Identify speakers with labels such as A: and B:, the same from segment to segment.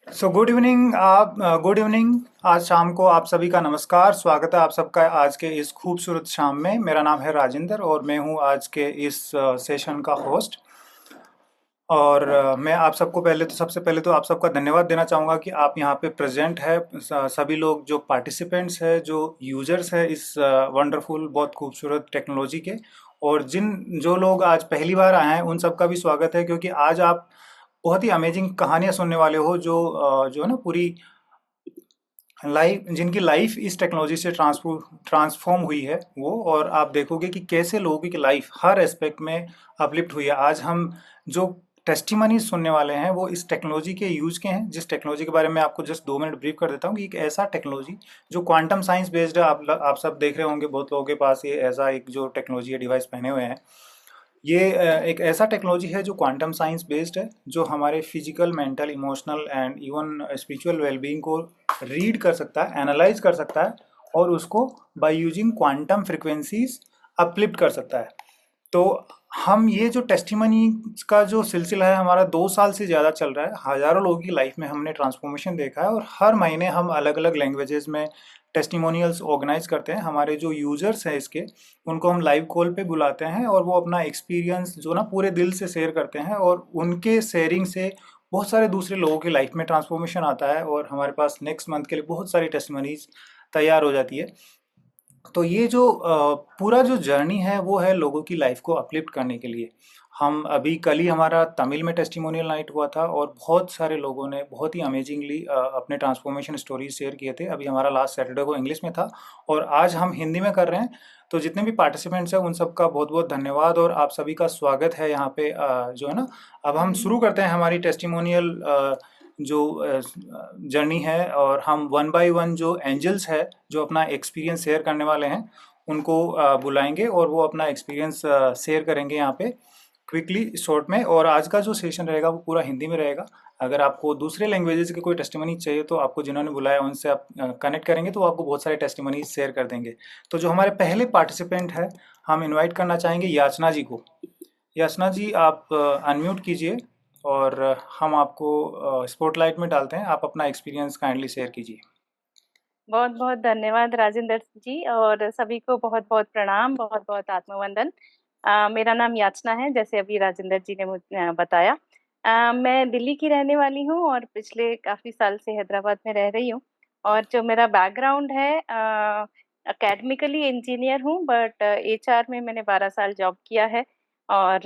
A: Good evening good evening. आज शाम को आप सभी का नमस्कार, स्वागत है आप सबका आज के इस खूबसूरत शाम में। मेरा नाम है राजेंद्र और मैं हूं आज के इस सेशन का होस्ट। और मैं आप सबको सबसे पहले तो आप सबका धन्यवाद देना चाहूँगा कि आप यहाँ पे प्रेजेंट है। सभी लोग जो पार्टिसिपेंट्स हैं, जो यूजर्स हैं इस वंडरफुल बहुत खूबसूरत टेक्नोलॉजी के, और जिन जो लोग आज पहली बार आए हैं उन सबका भी स्वागत है, क्योंकि आज आप बहुत ही अमेजिंग कहानियां सुनने वाले हो, जो है ना पूरी लाइफ, जिनकी लाइफ इस टेक्नोलॉजी से ट्रांसफॉर्म हुई है वो। और आप देखोगे कि कैसे लोगों की लाइफ हर एस्पेक्ट में अपलिफ्ट हुई है। आज हम जो टेस्टिमनी सुनने वाले हैं वो इस टेक्नोलॉजी के यूज के हैं, जिस टेक्नोलॉजी के बारे में आपको जस्ट 2 मिनट ब्रीफ कर देता हूँ कि एक ऐसा टेक्नोलॉजी जो क्वांटम साइंस बेस्ड है। आप सब देख रहे होंगे, बहुत लोगों के पास ये ऐसा एक जो टेक्नोलॉजी है डिवाइस पहने हुए हैं। ये एक ऐसा टेक्नोलॉजी है जो क्वांटम साइंस बेस्ड है, जो हमारे physical, mental, emotional and even spiritual wellbeing को रीड कर सकता है, एनालाइज कर सकता है, और उसको by using quantum frequencies uplift कर सकता है। तो हम ये जो टेस्टिमनी का जो सिलसिला है हमारा 2 साल से ज़्यादा चल रहा है। हज़ारों लोगों की लाइफ में हमने ट्रांसफॉर्मेशन देखा है, और हर महीने हम अलग अलग लैंग्वेजेस में टेस्टिमोनियल्स ऑर्गेनाइज करते हैं। हमारे जो यूजर्स हैं इसके, उनको हम लाइव कॉल पे बुलाते हैं, और वो अपना एक्सपीरियंस जो ना पूरे दिल से शेयर करते हैं, और उनके शेयरिंग से बहुत सारे दूसरे लोगों की लाइफ में ट्रांसफॉर्मेशन आता है, और हमारे पास नेक्स्ट मंथ के लिए बहुत सारी टेस्टिमनीज तैयार हो जाती है। तो ये जो पूरा जो जर्नी है वो है लोगों की लाइफ को अपलिफ्ट करने के लिए। हम अभी कल ही हमारा तमिल में टेस्टिमोनियल नाइट हुआ था, और बहुत सारे लोगों ने बहुत ही अमेजिंगली अपने ट्रांसफॉर्मेशन स्टोरीज शेयर किए थे। अभी हमारा लास्ट सैटरडे को इंग्लिश में था, और आज हम हिंदी में कर रहे हैं। तो जितने भी पार्टिसिपेंट्स हैं उन सबका बहुत बहुत धन्यवाद, और आप सभी का स्वागत है यहाँ पे, जो है ना। अब हम शुरू करते हैं हमारी टेस्टिमोनियल जो जर्नी है, और हम वन बाय वन जो एंजल्स है जो अपना एक्सपीरियंस शेयर करने वाले हैं उनको बुलाएंगे, और वो अपना एक्सपीरियंस शेयर करेंगे यहाँ पे क्विकली शॉर्ट में। और आज का जो सेशन रहेगा वो पूरा हिंदी में रहेगा। अगर आपको दूसरे लैंग्वेजेस की कोई टेस्टिमनी चाहिए तो आपको जिन्होंने बुलाया उनसे आप कनेक्ट करेंगे, तो वो आपको बहुत सारे टेस्टिमनीज शेयर कर देंगे। तो जो हमारे पहले पार्टिसिपेंट है, हम इनवाइट करना चाहेंगे याचना जी को। याचना जी, आप अनम्यूट कीजिए, और हम आपको स्पॉटलाइट में डालते हैं। आप अपना एक्सपीरियंस काइंडली शेयर कीजिए।
B: बहुत बहुत धन्यवाद राजेंद्र जी, और सभी को बहुत बहुत प्रणाम, बहुत बहुत आत्मवंदन। मेरा नाम याचना है, जैसे अभी राजेंद्र जी ने मुझे बताया। मैं दिल्ली की रहने वाली हूँ और पिछले काफी साल से हैदराबाद में रह रही हूँ। और जो मेरा बैकग्राउंड है, एकेडमिकली इंजीनियर हूँ, बट एचआर में मैंने 12 साल जॉब किया है। और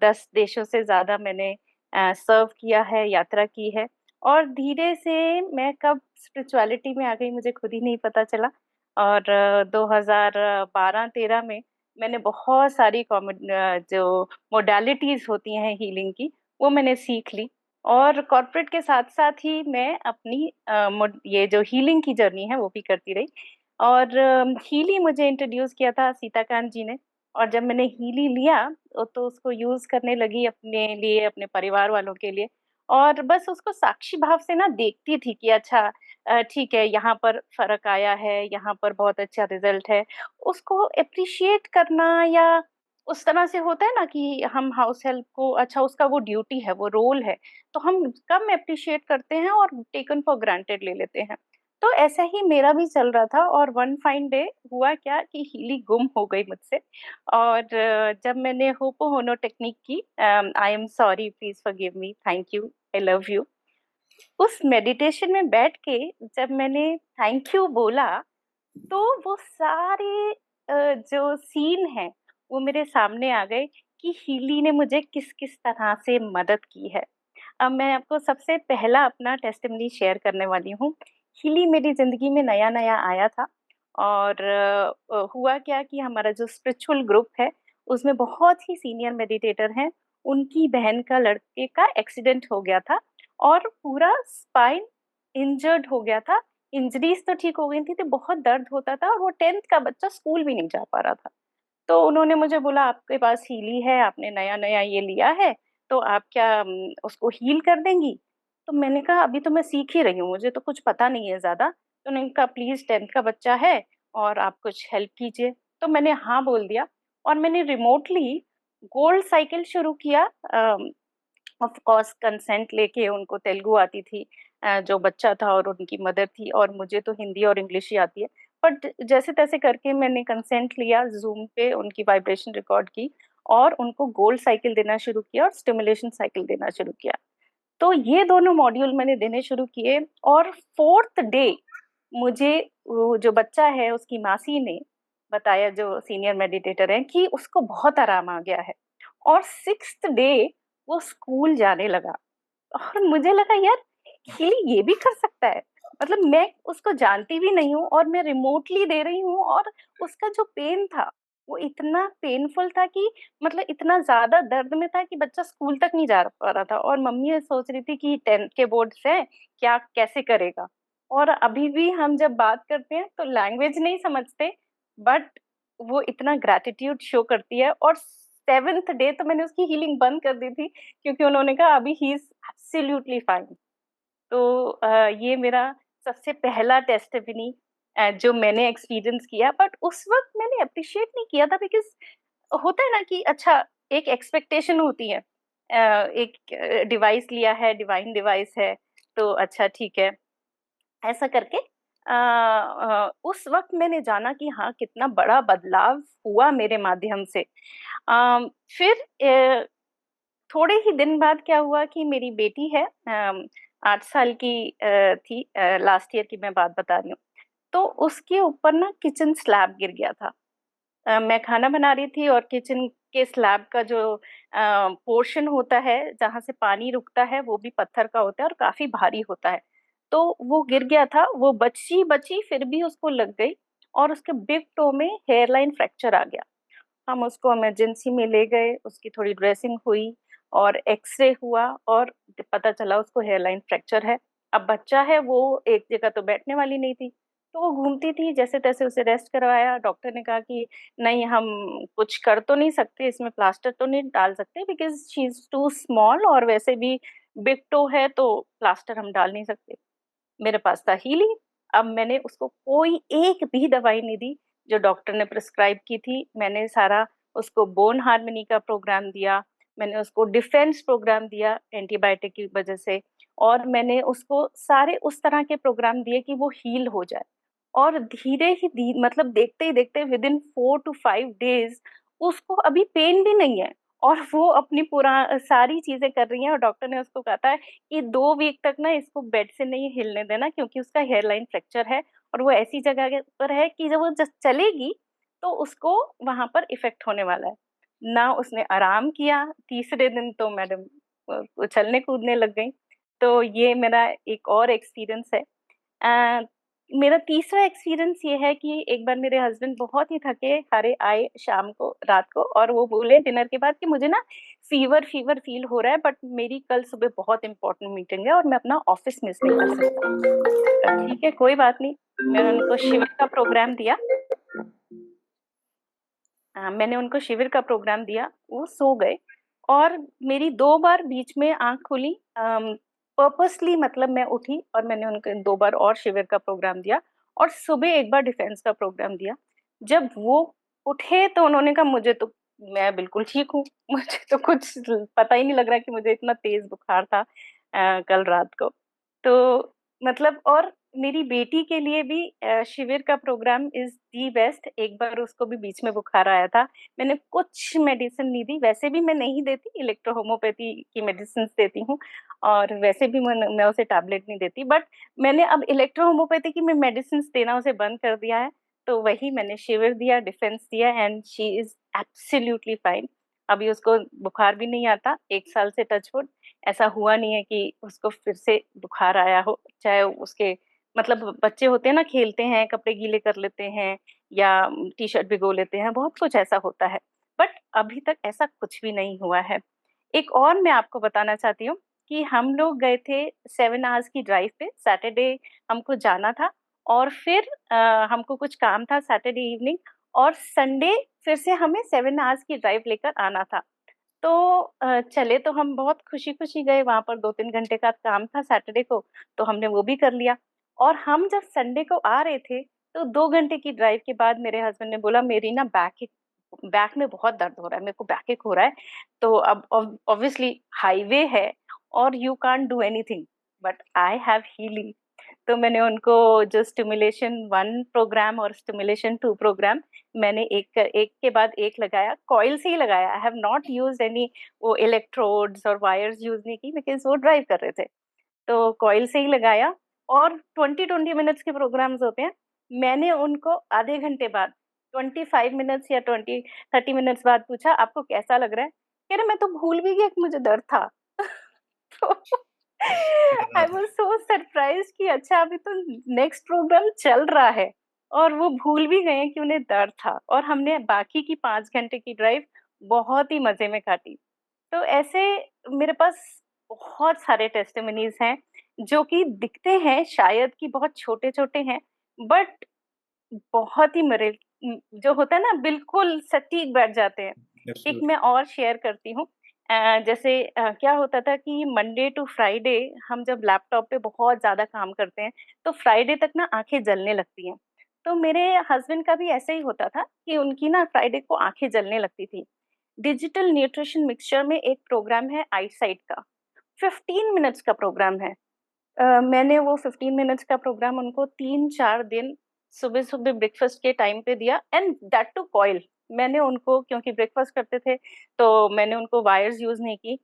B: 10 देशों से ज्यादा मैंने सर्व किया है, यात्रा की है। और धीरे से मैं कब स्पिरिचुअलिटी में आ गई मुझे खुद ही नहीं पता चला। और 2012-13 में मैंने बहुत सारी जो मोडालिटीज होती हैं हीलिंग की, वो मैंने सीख ली। और कॉर्पोरेट के साथ साथ ही मैं अपनी ये जो हीलिंग की जर्नी है वो भी करती रही। और हीली मुझे इंट्रोड्यूस किया था सीताकांत जी ने। और जब मैंने हीली लिया तो उसको यूज करने लगी अपने लिए, अपने परिवार वालों के लिए। और बस उसको साक्षी भाव से ना देखती थी कि अच्छा, ठीक है, यहाँ पर फर्क आया है, यहाँ पर बहुत अच्छा रिजल्ट है। उसको अप्रिशिएट करना, या उस तरह से होता है ना कि हम हाउस हेल्प को, अच्छा उसका वो ड्यूटी है, वो रोल है, तो हम कम अप्रिशिएट करते हैं और टेकन फॉर ग्रांटेड ले लेते हैं। तो ऐसा ही मेरा भी चल रहा था। और वन फाइन डे हुआ क्या कि हीली गुम हो गई मुझसे। और जब मैंने होपोनोनो टेक्निक की, I am sorry, please forgive me, thank you, I love you, उस मेडिटेशन में बैठ के जब मैंने थैंक यू बोला, तो वो सारे जो सीन है वो मेरे सामने आ गए कि हीली ने मुझे किस किस तरह से मदद की है। अब मैं आपको सबसे पहला अपना टेस्टिमनी शेयर करने वाली हूँ। हीली मेरी जिंदगी में नया नया आया था। और हुआ क्या कि हमारा जो स्पिरिचुअल ग्रुप है उसमें बहुत ही सीनियर मेडिटेटर हैं। उनकी बहन का लड़के का एक्सीडेंट हो गया था, और पूरा स्पाइन इंजर्ड हो गया था। इंजरीज तो ठीक हो गई थी, तो बहुत दर्द होता था, और वो 10th का बच्चा स्कूल भी नहीं जा पा रहा था। तो उन्होंने मुझे बोला, आपके पास हीली है, आपने नया नया ये लिया है, तो आप क्या उसको हील कर देंगी? तो मैंने कहा अभी तो मैं सीख ही रही हूँ, मुझे तो कुछ पता नहीं है ज्यादा। तो उन्होंने कहा प्लीज, 10th का बच्चा है और आप कुछ हेल्प कीजिए। तो मैंने हाँ बोल दिया। और मैंने रिमोटली गोल्ड साइकिल शुरू किया। ऑफ कोर्स कंसेंट लेके, उनको तेलुगु आती थी, जो बच्चा था और उनकी मदर थी, और मुझे तो हिंदी और इंग्लिश ही आती है। बट जैसे तैसे करके मैंने कंसेंट लिया, जूम पे उनकी वाइब्रेशन रिकॉर्ड की और उनको गोल्ड साइकिल देना शुरू किया और स्टिमुलेशन साइकिल देना शुरू किया। तो ये दोनों मॉड्यूल मैंने देने शुरू किए, और फोर्थ डे मुझे वो जो बच्चा है उसकी मासी ने बताया, जो सीनियर मेडिटेटर है, कि उसको बहुत आराम आ गया है। और सिक्स्थ डे वो स्कूल जाने लगा। और मुझे लगा यार, ये भी कर सकता है। मतलब मैं उसको जानती भी नहीं हूँ और मैं रिमोटली दे रही हूँ, और उसका जो पेन था वो इतना पेनफुल था कि मतलब इतना ज्यादा दर्द में था कि बच्चा स्कूल तक नहीं जा पा रहा था। और मम्मी ये सोच रही थी कि 10th के बोर्ड से क्या कैसे करेगा। और अभी भी हम जब बात करते हैं तो लैंग्वेज नहीं समझते, बट वो इतना ग्रैटिट्यूड शो करती है। और 7th डे तो मैंने उसकी हीलिंग बंद कर दी थी, क्योंकि उन्होंने कहा अभी ही इज एब्सोल्युटली फाइन। तो ये मेरा सबसे पहला टेस्टिमनी जो मैंने एक्सपीरियंस किया। बट उस वक्त मैंने अप्रिशिएट नहीं किया था, बिकॉज होता है ना कि अच्छा, एक एक्सपेक्टेशन होती है। एक डिवाइस लिया है, डिवाइन डिवाइस है, तो अच्छा ठीक है, ऐसा करके उस वक्त मैंने जाना कि हाँ, कितना बड़ा बदलाव हुआ मेरे माध्यम से। फिर थोड़े ही दिन बाद क्या हुआ कि मेरी बेटी है, 8 साल की थी, लास्ट ईयर की मैं बात बता रही हूँ। तो उसके ऊपर ना किचन स्लैब गिर गया था। मैं खाना बना रही थी और किचन के स्लैब का जो पोर्शन होता है जहाँ से पानी रुकता है वो भी पत्थर का होता है और काफी भारी होता है। तो वो गिर गया था, वो बची बची फिर भी उसको लग गई, और उसके बिग टो में हेयरलाइन फ्रैक्चर आ गया। हम उसको इमरजेंसी में ले गए, उसकी थोड़ी ड्रेसिंग हुई और एक्सरे हुआ, और पता चला उसको हेयरलाइन फ्रैक्चर है। अब बच्चा है, वो एक जगह तो बैठने वाली नहीं थी, तो वो घूमती थी। जैसे तैसे उसे रेस्ट करवाया। डॉक्टर ने कहा कि नहीं, हम कुछ कर तो नहीं सकते, इसमें प्लास्टर तो नहीं डाल सकते, because she is too small, और वैसे भी बिग टो है तो प्लास्टर हम डाल नहीं सकते। मेरे पास था हीलिंग। अब मैंने उसको कोई एक भी दवाई नहीं दी जो डॉक्टर ने प्रिस्क्राइब की थी। मैंने सारा उसको बोन हार्मनी का प्रोग्राम दिया, मैंने उसको डिफेंस प्रोग्राम दिया एंटीबायोटिक की वजह से, और मैंने उसको सारे उस तरह के प्रोग्राम दिए कि वो हील हो जाए। और धीरे ही मतलब देखते ही देखते विद इन 4 to 5 डेज उसको अभी पेन भी नहीं है, और वो अपनी पूरा सारी चीजें कर रही है। और डॉक्टर ने उसको कहा था कि 2 वीक तक ना इसको बेड से नहीं हिलने देना, क्योंकि उसका हेयरलाइन फ्रैक्चर है, और वो ऐसी जगह पर है कि जब वो जब चलेगी तो उसको वहां पर इफेक्ट होने वाला है। ना उसने आराम किया, तीसरे दिन तो मैडम उछलने कूदने लग गई। तो ये मेरा एक और एक्सपीरियंस है। अ, मेरा तीसरा एक्सपीरियंस ये है कि एक बार मेरे हस्बैंड बहुत ही थके हारे आए शाम को, रात को, और वो बोले डिनर के बाद कि मुझे ना फीवर फीवर फील हो रहा है, बट मेरी कल सुबह बहुत इंपॉर्टेंट मीटिंग है और मैं अपना ऑफिस मिस नहीं कर सकता। ठीक है, कोई बात नहीं। मैंने उनको शिविर का प्रोग्राम दिया। मैंने उनको शिविर का प्रोग्राम दिया, वो सो गए। और मेरी 2 बार बीच में आंख खुली, पर्पसली, मतलब मैं उठी और मैंने उनको 2 बार और शिविर का प्रोग्राम दिया, और सुबह एक बार डिफेंस का प्रोग्राम दिया। जब वो उठे तो उन्होंने कहा मुझे तो, मैं बिल्कुल ठीक हूँ। मुझे तो कुछ पता ही नहीं लग रहा कि मुझे इतना तेज बुखार था कल रात को। तो मतलब, और मेरी बेटी के लिए भी शिविर का प्रोग्राम इज दी बेस्ट। एक बार उसको भी बीच में बुखार आया था, मैंने कुछ मेडिसिन नहीं दी। वैसे भी मैं नहीं देती, इलेक्ट्रो होम्योपैथी की मेडिसिन देती हूँ, और वैसे भी मैं उसे टैबलेट नहीं देती। बट मैंने अब इलेक्ट्रो होम्योपैथी की मैं मेडिसिन देना उसे बंद कर दिया है। तो वही मैंने शिविर दिया, डिफेंस दिया, and she is absolutely fine. अभी उसको बुखार भी नहीं आता, 1 साल से, टचवुड, ऐसा हुआ नहीं है कि उसको फिर से बुखार आया हो। चाहे उसके, मतलब बच्चे होते हैं ना, खेलते हैं, कपड़े गीले कर लेते हैं, या टी शर्ट भिगो लेते हैं, बहुत कुछ ऐसा होता है। बट अभी तक ऐसा कुछ भी नहीं हुआ है। एक और मैं आपको बताना चाहती हूँ कि हम लोग गए थे 7 आवर्स की ड्राइव पे, सैटरडे हमको जाना था। और फिर हमको कुछ काम था सैटरडे इवनिंग, और संडे फिर से हमें 7 आवर्स की ड्राइव लेकर आना था। तो चले तो हम बहुत खुशी खुशी गए, वहां पर 2-3 घंटे का काम था सैटरडे को, तो हमने वो भी कर लिया। और हम जब संडे को आ रहे थे तो 2 घंटे की ड्राइव के बाद मेरे हस्बैंड ने बोला मेरी ना बैक में बहुत दर्द हो रहा है, मेरे को बैक एक हो रहा है। तो अब ऑब्वियसली हाईवे है और you can't do anything, but I have healing. तो मैंने उनको जो स्टिमुलेशन 1 प्रोग्राम और स्टिमुलेशन 2 प्रोग्राम मैंने एक एक के बाद एक लगाया, कॉइल से ही लगाया। I have not used any वो इलेक्ट्रोड्स और वायर्स यूज नहीं की, बिकॉज वो ड्राइव कर रहे थे। तो कॉइल से ही लगाया, और 20-20 मिनट्स के प्रोग्राम्स होते हैं। मैंने उनको आधे घंटे बाद, 25 मिनट्स या 20-30 मिनट्स बाद पूछा आपको कैसा लग रहा है? कह रहे मैं तो भूल भी गया कि मुझे दर्द था। तो आई वाज सो सरप्राइज कि अच्छा अभी तो नेक्स्ट प्रोग्राम चल रहा है, और वो भूल भी गए कि उन्हें दर्द था, और हमने बाकी की 5 घंटे की ड्राइव बहुत ही मजे में काटी। तो ऐसे मेरे पास बहुत सारे टेस्टिमनीज हैं जो कि दिखते हैं शायद कि बहुत छोटे छोटे हैं, बट बहुत ही मरे जो होता है ना, बिल्कुल सटीक बैठ जाते हैं। एक
A: एब्सोल्युटली।
B: मैं और शेयर करती हूँ। जैसे क्या होता था कि मंडे टू फ्राइडे हम जब लैपटॉप पे बहुत ज्यादा काम करते हैं, तो फ्राइडे तक ना आंखें जलने लगती हैं। तो मेरे हस्बैंड का भी ऐसे ही होता था कि उनकी ना फ्राइडे को आंखें जलने लगती थी। डिजिटल न्यूट्रिशन मिक्सचर में एक प्रोग्राम है आईसाइट का, 15 मिनट्स का प्रोग्राम है। मैंने वो 15 मिनट्स का प्रोग्राम उनको 3-4 दिन सुबह सुबह ब्रेकफास्ट के टाइम पे दिया, एंड दैट टू कॉइल। मैंने उनको, क्योंकि ब्रेकफास्ट करते थे, तो मैंने उनको वायर्स यूज नहीं की,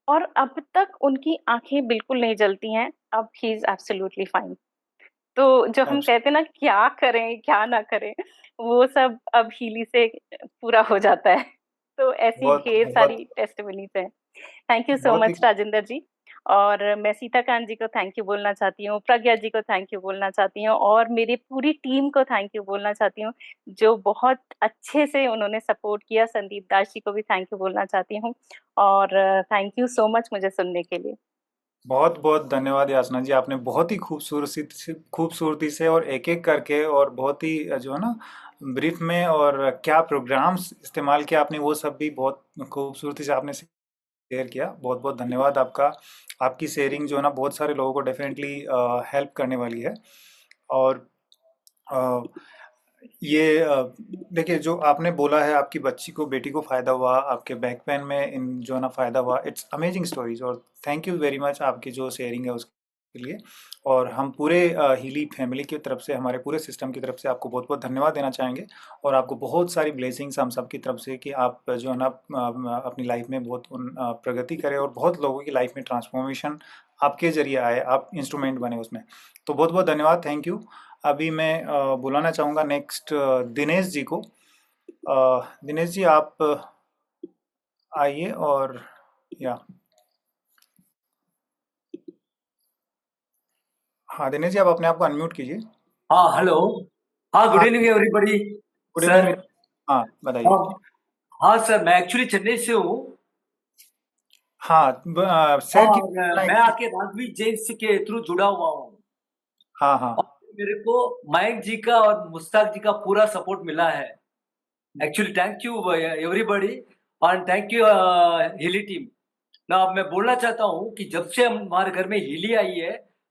B: और अब तक उनकी आंखें बिल्कुल नहीं जलती हैं। अब ही इज एब्सोल्युटली फाइन। तो जो हम कहते हैं ना क्या करें क्या ना करें, वो सब अब हीली से पूरा हो जाता है। तो ऐसी
A: बहुत
B: ढेर
A: बहुत
B: सारी टेस्टिमनीज हैं। थैंक यू सो
A: बहुत ही
B: मच राजेंद्र जी। और मैं सीताकांत जी को थैंक यू बोलना चाहती हूँ, प्रज्ञा जी को थैंक यू बोलना चाहती हूँ, और मेरी पूरी टीम को थैंक यू बोलना चाहती हूँ, जो बहुत अच्छे से उन्होंने सपोर्ट किया। संदीप दास जी को भी थैंक यू बोलना चाहती हूँ। और थैंक यू सो मच मुझे सुनने के लिए।
A: बहुत बहुत धन्यवाद याचना जी, आपने बहुत ही खूबसूरती से और एक एक करके और बहुत ही जो है ना ब्रीफ में, और क्या प्रोग्राम्स इस्तेमाल किया आपने वो सब भी बहुत खूबसूरती से आपने शेयर किया। बहुत बहुत धन्यवाद आपका। आपकी शेयरिंग जो है ना बहुत सारे लोगों को डेफिनेटली हेल्प करने वाली है। और अ, ये देखिए जो आपने बोला है, आपकी बच्ची को, बेटी को फ़ायदा हुआ, आपके बैक पेन में इन जो है ना फ़ायदा हुआ, इट्स अमेजिंग स्टोरीज। और थैंक यू वेरी मच आपकी जो शेयरिंग है उसके लिए। और हम पूरे हीली फैमिली की तरफ से, हमारे पूरे सिस्टम की तरफ से आपको बहुत बहुत धन्यवाद देना चाहेंगे। और आपको बहुत सारी ब्लेसिंग्स हम सब की तरफ से कि आप जो है ना अपनी लाइफ में बहुत प्रगति करें, और बहुत लोगों की लाइफ में ट्रांसफॉर्मेशन आपके जरिए आए, आप इंस्ट्रूमेंट बने उसमें। तो बहुत बहुत धन्यवाद, थैंक यू। अभी मैं बुलाना चाहूँगा नेक्स्ट दिनेश जी को। दिनेश जी आप आइए। और या हाँ, दिनेश जी आप अपने आप को अनम्यूट कीजिए।
C: हाँ हेलो। हाँ गुड
A: हाँ,
C: evening everybody.
A: Good
C: sir.
A: Evening. हाँ, बताइए।
C: हाँ। हाँ सर, मैं एक्चुअली चेन्नई से हूँ।
A: हाँ,
C: हाँ,
A: शेयर की।
C: और मैं आके राघवी जेम्स के थ्रू जुड़ा हुआ हूँ।
A: हाँ हाँ।
C: और मेरे को मयंक जी का और मुश्ताक जी का पूरा सपोर्ट मिला है। एक्चुअली थैंक यू एवरीबॉडी, और थैंक यू हिली टीम। ना अब मैं बोलना चाहता हूँ कि जब से हमारे घर में हिली आई है,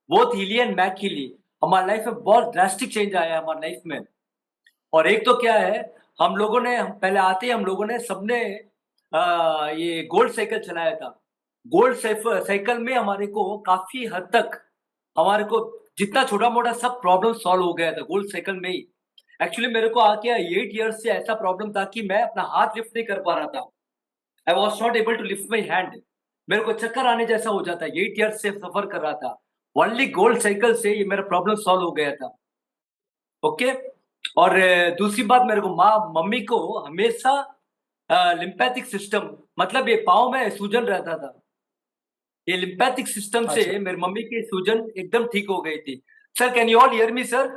C: बोथ हिली एंड मैक हिली, हमारी लाइफ में बहुत ड्रास्टिक चेंज आया है हमारी लाइफ में। और एक तो क्या है, हम लोगों ने, हम पहले आते ही हम लोगों ने सबने ये गोल्ड साइकिल चलाया था। गोल्ड साइकिल में हमारे को काफी हद तक, हमारे को जितना छोटा मोटा सब प्रॉब्लम सॉल्व हो गया था गोल्ड साइकिल में ही। एक्चुअली मेरे को आके 8 इयर्स से ऐसा प्रॉब्लम था कि मैं अपना हाथ लिफ्ट नहीं कर पा रहा था। I was not able to lift my hand. मेरे को चक्कर आने जैसा हो जाता। 8 इयर्स से सफर कर रहा था। ओनली गोल्ड साइकिल से ये मेरा प्रॉब्लम सॉल्व हो गया था। ओके। और दूसरी बात, मेरे को माँ मम्मी को हमेशा लिम्पैथिक सिस्टम, मतलब ये पाँव में सूजन रहता था। ये लिम्पैथिक सिस्टम से
A: अच्छा।
C: मेरी मम्मी की सूजन एकदम ठीक हो गई थी। Sir can you all hear me sir?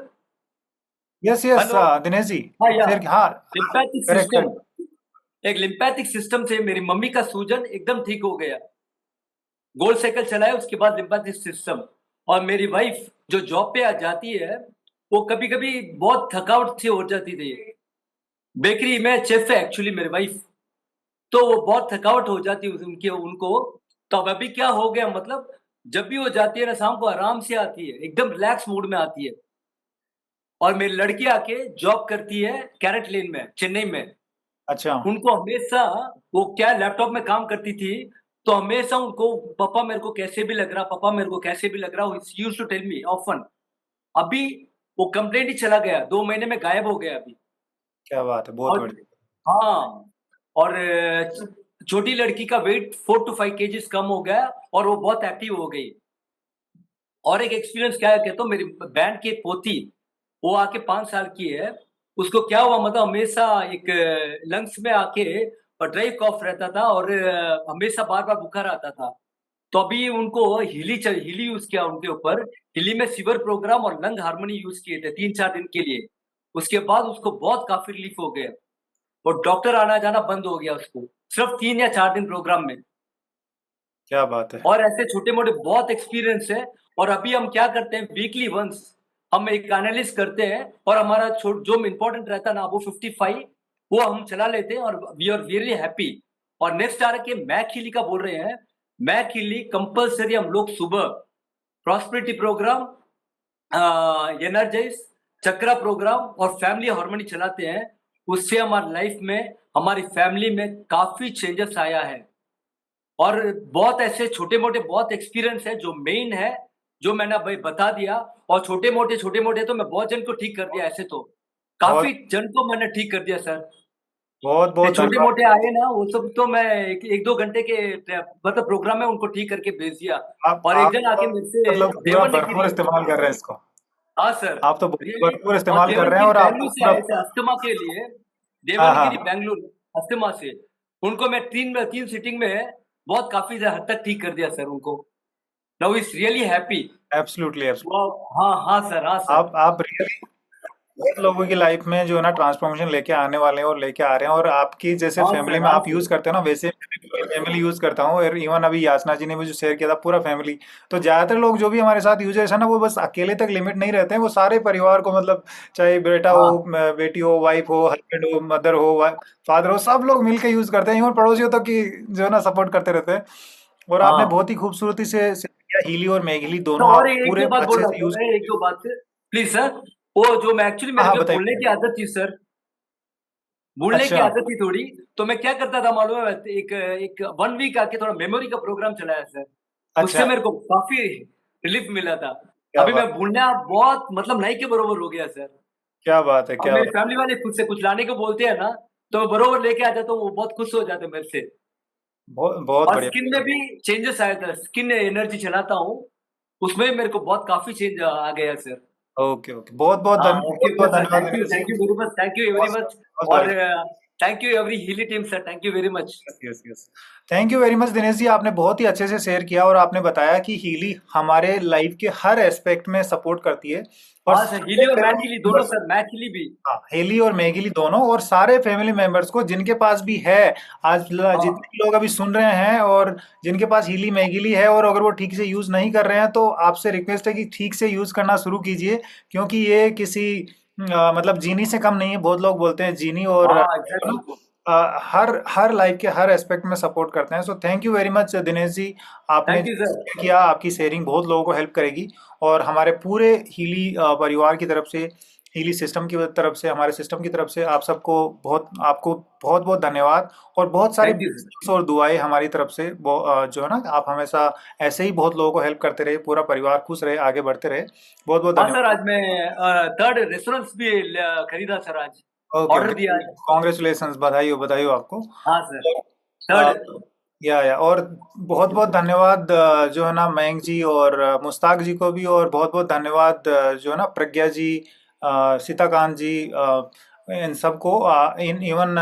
A: Yes yes,
C: hello.
A: Dinesh ji.
C: हाँ या
A: शेयर, हाँ।
C: Lymphatic
A: correct
C: system,
A: correct.
C: एक लिम्पैथिक सिस्टम से मेरी मम्मी का सूजन एकदम ठीक हो गया। गोल साइकिल चलाया उसके बाद लिम्पैथिक सिस्टम। और मेरी वाइफ जो जॉब पे आ जाती है, वो कभी कभी बहुत थकावट सी हो जाती थी। बेकरी में शेफ है एक्चुअली मेरी वाइफ, तो वो बहुत थकावट हो जाती है उनकी उनको। तो अब अभी क्या हो गया, मतलब जब भी वो जाती है ना, शाम को आराम से आती है, एकदम रिलैक्स मूड में आती है। और मेरी लड़की आके जॉब करती है कैरेट लेन में, चेन्नई में।
A: अच्छा।
C: उनको हमेशा, वो क्या लैपटॉप में काम करती थी, तो हमेशा उनको पापा मेरे को कैसे भी लग रहा, पापा मेरे को कैसे भी लग रहा, used to tell me often. अभी वो कंप्लेंट ही चला गया, 2 महीने में गायब हो गया अभी।
A: क्या बात है, बहुत
C: और
A: बढ़िया।
C: हाँ, और छोटी लड़की का वेट 4 टू 5 केजीज़ कम हो गया और वो बहुत एक्टिव हो गई। और एक एक्सपीरियंस क्या है कहता हूँ, मेरी बहन की पोती, वो आके 5 साल की है, उसको क्या हुआ मतलब हमेशा एक लंग्स में आके ड्राई कॉफ रहता था और हमेशा बार-बार बुखार आता था। तो अभी उनको हिली यूज़ किया उनके ऊपर, हिली में सीवर प्रोग्राम और लंग हार्मोनी यूज़ किए थे 3-4 दिन के लिए। उसके बाद उसको बहुत काफ़ी रिलीफ हो गया और डॉक्टर आना-जाना बंद हो गया उसको, सिर्फ 3 या 4 दिन प्रोग्राम में।
A: क्या बात है।
C: और ऐसे छोटे-मोटे बहुत एक्सपीरियंस है। और अभी हम क्या करते हैं, वीकली वन्स हम एक एनालिसिस करते हैं और हमारा जो इम्पोर्टेंट रहता है ना, वो 55 वो हम चला लेते हैं और वी आर रियली हैप्पी। और नेक्स्ट आ रहा है कि मैक हिली का बोल रहे हैं, मैक हिली कंपल्सरी हम लोग सुबह प्रॉस्पेरिटी प्रोग्राम, एनर्जाइज, चक्रा प्रोग्राम और फैमिली हार्मोनी चलाते हैं। उससे हमारी लाइफ में, हमारी फैमिली में काफ़ी चेंजेस आया है। और बहुत ऐसे छोटे-मोटे बहुत एक्सपीरियंस है जो मेन है, जो मैंने अभी बता दिया। और छोटे-मोटे तो मैं बहुत जन को ठीक कर दिया ऐसे तो।
A: बहुत
C: काफ़ी जन को मैंने ठीक कर दिया सर।
A: बहुत
C: ये
A: बहुत धन्यवाद।
C: छोटे-मोटे आए ना, वो सब तो मैं 1-2 घंटे के मतलब प्रोग्राम में उनको ठीक करके भेज दिया। और एक
A: आप
C: जन आके मेरे से
A: मतलब पूरा भरपूर
C: देवनगिरी,
A: इस्तेमाल कर रहे हैं इसको।
C: हाँ सर,
A: आप तो
C: रियली।
A: भरपूर
C: और
A: इस्तेमाल कर रहे हैं
C: देवनगिरी
A: और आपको
C: बैंगलोर से
A: पूरा।
C: आए थे अस्थमा के लिए,
A: हाँ
C: देवनगिरी
A: हाँ।
C: बैंगलोर अस्थमा से। उनको मैं 3 सिटिंग में बहुत काफ़ी हद तक ठीक कर दिया सर उनको। Now he is really happy.
A: Absolutely absolutely.
C: Wow! हाँ, हाँ सर, हाँ सर।
A: आप रियली बहुत लोगों की लाइफ में जो है ना ट्रांसफॉर्मेशन लेके आने वाले हैं और लेके आ रहे हैं। और आपकी जैसे
C: हाँ
A: फैमिली
C: सर,
A: में
C: हाँ
A: आप यूज
C: सर।
A: करते हो ना, वैसे फैमिली यूज करता हूँ। और इवन अभी याचना जी ने भी जो शेयर किया था, पूरा फैमिली। तो ज्यादातर लोग जो भी हमारे साथ यूजर्स है ना, वो बस अकेले तक लिमिट नहीं रहते हैं, वो सारे परिवार को मतलब, चाहे बेटा हो,
C: हाँ,
A: बेटी हो, वाइफ हो, हस्बैंड हो, मदर हो, फादर हो, सब लोग मिलकर यूज करते हैं। इवन पड़ोसियों तक की जो है ना सपोर्ट करते रहते हैं। और आपने
C: हाँ।
A: बहुत ही खूबसूरती से शेयर किया, हीली और मेघिली
C: तो
A: दोनों
C: और
A: आप पूरे
C: 1-2 बात बोल
A: अच्छे
C: रहा
A: से
C: था
A: यूज।
C: मैं, 1-2 बात प्लीज़ सर। वो जो मैं एक्चुअली
A: हाँ
C: मेरे
A: हाँ,
C: को
A: बताइए।
C: बोलने की आदत थी सर, बोलने की
A: अच्छा
C: आदत थी थोड़ी। तो मैं क्या करता था मालूम है? एक एक 1 वीक आके थोड़ा मेमोरी का प्रोग्राम चलाया सर। उससे
A: अच्छा।
C: मेरे को काफ़ी रिलीफ़ मिला था।
A: क्या
C: अभी
A: बात।
C: मैं भूलना बहुत मतलब नहीं के बरोबर हो गया सर।
A: क्या बात है,
C: अब
A: क्या
C: मेरी
A: बात।
C: फैमिली वाले खुद से कुछ लाने को बोलते हैं ना, तो मैं बरोबर लेके आ जाता हूँ, वो बहुत खुश हो जाते हैं मेरे से।
A: बहुत बहुत
C: और
A: बढ़िया।
C: स्किन में भी चेंजेस आया था, स्किन एनर्जी चलाता हूँ, उसमें मेरे को बहुत काफ़ी चेंज आ गया सर।
A: ओके ओके, बहुत बहुत
C: हाँ, ओके,
A: बहुत
C: ओके
A: बहुत
C: सर,
A: धन्यवाद Dinesh ji.
C: Thank you very much, thank you very
A: बहुत
C: मच।
A: बहुत
C: और
A: welcome.
C: Thank you every Healy team sir, thank you very much.
A: Yes yes yes. Thank you very much Dinesh ji, आपने बहुत ही अच्छे से शेयर किया और आपने बताया कि हीली हमारे लाइफ के हर एस्पेक्ट में सपोर्ट करती है। और
C: हाँ सर, हीली
A: सारे
C: और मैट
A: फैमिली
C: हीली दोनों
A: मेंबर्स।
C: सर, मैट हीली भी।
A: हाँ, हेली और मैगिली दोनों, और सारे फैमिली मेंबर्स को जिनके पास भी है, आज
C: हाँ,
A: जितने लोग अभी सुन रहे हैं और जिनके पास हीली मैगिली है, और अगर वो ठीक से यूज नहीं कर रहे हैं, तो आपसे रिक्वेस्ट है कि ठीक से यूज करना शुरू कीजिए। क्योंकि ये किसी मतलब जीनी से कम नहीं है। बहुत लोग बोलते हैं जीनी, और
C: हाँ, एग्ज़ैक्टली।
A: हर हर लाइफ के हर एस्पेक्ट में सपोर्ट करते हैं। So thank you very much Dinesh ji, आपने
C: थैंक
A: जो
C: यू सर।
A: शेयर किया, आपकी शेयरिंग बहुत लोगों को हेल्प करेगी। और हमारे पूरे हीली परिवार की तरफ से, हीली सिस्टम की तरफ से, हमारे सिस्टम की तरफ से आप सबको आपको बहुत बहुत धन्यवाद। और बहुत सारी
C: थैंक यू सर।
A: blessings और दुआएं हमारी तरफ से, जो है ना, आप हमेशा ऐसे ही बहुत लोगों को हेल्प करते रहे, पूरा परिवार खुश रहे, आगे बढ़ते रहे। बहुत बहुत
C: हाँ सर,
A: धन्यवाद।
C: आज मैं 3rd रेस्टोरेंट्स भी खरीदा सर आज,
A: ओके
C: ऑर्डर दिया
A: ओके,
C: आज।
A: कॉन्ग्रेचुलेशन, बधाई हो, बधाई हो आपको।
C: हाँ सर,
A: अ,
C: 3rd।
A: या और बहुत बहुत धन्यवाद जो है ना, मयंक जी और मुश्ताक जी को भी। और बहुत बहुत धन्यवाद जो है ना, प्रज्ञा जी, सीताकांत जी, इन सबको। इन इवन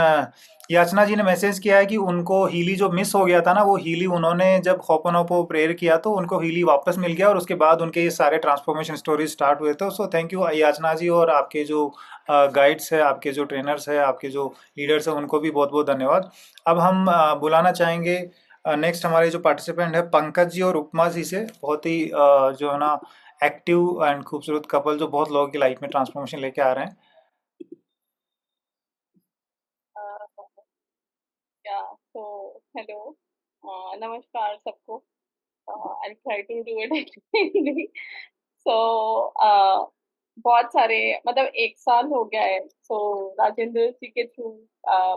A: याचना जी ने मैसेज किया है कि उनको हीली जो मिस हो गया था ना, वो हीली उन्होंने जब होपनोपो प्रेयर किया तो उनको हीली वापस मिल गया, और उसके बाद उनके ये सारे ट्रांसफॉर्मेशन स्टोरीज स्टार्ट हुए थे। सो थैंक यू याचना जी, और आपके जो गाइड्स है, आपके जो ट्रेनर्स है, आपके जो लीडर्स है, उनको भी बहुत बहुत धन्यवाद। अब हम बुलाना चाहेंगे नेक्स्ट हमारे जो पार्टिसिपेंट है, पंकज जी और उपमा जी से। बहुत ही जो है ना, एक्टिव एंड खूबसूरत कपल, जो बहुत लोगों की लाइफ में ट्रांसफॉर्मेशन लेके आ रहे हैं।
D: Uh, yeah, so hello, नमस्कार सबको। I'll try to do it in Hindi. So बहुत सारे मतलब 1 साल हो गया है। राजेंद्र जी के थ्रू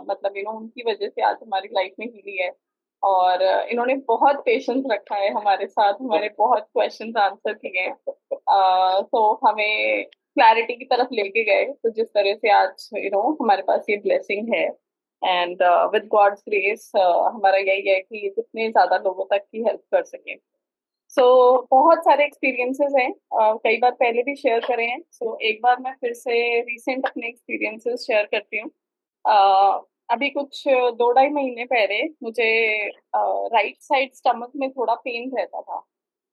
D: मतलब उनकी वजह से आज हमारी लाइफ में हीली है। और इन्होंने बहुत पेशेंस रखा है हमारे साथ, हमारे बहुत क्वेश्चंस आंसर किए हैं। तो हमें क्लैरिटी की तरफ लेके गए, तो जिस तरह से आज हमारे पास ये ब्लेसिंग है। एंड विद गॉड्स ग्रेस हमारा यही है कि जितने ज्यादा लोगों तक की हेल्प कर सके। सो बहुत सारे एक्सपीरियंसेस हैं, कई बार पहले भी शेयर करे हैं। एक बार मैं फिर से रिसेंट अपने एक्सपीरियंसेस शेयर करती हूँ। अभी कुछ 2 ढाई महीने पहले मुझे राइट साइड स्टमक में थोड़ा पेन रहता था,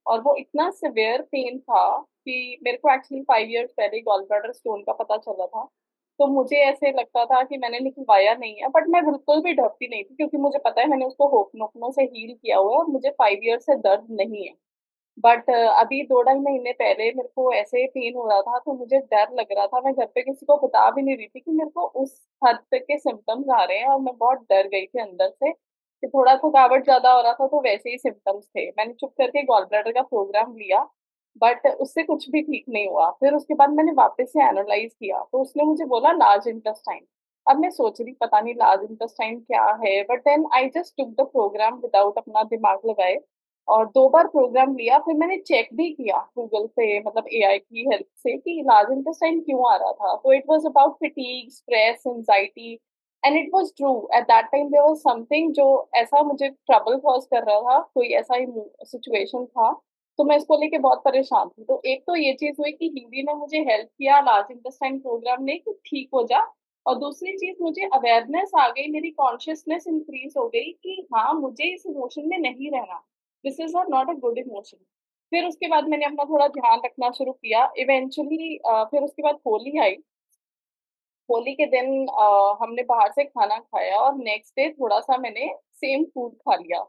D: और वो इतना सिवियर पेन था कि मेरे को एक्चुअली 5 इयर्स पहले गॉल ब्लैडर स्टोन का पता चला था। तो मुझे ऐसे लगता था कि मैंने निकलवाया नहीं है, बट मैं बिल्कुल भी डरती नहीं थी, क्योंकि मुझे पता है मैंने उसको होपनोपनो से हील किया हुआ है और मुझे 5 ईयर से दर्द नहीं है। बट अभी 2 ढाई महीने पहले मेरे को ऐसे पेन हो रहा था, तो मुझे डर लग रहा था। मैं घर पे किसी को बता भी नहीं रही थी कि मेरे को उस हद तक के सिम्टम्स आ रहे हैं, और मैं बहुत डर गई थी अंदर से कि थोड़ा थकावट ज्यादा हो रहा था, तो वैसे ही सिम्टम्स थे। मैंने चुप करके गॉल ब्लैडर का प्रोग्राम लिया, बट उससे कुछ भी ठीक नहीं हुआ। फिर उसके बाद मैंने वापस से एनालाइज किया, तो उसने मुझे बोला लार्ज इंटेस्टाइन। अब मैं सोच रही पता नहीं लार्ज इंटेस्टाइन क्या है, but then I just took the programme without अपना दिमाग लगाए, और 2 बार प्रोग्राम लिया। फिर मैंने चेक भी किया गूगल पे, मतलब एआई की हेल्प से, कि लार्ज इंटेस्टाइन क्यों आ रहा था। तो it was about fatigue, stress, anxiety, and it was true. At that time there was something जो ऐसा मुझे ट्रबल कॉज कर रहा था, कोई ऐसा ही सिचुएशन था। तो मैं इसको लेके बहुत परेशान थी। तो एक तो ये चीज हुई कि हिंदी ने मुझे हेल्प किया लार्ज इंटेस्टाइन प्रोग्राम ने, कि ठीक हो जा। और दूसरी चीज, मुझे अवेयरनेस आ गई, मेरी कॉन्शियसनेस इंक्रीज हो गई कि हाँ, मुझे इस इमोशन में नहीं रहना, this is not a good emotion. फिर उसके बाद मैंने अपना थोड़ा ध्यान रखना शुरू किया इवेंचुअली। फिर उसके बाद होली आई। होली के दिन हमने बाहर से खाना खाया, और नेक्स्ट डे थोड़ा सा मैंने सेम फूड खा लिया।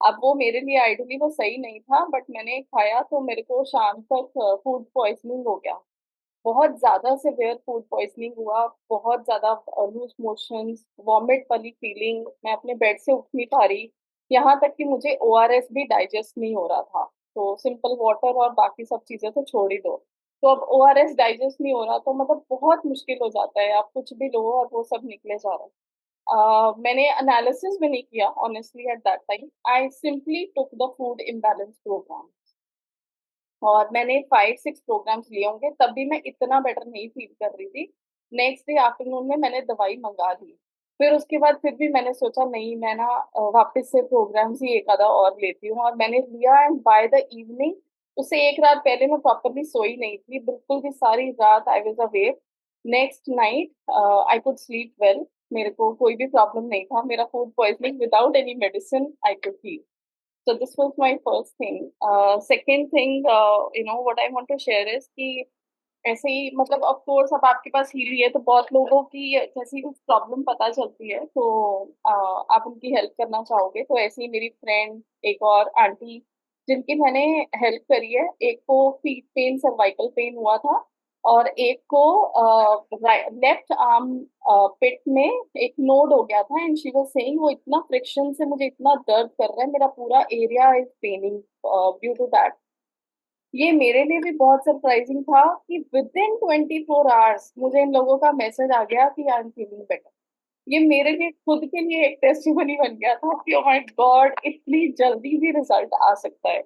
D: अब वो मेरे लिए आइडियली वो सही नहीं था, बट मैंने खाया, तो मेरे को शाम तक फूड पॉइजनिंग हो गया। बहुत ज्यादा सिवियर फूड पॉइजनिंग हुआ, बहुत ज्यादा लूज मोशंस, वॉमिट वाली फीलिंग, मैं अपने बेड से उठ नहीं पा रही। यहाँ तक कि मुझे ओआरएस भी डाइजेस्ट नहीं हो रहा था। तो सिंपल वाटर और बाकी सब चीजें तो छोड़ ही दो। तो अब ओआरएस डाइजेस्ट नहीं हो रहा, तो मतलब बहुत मुश्किल हो जाता है, आप कुछ भी लो और वो सब निकले जा रहा है। मैंने एनालिसिस भी नहीं किया honestly at that time, I simply took the food imbalance programme. और मैंने 5 6 प्रोग्राम्स लिए होंगे, तब भी मैं इतना बेटर नहीं फील कर रही थी। नेक्स्ट डे आफ्टरनून में मैंने दवाई मंगा ली। फिर उसके बाद फिर भी मैंने सोचा नहीं, मैं ना वापस से प्रोग्राम्स ही एक आधा और लेती हूँ, और मैंने लिया। एंड बाय द इवनिंग, उससे एक रात पहले मैं प्रॉपरली सोई नहीं थी बिल्कुल भी, सारी रात I was awake. Next night I could sleep well, मेरे को कोई भी प्रॉब्लम नहीं था। मेरा food poisoning without any medicine I could heal. So this was my first thing. Second thing, what I want to share is कि ऐसे ही, मतलब ऑफ कोर्स अब आपके पास हील है, तो बहुत लोगों की जैसी कुछ प्रॉब्लम पता चलती है, तो आप उनकी हेल्प करना चाहोगे। तो ऐसे ही मेरी फ्रेंड, एक और आंटी, जिनकी मैंने हेल्प करी है, एक को फीट पेन, सर्वाइकल पेन हुआ था, और एक को लेफ्ट आर्म पिट में एक नोड हो गया था। एंड शी वाज सेइंग वो इतना फ्रिक्शन से मुझे इतना दर्द कर रहा है, मेरा पूरा area is paining due to that. ये मेरे लिए भी बहुत सरप्राइजिंग था कि विद इन 24 आवर्स मुझे इन लोगों का मैसेज आ गया कि आई एम फीलिंग बेटर। ये मेरे लिए खुद के लिए एक टेस्टिमनी बन गया था कि ओ माय गॉड, इतनी जल्दी भी रिजल्ट आ सकता है।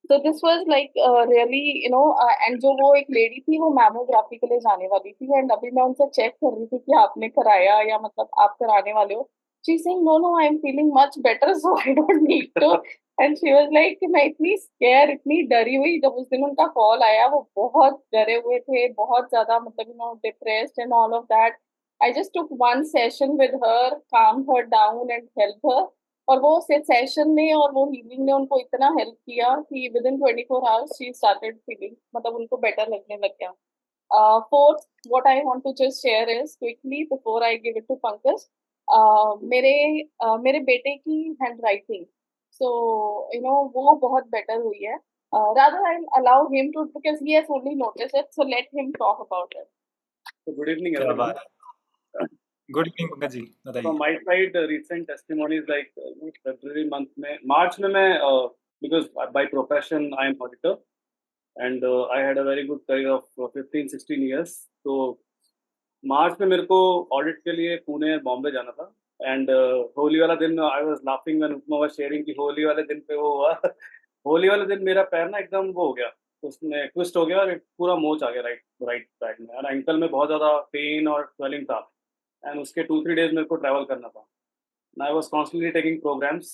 D: तो this was like really, and जो वो एक लेडी थी, वो मैमोग्राफी के लिए जाने वाली थी, एंड अभी मैं उनसे चेक कर रही थी कि आपने कराया, या मतलब आप कराने वाले हो। She saying no no, I am feeling much better, so I don't need to. And she was like कि मैं इतनी स्केयर, इतनी डरी हुई जब उस दिन उनका कॉल आया। वो बहुत डरे हुए थे, बहुत ज्यादा, मतलब depressed and all of that. I just took one session with her, calm her down and help her. और वो सेशन ने और वो हीलिंग ने उनको इतना हेल्प किया कि within 24 hours she started feeling, मतलब उनको बेटर लगने लग गया। Fourth, what I want to just share is quickly before I give it to Pankaj, मेरे मेरे बेटे की हैंड राइटिंग, सो वो बहुत बेटर हुई है। Rather I allow him to, because he has only notice it, so let him talk about it.
E: So good evening,
A: क्या
E: everyone.
A: बात है। Good evening Pankaj ji,
E: From
A: बताइए।
E: my side, recent testimonies like February month में, March में मैं because by profession I am auditor, and I had a very good career of 15-16 years. तो मार्च में मेरे को ऑडिट के लिए पुणे बॉम्बे जाना था, एंड होली वाला दिन I was laughing when upma was sharing कि होली वाले दिन पे वो हुआ होली वाले दिन मेरा पैर ना एकदम वो हो गया, उसमें ट्विस्ट हो गया और एक पूरा मोच आ गया राइट राइट साइड में, और एंकल में बहुत ज़्यादा पेन और स्वेलिंग था। एंड उसके 2-3 डेज मेरे को ट्रैवल करना था। I was constantly taking programs,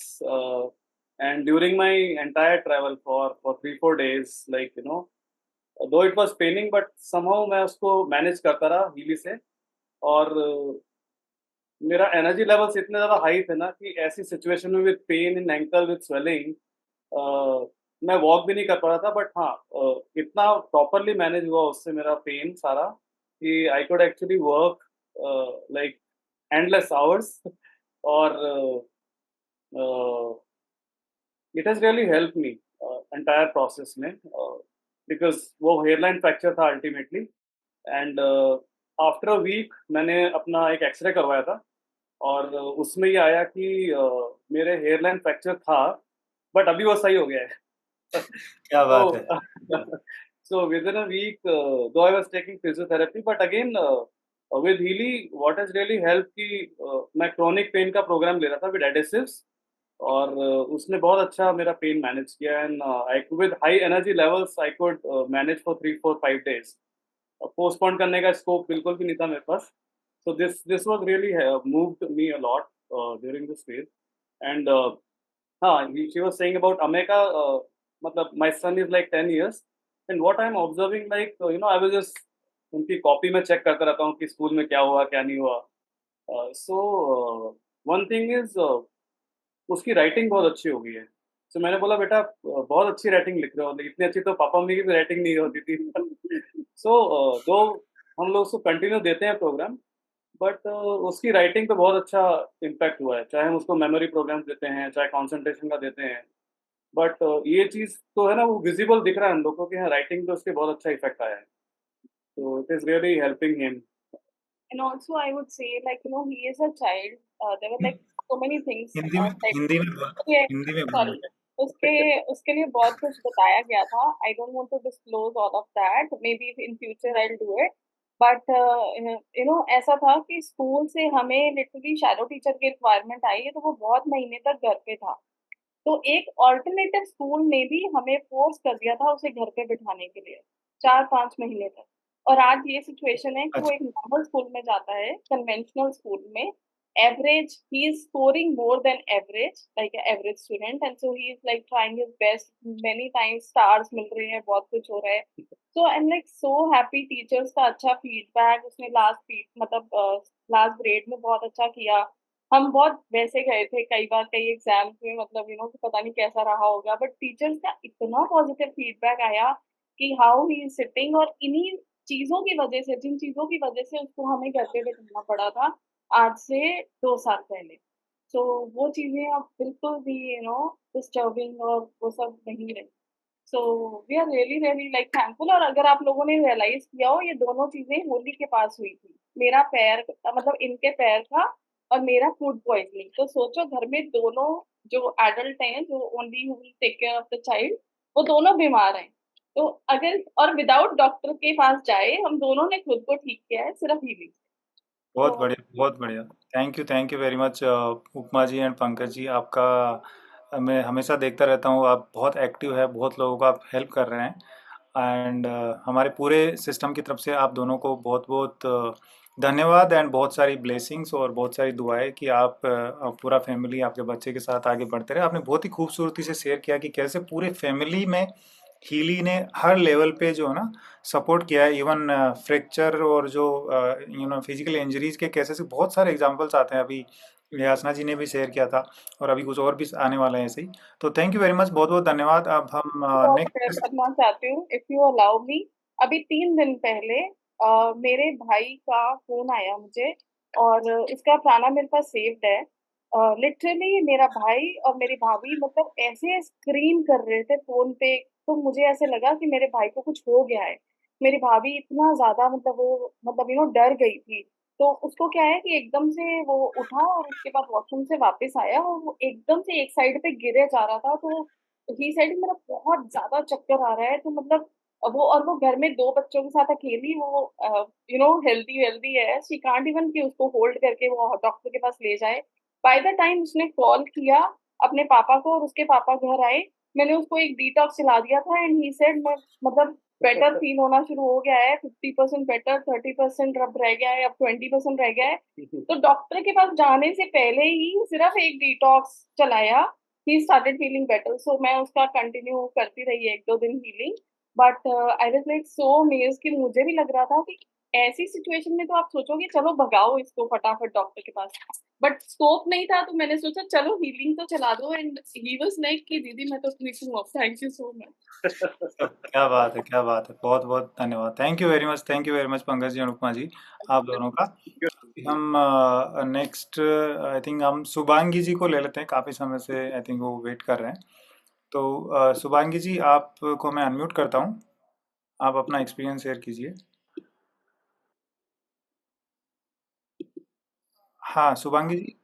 E: and during my entire travel for 3-4 days, like though it was paining, but somehow मैं उसको manage करता रहा हीली से। और मेरा एनर्जी लेवल्स इतने ज़्यादा हाई थे ना कि ऐसी सिचुएशन में with pain in ankle with swelling मैं वॉक भी नहीं कर पा रहा था। बट हाँ, इतना प्रॉपरली मैनेज हुआ उससे मेरा पेन सारा कि I could actually work like endless hours. और it has really help me entire process में, बिकॉज वो हेयरलाइन फ्रैक्चर था ultimately. And after a week मैंने अपना एक एक्सरे करवाया था, और उसमें ये आया कि मेरे हेयरलाइन फ्रैक्चर था, बट अभी वो सही हो गया है।
A: क्या बात है।
E: So, so within a week, though I was taking physiotherapy, but again, with Healy, what has really helped कि मैं chronic pain का program ले रहा था with adhesives, और उसने बहुत अच्छा मेरा पेन मैनेज किया। And I with high energy levels I could manage for 3-4-5 days. Postpone करने का स्कोप बिल्कुल भी नहीं था मेरे पास। So this was really moved me a lot during this phase. And हाँ, शी वाज सेइंग अबाउट अमेका, मतलब my son is like 10 years, and what I am observing like I was just उनकी कॉपी में check करता रहता हूँ कि school में क्या हुआ क्या नहीं हुआ। सो वन थिंग इज उसकी राइटिंग बहुत अच्छी हो गई है। तो मैंने बोला बेटा बहुत अच्छी राइटिंग लिख रहे हो, लेकिन इतनी अच्छी तो पापा मम्मी की भी राइटिंग नहीं होती थी। सो दो हम लोग उसको कंटिन्यू देते हैं प्रोग्राम, बट उसकी राइटिंग पे बहुत अच्छा इम्पैक्ट हुआ है, चाहे हम उसको मेमोरी प्रोग्राम्स देते हैं चाहे कंसंट्रेशन का देते हैं। बट ये चीज़ तो है ना, वो विजिबल दिख रहा है हम लोग को कि हाँ, राइटिंग पे उसके बहुत अच्छा इफेक्ट आया है। तो it is really helping him.
D: And also, I would say, like, he is a child. There were like so many things.
A: Hindi में
D: Like,
A: हिंदी में बोल
D: yeah,
A: हिंदी में बोलना।
D: sorry. उसके उसके लिए बहुत कुछ बताया गया था। I don't want to disclose all of that, maybe in future I will do it. But ऐसा था कि स्कूल से हमें लिटरली शैडो टीचर की रिक्वायरमेंट आई है, तो वो बहुत महीने तक घर पे था। तो एक ऑल्टरनेटिव स्कूल ने भी हमें फोर्स कर दिया था उसे घर पे बिठाने के लिए 4-5 महीने तक। और आज ये सिचुएशन है कि वो
A: अच्छा,
D: एक नॉर्मल स्कूल में जाता है, कन्वेंशनल स्कूल में। Average he is scoring more than average, like average student, and so he is like trying his best. Many times stars मिल रहे हैं, बहुत कुछ हो रहा है। So I am like so happy. Teachers का अच्छा फीडबैक, उसने लास्ट ग्रेड में बहुत अच्छा किया। हम बहुत वैसे गए थे कई बार कई एग्जाम्स में, मतलब कि पता नहीं कैसा रहा होगा, बट टीचर्स का इतना पॉजिटिव फीडबैक आया कि हाउ ही इज सिटिंग। और इन्हीं चीजों की वजह से, जिन चीजों की वजह से उसको हमें घर पे बैठाना पड़ा था आज से 2 साल पहले, तो वो चीजें अब बिल्कुल भी डिस्टर्बिंग और वो सब नहीं रही। So we are really really like thankful. और अगर आप लोगों ने रियलाइज किया हो, ये दोनों चीजें होली के पास हुई थी। मेरा पैर, मतलब इनके पैर था, और मेरा फूड पॉइजनिंग। तो सोचो, घर में दोनों जो एडल्ट हैं, जो only who will take care of the child, वो दोनों बीमार हैं। तो अगर और विदाउट डॉक्टर के पास जाए, हम दोनों ने खुद को ठीक किया है सिर्फ हीलिंग से।
A: बहुत
D: तो
A: बढ़िया, बहुत बढ़िया। Thank you very much Upma ji and Pankaj ji. आपका मैं हमेशा देखता रहता हूँ, आप बहुत एक्टिव है, बहुत लोगों का आप हेल्प कर रहे हैं। एंड हमारे पूरे सिस्टम की तरफ से आप दोनों को बहुत बहुत धन्यवाद एंड बहुत सारी ब्लेसिंग्स और बहुत सारी दुआएं कि आप पूरा फैमिली आपके बच्चे के साथ आगे बढ़ते रहे। आपने बहुत ही खूबसूरती से शेयर किया कि कैसे पूरे फैमिली में हीली ने हर लेवल पे जो है ना सपोर्ट किया है। इवन फ्रैक्चर और जो फिजिकल इंजरीज के केसेस, बहुत सारे एग्जांपल्स आते हैं। अभी यासना जी ने भी शेयर किया था और अभी कुछ और भी आने वाले हैं ऐसे ही। तो थैंक यू वेरी मच, बहुत बहुत धन्यवाद। अब हम
D: और शेयर
A: नेक्स्ट।
D: करना चाहती हूँ, इफ यू अलाउ मी। अभी 3 दिन पहले मेरे भाई का फोन आया मुझे, और उसका गाना मेरे पास सेव्ड है। लिटरली मेरा भाई और मेरी भाभी मतलब ऐसे स्क्रीम कर रहे थे फोन पे, तो मुझे ऐसे लगा कि मेरे भाई को कुछ हो गया है। मेरी भाभी इतना ज्यादा, मतलब वो, मतलब डर गई थी। तो उसको क्या है कि एकदम से वो उठा, और उसके बाद वॉशरूम से वापस आया, और वो एकदम से एक साइड पे गिरे जा रहा था। तो ही सेड मेरा बहुत ज्यादा चक्कर आ रहा है। तो मतलब वो घर में 2 बच्चों के साथ अकेली वो हेल्दी है, शी कांट इवन कि उसको होल्ड करके वो डॉक्टर के पास ले जाए। बाय द टाइम उसने कॉल किया अपने पापा को और उसके पापा घर आए, मैंने उसको एक डिटॉक्स चला दिया था एंड ही सेड मैं मतलब बेटर फील होना शुरू हो गया है, 50% बेटर, 30% अब रह गया है, अब 20% रह गया है। तो डॉक्टर के पास जाने से पहले ही सिर्फ एक डिटॉक्स चलाया, ही स्टार्टेड फीलिंग बेटर। सो मैं उसका कंटिन्यू करती रही 1-2 दिन healing. But I was like so amazed कि मुझे भी लग रहा था कि ऐसी सिचुएशन में तो आप सोचोगे चलो भगाओ इसको फटाफट डॉक्टर के पास, बट स्कोप नहीं था तो मैंने सोचा चलो हीलिंग तो चला दो एंड ही वाज लाइक कि दीदी मैं तो ठीक हूँ अब, थैंक यू सो मच।
A: क्या बात है, क्या बात है, बहुत बहुत धन्यवाद। Thank you very much Pankaj ji, Anupama ji, आप दोनों का। हम नेक्स्ट आई थिंक हम शुभांगी जी को ले लेते हैं, काफ़ी समय से आई थिंक वो वेट कर रहे हैं। तो शुभांगी जी, आपको मैं अनम्यूट करता हूँ, आप अपना एक्सपीरियंस शेयर कीजिए। हाँ शुभांगी जी।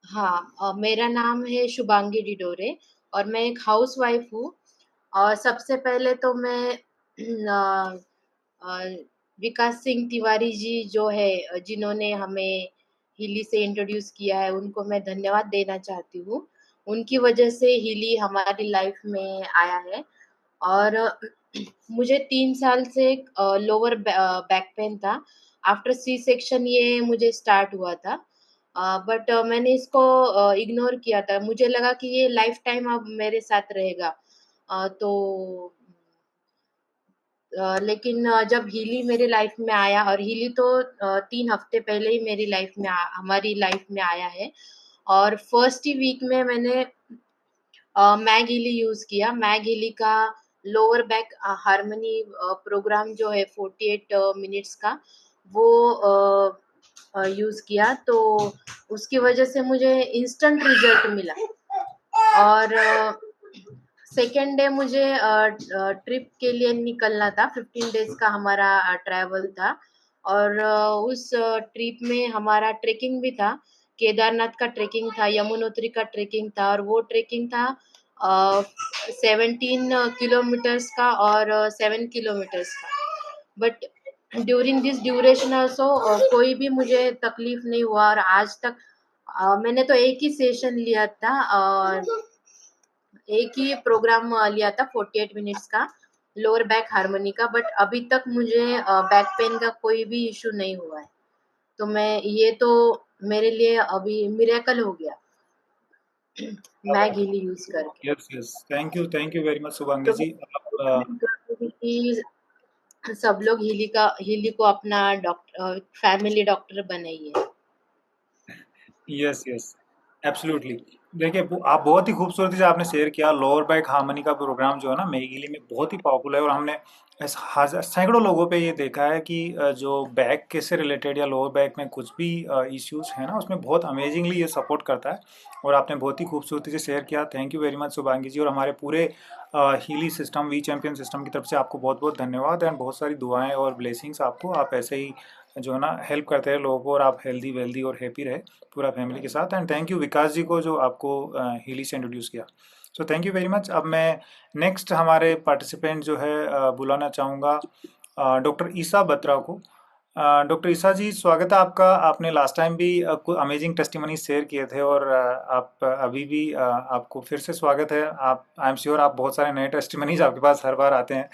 F: हाँ, मेरा नाम है शुभांगी डिडोरे और मैं एक हाउसवाइफ हूँ। और सबसे पहले तो मैं अ, अ, विकास सिंह तिवारी जी जो है जिन्होंने हमें हिली से इंट्रोड्यूस किया है, उनको मैं धन्यवाद देना चाहती हूँ। उनकी वजह से हिली हमारी लाइफ में आया है। और मुझे 3 साल से लोअर बैक पेन था। आफ्टर सी सेक्शन ये मुझे स्टार्ट हुआ था। बट मैंने इसको इग्नोर किया था। मुझे लगा कि ये लाइफ टाइम अब मेरे साथ रहेगा। तो लेकिन जब हीली मेरे लाइफ में आया, और हीली तो 3 हफ्ते पहले ही मेरी लाइफ में हमारी लाइफ में आया है। और फर्स्ट ही वीक में मैंने मैग हीली यूज़ किया। मैग हीली का लोअर बैक हार्मनी प्रोग्राम जो है 48 मिनट्स का, वो यूज़ किया, तो उसकी वजह से मुझे इंस्टेंट रिजल्ट मिला। और सेकेंड डे मुझे ट्रिप के लिए निकलना था। 15 डेज का हमारा ट्रैवल था। और उस ट्रिप में हमारा ट्रेकिंग भी था। केदारनाथ का ट्रेकिंग था, यमुनोत्री का ट्रेकिंग था, और वो ट्रेकिंग था 17 किलोमीटर्स का और 7 किलोमीटर्स का। But during this duration also कोई भी मुझे तकलीफ नहीं हुआ। और आज तक मैंने तो एक ही सेशन लिया था और एक ही प्रोग्राम लिया था 48 मिनट्स का लोअर बैक हार्मनी का। बट अभी तक मुझे बैक पेन का कोई भी इशू नहीं हुआ है। तो मैं ये तो मेरे लिए अभी मिरेकल हो गया मैग हीली यूज करके।
A: Yes yes, thank you very much Shubhangi
F: तो
A: जी।
F: मैं
A: आप
F: recommend करूंगी कि सब लोग हीली को अपना डॉक्टर फैमिली डॉक्टर बनाइए।
A: Yes yes, absolutely. देखिए आप बहुत ही खूबसूरती से आपने शेयर किया। लोअर बैक हार्मनी का प्रोग्राम जो है ना मेघिली में बहुत ही पॉपुलर है, और हमने सैकड़ों लोगों पे ये देखा है कि जो बैक के से रिलेटेड या लोअर बैक में कुछ भी इश्यूज है ना, उसमें बहुत अमेजिंगली ये सपोर्ट करता है। और आपने बहुत ही खूबसूरती से शेयर किया। Thank you very much Shubhangi ji, और हमारे पूरे Healy system, we champion system की तरफ से आपको बहुत बहुत धन्यवाद एंड बहुत सारी दुआएं और ब्लेसिंग्स आपको। आप ऐसे ही जो है ना हेल्प करते रहे लोगों को, और आप हेल्दी वेल्दी और हैप्पी रहे पूरा फैमिली के साथ। एंड थैंक यू विकास जी को जो आपको हीली से इंट्रोड्यूस किया। सो थैंक यू वेरी मच। अब मैं नेक्स्ट हमारे पार्टिसिपेंट जो है बुलाना चाहूँगा डॉक्टर ईसा बत्रा को। डॉक्टर ईसा जी, स्वागत है आपका। आपने लास्ट टाइम भी कुछ अमेजिंग टेस्टिमनी शेयर किए थे, और आप अभी भी आपको फिर से स्वागत है। आप आई एम श्योर आप बहुत सारे नए टेस्टिमनीज आपके पास हर बार आते हैं।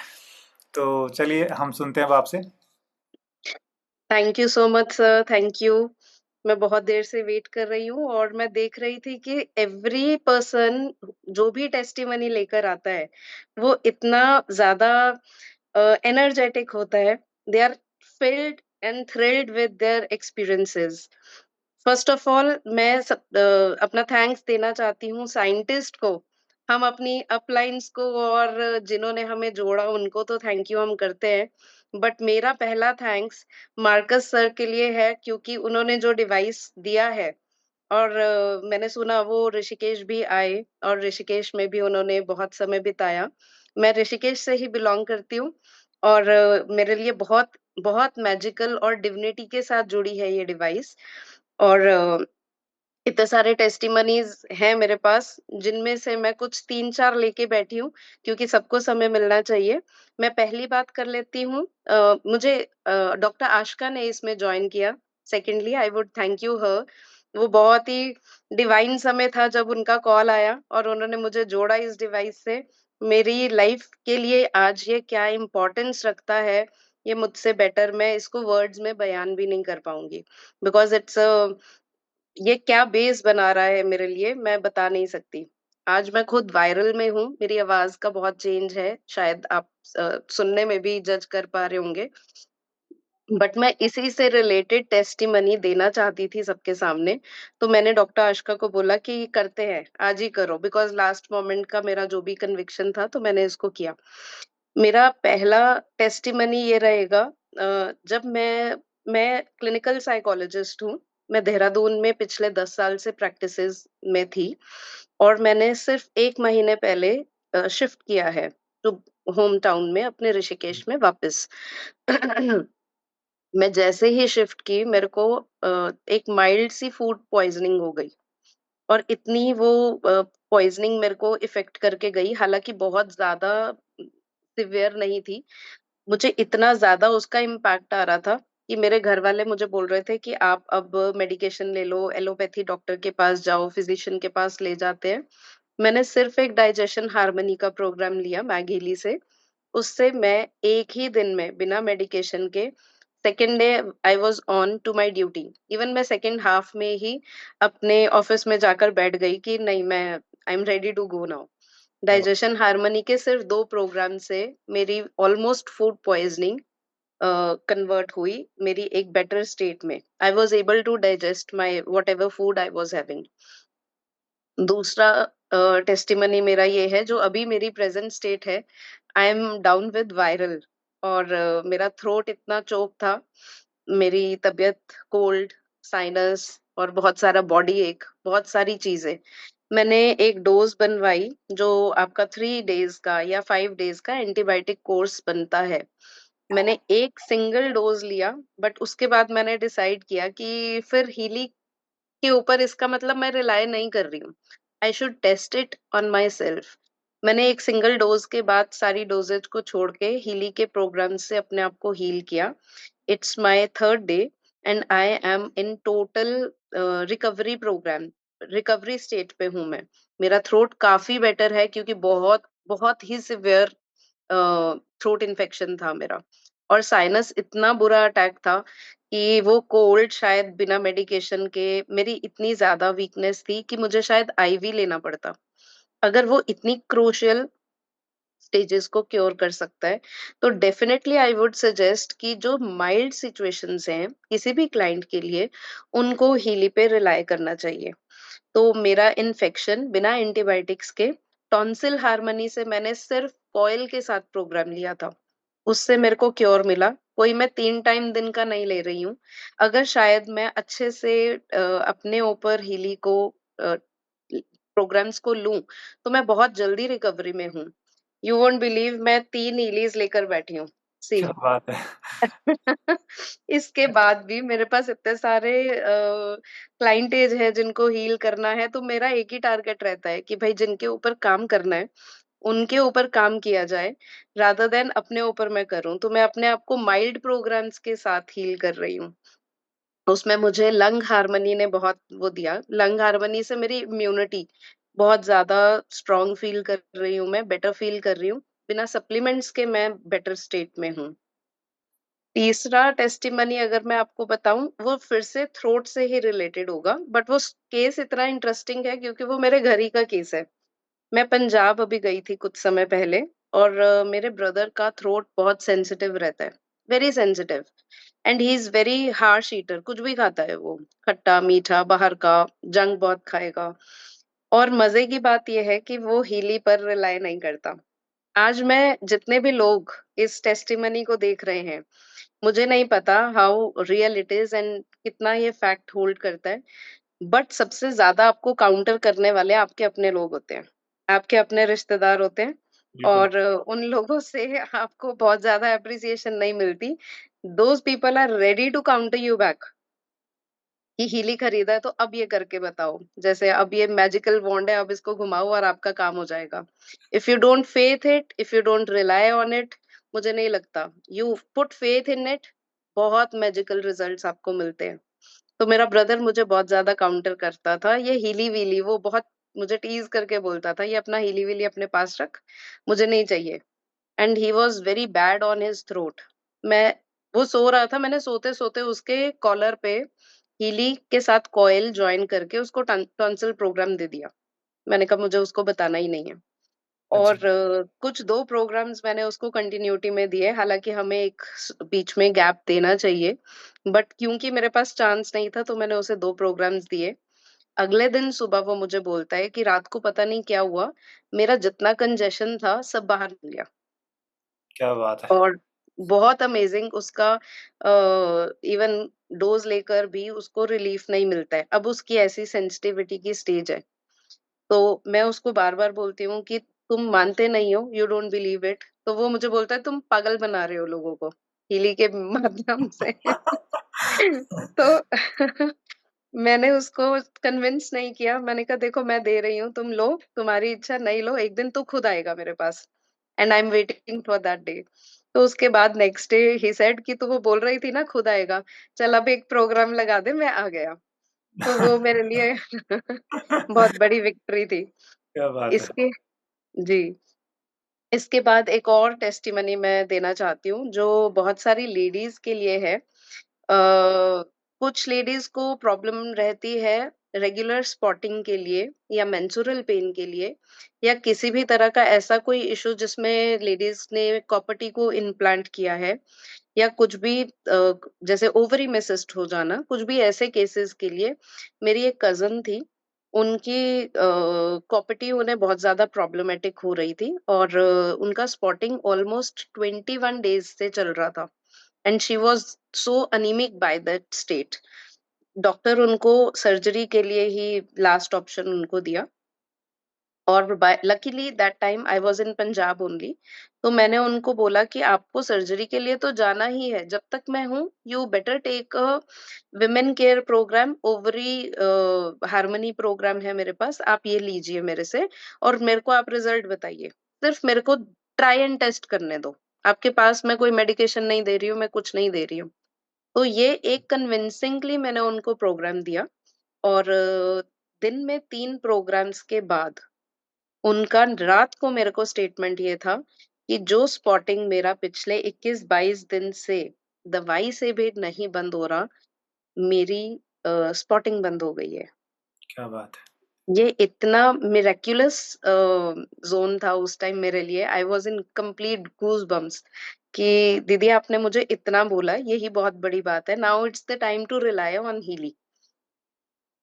A: तो चलिए हम सुनते हैं अब आपसे।
G: Thank you so much sir, thank you. मैं बहुत देर से वेट कर रही हूँ और मैं देख रही थी कि एवरी पर्सन जो भी टेस्टिमनी लेकर आता है, वो इतना ज़्यादा एनर्जेटिक होता है। They are filled and thrilled with their experiences. First of all मैं अपना थैंक्स देना चाहती हूँ साइंटिस्ट को। हम अपनी अपलाइंस को और जिन्होंने हमें जोड़ा उनको तो थैंक यू हम करते हैं। बट मेरा पहला थैंक्स मार्कस सर के लिए है, क्योंकि उन्होंने जो डिवाइस दिया है, और मैंने सुना वो ऋषिकेश भी आए और ऋषिकेश में भी उन्होंने बहुत समय बिताया। मैं ऋषिकेश से ही बिलॉन्ग करती हूँ, और मेरे लिए बहुत बहुत मैजिकल और डिविनिटी के साथ जुड़ी है ये डिवाइस। और इतने सारे टेस्टिमनीज़ हैं मेरे पास, जिनमें से मैं कुछ 3-4 लेके बैठी हूँ, क्योंकि सबको समय मिलना चाहिए। मैं पहली बात कर लेती हूँ, मुझे डॉक्टर आशका ने इसमें जॉइन किया। Secondly I would thank you her. वो बहुत ही डिवाइन समय था जब उनका कॉल आया और उन्होंने मुझे जोड़ा इस डिवाइस से। मेरी लाइफ के लिए आज ये क्या इम्पोर्टेंस रखता है, ये मुझसे बेटर मैं इसको वर्ड्स में बयान भी नहीं कर पाऊँगी। बिकॉज़ इट्स अ ये क्या बेस बना रहा है मेरे लिए, मैं बता नहीं सकती। आज मैं खुद वायरल में हूँ, मेरी आवाज़ का बहुत चेंज है, शायद आप सुनने में भी जज कर पा रहे होंगे। बट मैं इसी से रिलेटेड टेस्टिमनी देना चाहती थी सबके सामने, तो मैंने डॉक्टर आशका को बोला कि करते हैं, आज ही करो, बिकॉज़ लास्ट मोमेंट का मेरा जो भी कन्विक्शन था, तो मैंने इसको किया। मेरा पहला टेस्टिमनी ये रहेगा, जब मैं क्लिनिकल साइकोलॉजिस्ट हूँ। मैं देहरादून में पिछले 10 साल से प्रैक्टिसेज़ में थी और मैंने सिर्फ़ 1 महीने पहले शिफ्ट किया है, तो होम टाउन में अपने ऋषिकेश में वापस। मैं जैसे ही शिफ्ट की मेरे को एक माइल्ड सी फूड पॉइज़निंग हो गई और इतनी वो पॉइज़निंग मेरे को इफ़ेक्ट करके गई, हालाँकि बहुत ज़्यादा सीवियर नहीं थी। मुझे इतना ज़्यादा उसका इम्पैक्ट आ रहा था कि मेरे घरवाले मुझे बोल रहे थे कि आप अब मेडिकेशन ले लो, एलोपैथी डॉक्टर के पास जाओ, फिज़िशियन के पास ले जाते हैं। मैंने सिर्फ़ एक डाइजेशन हार्मनी का प्रोग्राम लिया मैगीली से। उससे मैं एक ही दिन में बिना मेडिकेशन के second day I was on to my duty. Even मैं सेकंड हाल्फ में ही अपने ऑफ़िस में जाकर बैठ गई कि नहीं, मैं I am ready to go now. Digestion harmony के सिर्फ 2 प्रोग्राम से मेरी ऑलमोस्ट फूड पॉइज़निंग कन्वर्ट हुई मेरी एक बेटर स्टेट में। I was able to digest my whatever food I was having. दूसरा टेस्टिमनी मेरा ये है जो अभी मेरी प्रेज़ेंट स्टेट है, I am down with viral और मेरा थ्रोट इतना चोक था, मेरी तबीयत कोल्ड, साइनस और बहुत सारा बॉडी एक, बहुत सारी चीज़ें। मैंने एक डोज़ बनवाई जो आपका 3 डेज़ का या 5 डेज़ का एंटीबायोटिक कोर्स बनता है। मैंने एक सिंगल डोज़ लिया, बट उसके बाद मैंने डिसाइड किया कि फिर हीली के ऊपर इसका मतलब मैं रिलाय नहीं कर रही हूँ। I should test it on myself. मैंने एक सिंगल डोज के बाद सारी डोजेज को छोड़ के हीली के प्रोग्राम से अपने आप को हील किया। It's my third day and I am in total recovery programme. Recovery state पे हूँ मैं। मेरा थ्रोट काफी बेटर है क्योंकि बहुत बहुत ही सिवियर थ्रोट इन्फेक्शन था मेरा और साइनस इतना बुरा अटैक था कि वो कोल्ड शायद बिना मेडिकेशन के मेरी इतनी ज़्यादा वीकनेस थी कि मुझे शायद आईवी लेना पड़ता। अगर वो इतनी क्रूशियल स्टेजेस को क्योर कर सकता है, तो डेफिनिटली आई वुड सजेस्ट कि जो माइल्ड सिचुएशंस हैं, किसी भी क्लाइंट के लिए, उनको हीली पे रिलाय करना चाहिए। तो मेरा इन्फेक्शन बिना एंटीबायोटिक्स के टॉन्सिल हार्मनी से मैंने सिर्फ कॉइल के साथ प्रोग्राम लिया था। उससे मेरे को क्योर मिला। कोई मैं 3 टाइम दिन का नहीं ले रही हूँ। अगर शायद मैं अच्छे से अपने ऊपर हीली को अ, प्रोग्राम्स को लूँ, तो मैं बहुत जल्दी रिकवरी में हूँ। यू वोंट बिलीव मैं 3 हीलीज़ लेकर बैठी हूँ। सी
A: क्या बात है!
G: इसके बाद भी मेरे पास इतने सारे क्लाइंटेज है जिनको हील करना है, तो मेरा एक ही टारगेट रहता है कि भाई जिनके ऊपर काम करना है, उनके ऊपर काम किया जाए, रादर देन अपने ऊपर मैं करूँ। तो मैं अपने आप को माइल्ड प्रोग्राम्स के साथ हील कर रही हूँ। उसमें मुझे लंग हार्मनी ने बहुत वो दिया। लंग हार्मनी से मेरी इम्यूनिटी बहुत ज़्यादा स्ट्रॉन्ग फ़ील कर रही हूँ मैं, बेटर फ़ील कर रही हूँ। बिना सप्लीमेंट्स के मैं बेटर स्टेट में हूँ। तीसरा टेस्टिमनी अगर मैं आपको बताऊँ, वो फिर से थ्रोट से ही रिलेटेड होगा, बट वो स केस इतना इंटरेस्टिंग है क्योंकि वो मेरे घर ही का केस है। मैं पंजाब अभी गई थी कुछ समय पहले और मेरे ब्रदर का थ्रोट बहुत सेंसिटिव रहता है, very sensitive and he is very harsh eater, कुछ भी खाता है वो, खट्टा, मीठा, बाहर का, जंक बहुत खाएगा और मज़े की बात ये है कि वो हीली पर रिलाय नहीं करता। आज मैं जितने भी लोग इस टेस्टिमनी को देख रहे हैं, मुझे नहीं पता how real it is and कितना ये फैक्ट होल्ड करता है। बट सबसे ज़्यादा आपको काउंटर करने वाले आपके अपने लोग होते हैं। आपके अपने रिश्तेदार होते हैं
A: बिल्कुल।
G: और उन लोगों से आपको बहुत ज़्यादा एप्रिसिएशन नहीं मिलती। Those people are ready to counter you back. कि हीली खरीदा है तो अब ये करके बताओ। जैसे अब ये मैजिकल वॉन्ड है, अब इसको घुमाओ और आपका काम हो जाएगा। If you don't faith it, if you don't rely on it, मुझे नहीं लगता। You put faith in it, बहुत मैजिकल रिजल्ट्स आपको मिलते हैं। तो मेरा ब्रदर मुझे बहुत ज्यादा काउंटर करता था, ये हीली वीली, वो बहुत मुझे टीज करके बोलता था, ये अपना हीली वीली अपने पास रख, मुझे नहीं चाहिए। And he was very bad on his throat. मैं वो सो रहा था, मैंने सोते सोते उसके कॉलर पे हीली के साथ कॉइल ज्वाइन करके उसको टॉन्सिल प्रोग्राम दे दिया। मैंने कहा मुझे उसको बताना ही नहीं है।
A: अच्छा।
G: और कुछ 2 प्रोग्राम्स मैंने उसको कंटिन्यूटी में दिए, हालाँकि हमें एक बीच में गैप देना चाहिए, बट क्योंकि मेरे पास चांस नहीं था तो मैंने उसे 2 प्रोग्राम्स दिए। अगले दिन सुबह वो मुझे बोलता है कि रात को पता नहीं क्या हुआ, मेरा जितना कंजेशन था सब बाहर निकल गया।
A: क्या बात है!
G: और बहुत अमेजिंग उसका इवन डोज़ लेकर भी उसको रिलीफ नहीं मिलता है। अब उसकी ऐसी सेंसिटिविटी की स्टेज है। तो मैं उसको बार-बार बोलती हूँ कि तुम मानते नहीं हो, यू डोंट बिलीव इट। तो वो मुझे बोलता है तुम पागल बना रहे हो लोगों को, हीली के माध्यम से। तो मैंने उसको कन्विंस नहीं किया। मैंने कहा देखो मैं दे रही हूँ, तुम लो, तुम्हारी इच्छा, नहीं लो, एक दिन तू खुद आएगा मेरे पास and I am waiting for that day. तो उसके बाद नेक्स्ट डे ही सेड कि तू वो बोल रही थी ना खुद आएगा, चल अब एक प्रोग्राम लगा दे, मैं आ गया। तो वो मेरे लिए बहुत बड़ी विक्ट्री थी।
A: क्या बात है!
G: इसके जी, इसके बाद एक और टेस्टिमनी मैं देना चाहती हूँ, जो बहुत सारी लेडीज़ के लिए है। कुछ लेडीज़ को प्रॉब्लम रहती है रेगुलर स्पॉटिंग के लिए या मेंस्ट्रुअल पेन के लिए, या किसी भी तरह का ऐसा कोई इश्यू जिसमें लेडीज़ ने कॉपर्टी को इम्प्लांट किया है, या कुछ भी जैसे ओवरी में सिस्ट हो जाना, कुछ भी ऐसे केसेस के लिए। मेरी एक कज़िन थी, उनकी कॉपर्टी उन्हें बहुत ज़्यादा प्रॉब्लमैटिक हो रही थी और उनका स्पॉटिंग ऑलमोस्ट 21 डेज़ से चल रहा था and she was so anaemic by that state. Doctor उनको सर्जरी के लिए ही लास्ट ऑप्शन उनको दिया। और luckily that time I was in Punjab only. तो मैंने उनको बोला कि आपको सर्जरी के लिए तो जाना ही है, जब तक मैं हूँ you better take a women care programme, ovary harmony programme है मेरे पास, आप ये लीजिए मेरे से और मेरे को आप रिजल्ट बताइए। सिर्फ मेरे को ट्राई एंड टेस्ट करने दो, आपके पास मैं कोई मेडिकेशन नहीं दे रही हूँ, मैं कुछ नहीं दे रही हूँ। तो ये एक कन्विंसिंगली मैंने उनको प्रोग्राम दिया। और दिन में 3 प्रोग्राम्स के बाद उनका रात को मेरे को स्टेटमेंट ये था कि जो स्पॉटिंग मेरा पिछले 21-22 दिन से दवाई से भी नहीं बंद हो रहा, मेरी स्पॉटिंग बंद हो गई है।
A: क्या बात है!
G: ये इतना मिरेक्युलस ज़ोन था उस टाइम मेरे लिए। I was in complete goosebumps कि दीदी आपने मुझे इतना बोला, यही बहुत बड़ी बात है। Now it's the time to rely on healing.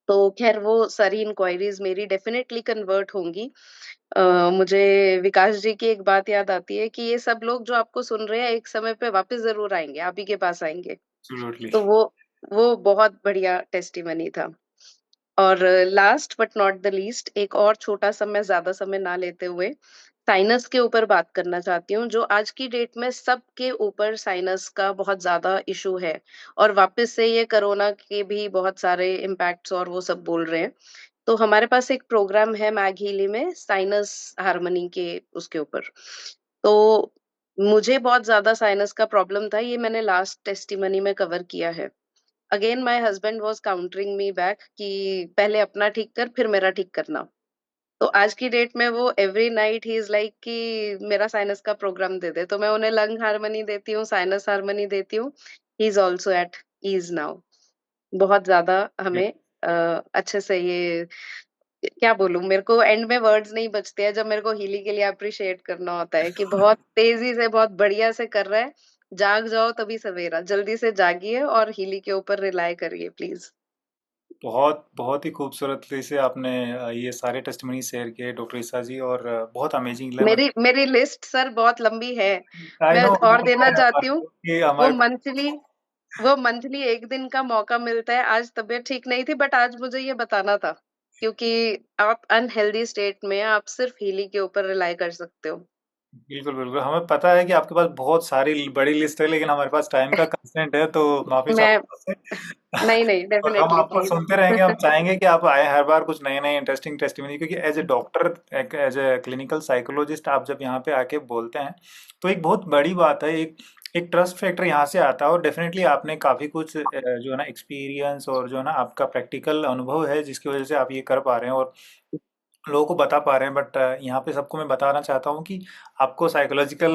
G: तो ख़ैर वो सारी इंक्वायरीज़ मेरी डेफ़िनेटली कन्वर्ट होंगी। मुझे विकास जी की एक बात याद आती है कि ये सब लोग जो आपको सुन रहे हैं, एक समय पे वापस ज़रूर आएँगे, आप ही के पास आएँगे।
A: एब्सोल्युटली।
G: तो वो बहुत बढ़िया टेस्टिमनी था। और last but not the least, एक और छोटा-सा, मैं ज़्यादा समय ना लेते हुए साइनस के ऊपर बात करना चाहती हूँ, जो आज की डेट में सबके ऊपर साइनस का बहुत ज़्यादा इश्यू है और वापस से ये कोरोना के भी बहुत सारे इम्पैक्ट्स और वो सब बोल रहे हैं। तो हमारे पास एक प्रोग्राम है मैघीली में साइनस हार्मनी के उसके ऊपर। तो मुझे बहुत ज़्यादा साइनस का प्रॉब्लम था, ये मैंने लास्ट टेस्टिमनी में कवर किया है। Again my husband was countering me back कि पहले अपना ठीक कर, फिर मेरा ठीक करना। तो आज की डेट में वो every night he is like कि मेरा साइनस का प्रोग्राम दे दे। तो मैं उन्हें लंग हार्मनी देती हूँ, साइनस हार्मनी देती हूँ। He is also at ease now. बहुत ज़्यादा हमें अच्छे से ये क्या बोलूँ, मेरे को एंड में वर्ड्स नहीं बचते हैं जब मेरे को हीली के लिए एप्रिशिएट करना होता है कि बहुत तेज़ी से, बहुत बढ़िया से कर रहा है। जाग जाओ तभी सवेरा, जल्दी से जागिए और हीली के ऊपर रिलाय करिए प्लीज़।
A: बहुत बहुत ही खूबसूरती से आपने ये सारे टेस्टिमनी शेयर किए डॉक्टर ईसा जी, और बहुत अमेजिंग लगा।
G: मेरी मेरी लिस्ट सर बहुत लंबी है।
A: आई
G: मैं
A: नो,
G: और देना चाहती हूँ,
A: कि
G: वो
A: हमारे
G: मंथली वो मंथली 1 दिन का मौका मिलता है। आज तबीयत ठीक नहीं थी बट आज मुझे ये बताना था, क्योंकि आप अनहेल्दी स्टेट में आप सिर्फ हीली के ऊपर रिलाय कर सकते हो।
A: बिल्कुल, बिल्कुल। हमें पता है कि आपके पास बहुत सारी बड़ी लिस्ट है, लेकिन हमारे पास टाइम का कंस्ट्रेंट है, तो माफ़ी
G: मैं
A: चाहूँगा आपसे।
G: नहीं, नहीं,
A: और हम
G: डेफिनिटली
A: आपको
G: प्लीज़।
A: सुनते रहेंगे, हम चाहेंगे कि आप आएँ हर बार कुछ नए-नए इंटरेस्टिंग टेस्टिमनी, क्योंकि एज़ अ डॉक्टर, एक एज़ अ क्लिनिकल साइकोलॉजिस्ट आप जब यहाँ पे आके बोलते हैं, तो एक बहुत बड़ी बात है, एक एक ट्रस्ट फैक्टर यहाँ से आता है, और डेफ़िनेटली आपने काफ़ी कुछ जो है ना एक्सपीरियंस और जो है ना आपका प्रैक्टिकल अनुभव है, जिसकी वज़ह से आप ये कर पा रहे हैं और लोगों को बता पा रहे हैं। बट यहाँ पे सबको मैं बताना चाहता हूँ कि आपको साइकोलॉजिकल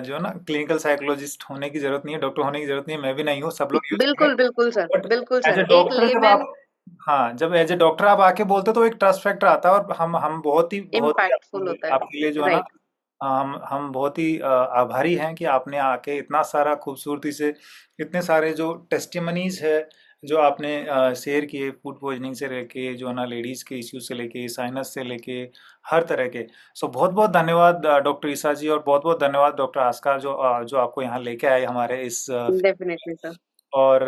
A: जो है ना क्लिनिकल साइकोलॉजिस्ट होने की ज़रूरत नहीं है, डॉक्टर होने की ज़रूरत नहीं है, मैं भी नहीं हूँ, सब लोग यूज़ हैं।
G: बिल्कुल, बिल्कुल सर,
A: बट
G: बिल्कुल
A: एज
G: सर।
A: ए
G: एक
A: डॉक्टर जब
G: लेमैन
A: आप, हाँ, जब एज ए डॉक्टर आप आके बोलते हो तो एक ट्रस्ट फैक्टर आता है, और हम बहुत ही
G: इम्पैक्टफुल होता है।
A: आपके लिए जो है ना,
G: राइट।
A: हम बहुत ही आभारी हैं कि आपने आके इतना सारा खूबसूरती से, इतने सारे जो टेस्टिमनीज है जो आपने शेयर किए, फूड पॉइजनिंग से लेके जो है ना लेडीज के इश्यू से लेके साइनस से लेके हर तरह के। सो बहुत बहुत धन्यवाद डॉक्टर ईसा जी, और बहुत बहुत धन्यवाद डॉक्टर आस्का जो आपको यहाँ लेके आए हमारे इस
G: डेफिनिटली सर।
A: और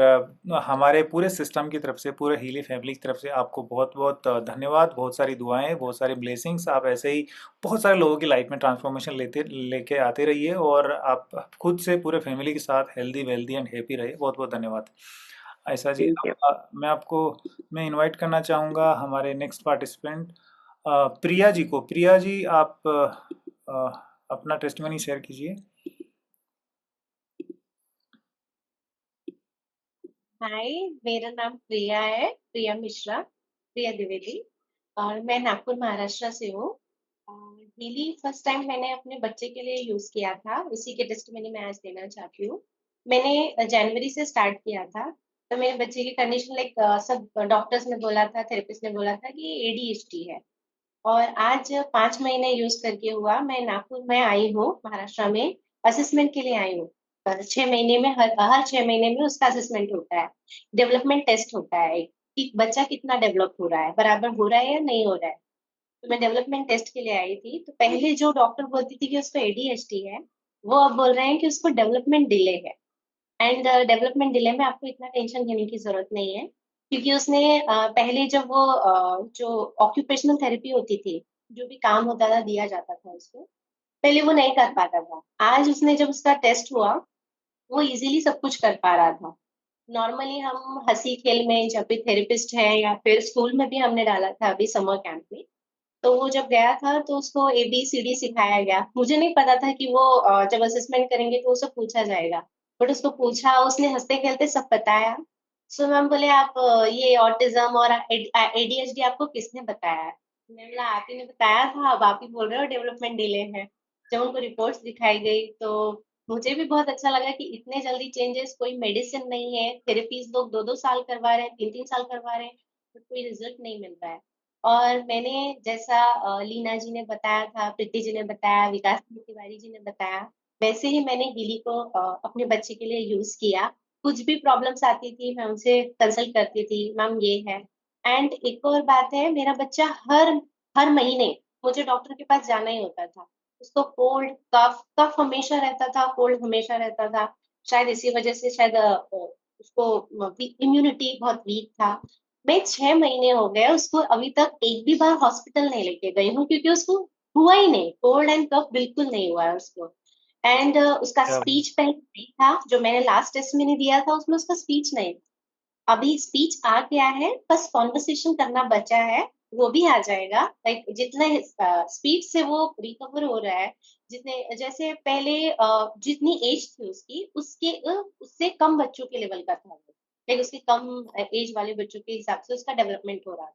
A: हमारे पूरे सिस्टम की तरफ से, पूरे हीली फैमिली की तरफ से आपको बहुत बहुत धन्यवाद, बहुत सारी दुआएं, बहुत सारी ब्लेसिंग्स। आप ऐसे ही बहुत सारे लोगों की लाइफ में ट्रांसफॉर्मेशन लेके आते रहिए, और आप खुद से पूरे फैमिली के साथ हेल्दी वेल्दी एंड हैप्पी रहिए। बहुत बहुत धन्यवाद। ऐसा जी,
G: थैंक यू।
A: मैं इनवाइट करना चाहूँगा हमारे नेक्स्ट पार्टिसिपेंट प्रिया जी को। प्रिया जी, आप अपना टेस्टमनी शेयर कीजिए।
H: हाय, मेरा नाम प्रिया है, प्रिया मिश्रा, प्रिया द्विवेदी। और मैं नागपुर महाराष्ट्र से हूँ। हीली फर्स्ट टाइम मैंने अपने बच्चे के लिए यूज किया था, उसी के टेस्टिमनी मैं आज देना चाहती हूँ। मैंने जनवरी से स्टार्ट किया था। तो मेरे बच्चे की कंडीशन लाइक सब डॉक्टर्स ने बोला था, थेरेपिस्ट ने बोला था कि एडीएचडी है। और आज 5 महीने यूज करके हुआ, मैं नागपुर में आई हूँ महाराष्ट्र में, असेसमेंट के लिए आई हूँ। 6 महीने में हर 6 महीने में उसका असेसमेंट होता है, डेवलपमेंट टेस्ट होता है कि बच्चा कितना डेवलप हो रहा है, बराबर हो रहा है या नहीं हो रहा है। तो मैं डेवलपमेंट टेस्ट के लिए आई थी। तो पहले जो डॉक्टर बोलती थी कि उसको एडीएचडी है, वो अब बोल रहे हैं कि उसको डेवलपमेंट डिले है। एंड डेवलपमेंट डिले में आपको इतना टेंशन लेने की जरूरत नहीं है, क्योंकि उसने पहले जब वो जो ऑक्यूपेशनल थेरेपी होती थी, जो भी काम होता था दिया जाता था उसको, पहले वो नहीं कर पाता था। आज उसने जब उसका टेस्ट हुआ, वो इजीली सब कुछ कर पा रहा था। नॉर्मली हम हंसी खेल में, जब भी थेरेपिस्ट है या फिर स्कूल में भी हमने डाला था अभी समर कैंप में, तो वो जब गया था तो उसको ABCD सिखाया गया। मुझे नहीं पता था कि वो जब असेसमेंट करेंगे तो उसे पूछा जाएगा, बट उसको पूछा, उसने हंसते खेलते सब बताया। सो मैम बोले आप ये ऑटिज्म और ADHD आपको किसने बताया है? मैंने बोला आप ही ने बताया था, अब आप ही बोल रहे हो डेवलपमेंट डिले है। जब उनको रिपोर्ट्स दिखाई गई तो मुझे भी बहुत अच्छा लगा कि इतने जल्दी चेंजेस, कोई मेडिसिन नहीं है, थेरेपीज लोग 2-2 साल करवा रहे हैं, 3-3 साल करवा रहे हैं, बट कोई रिजल्ट नहीं मिल रहा है। और मैंने जैसा लीना जी ने बताया था, प्रीति जी ने बताया, विकास तिवारी जी ने बताया, वैसे ही मैंने हीली को अपने बच्चे के लिए यूज किया। कुछ भी प्रॉब्लम्स आती थी मैं उनसे कंसल्ट करती थी, मैम ये है। एंड एक और बात है, मेरा बच्चा हर हर महीने मुझे डॉक्टर के पास जाना ही होता था। उसको कोल्ड, कफ कफ हमेशा रहता था, कोल्ड हमेशा रहता था। शायद इसी वजह से शायद उसको इम्यूनिटी बहुत वीक था। मैं 6 महीने हो गए उसको अभी तक एक भी बार हॉस्पिटल नहीं लेके गई हूँ, क्योंकि उसको हुआ ही नहीं, कोल्ड एंड कफ बिल्कुल नहीं हुआ है उसको। एंड उसका
A: क्या
H: स्पीच पहले नहीं था, जो मैंने लास्ट टेस्ट में दिया था उसमें उसका स्पीच नहीं था। अभी स्पीच आ गया है, बस कॉन्वर्सेशन करना बचा है, वो भी आ जाएगा। लाइक जितने स्पीड से वो रिकवर हो रहा है, जितने जैसे पहले जितनी एज थी उसकी, उससे कम बच्चों के लेवल का था। लाइक उसके कम एज वाले बच्चों के हिसाब से उसका डेवलपमेंट हो रहा था।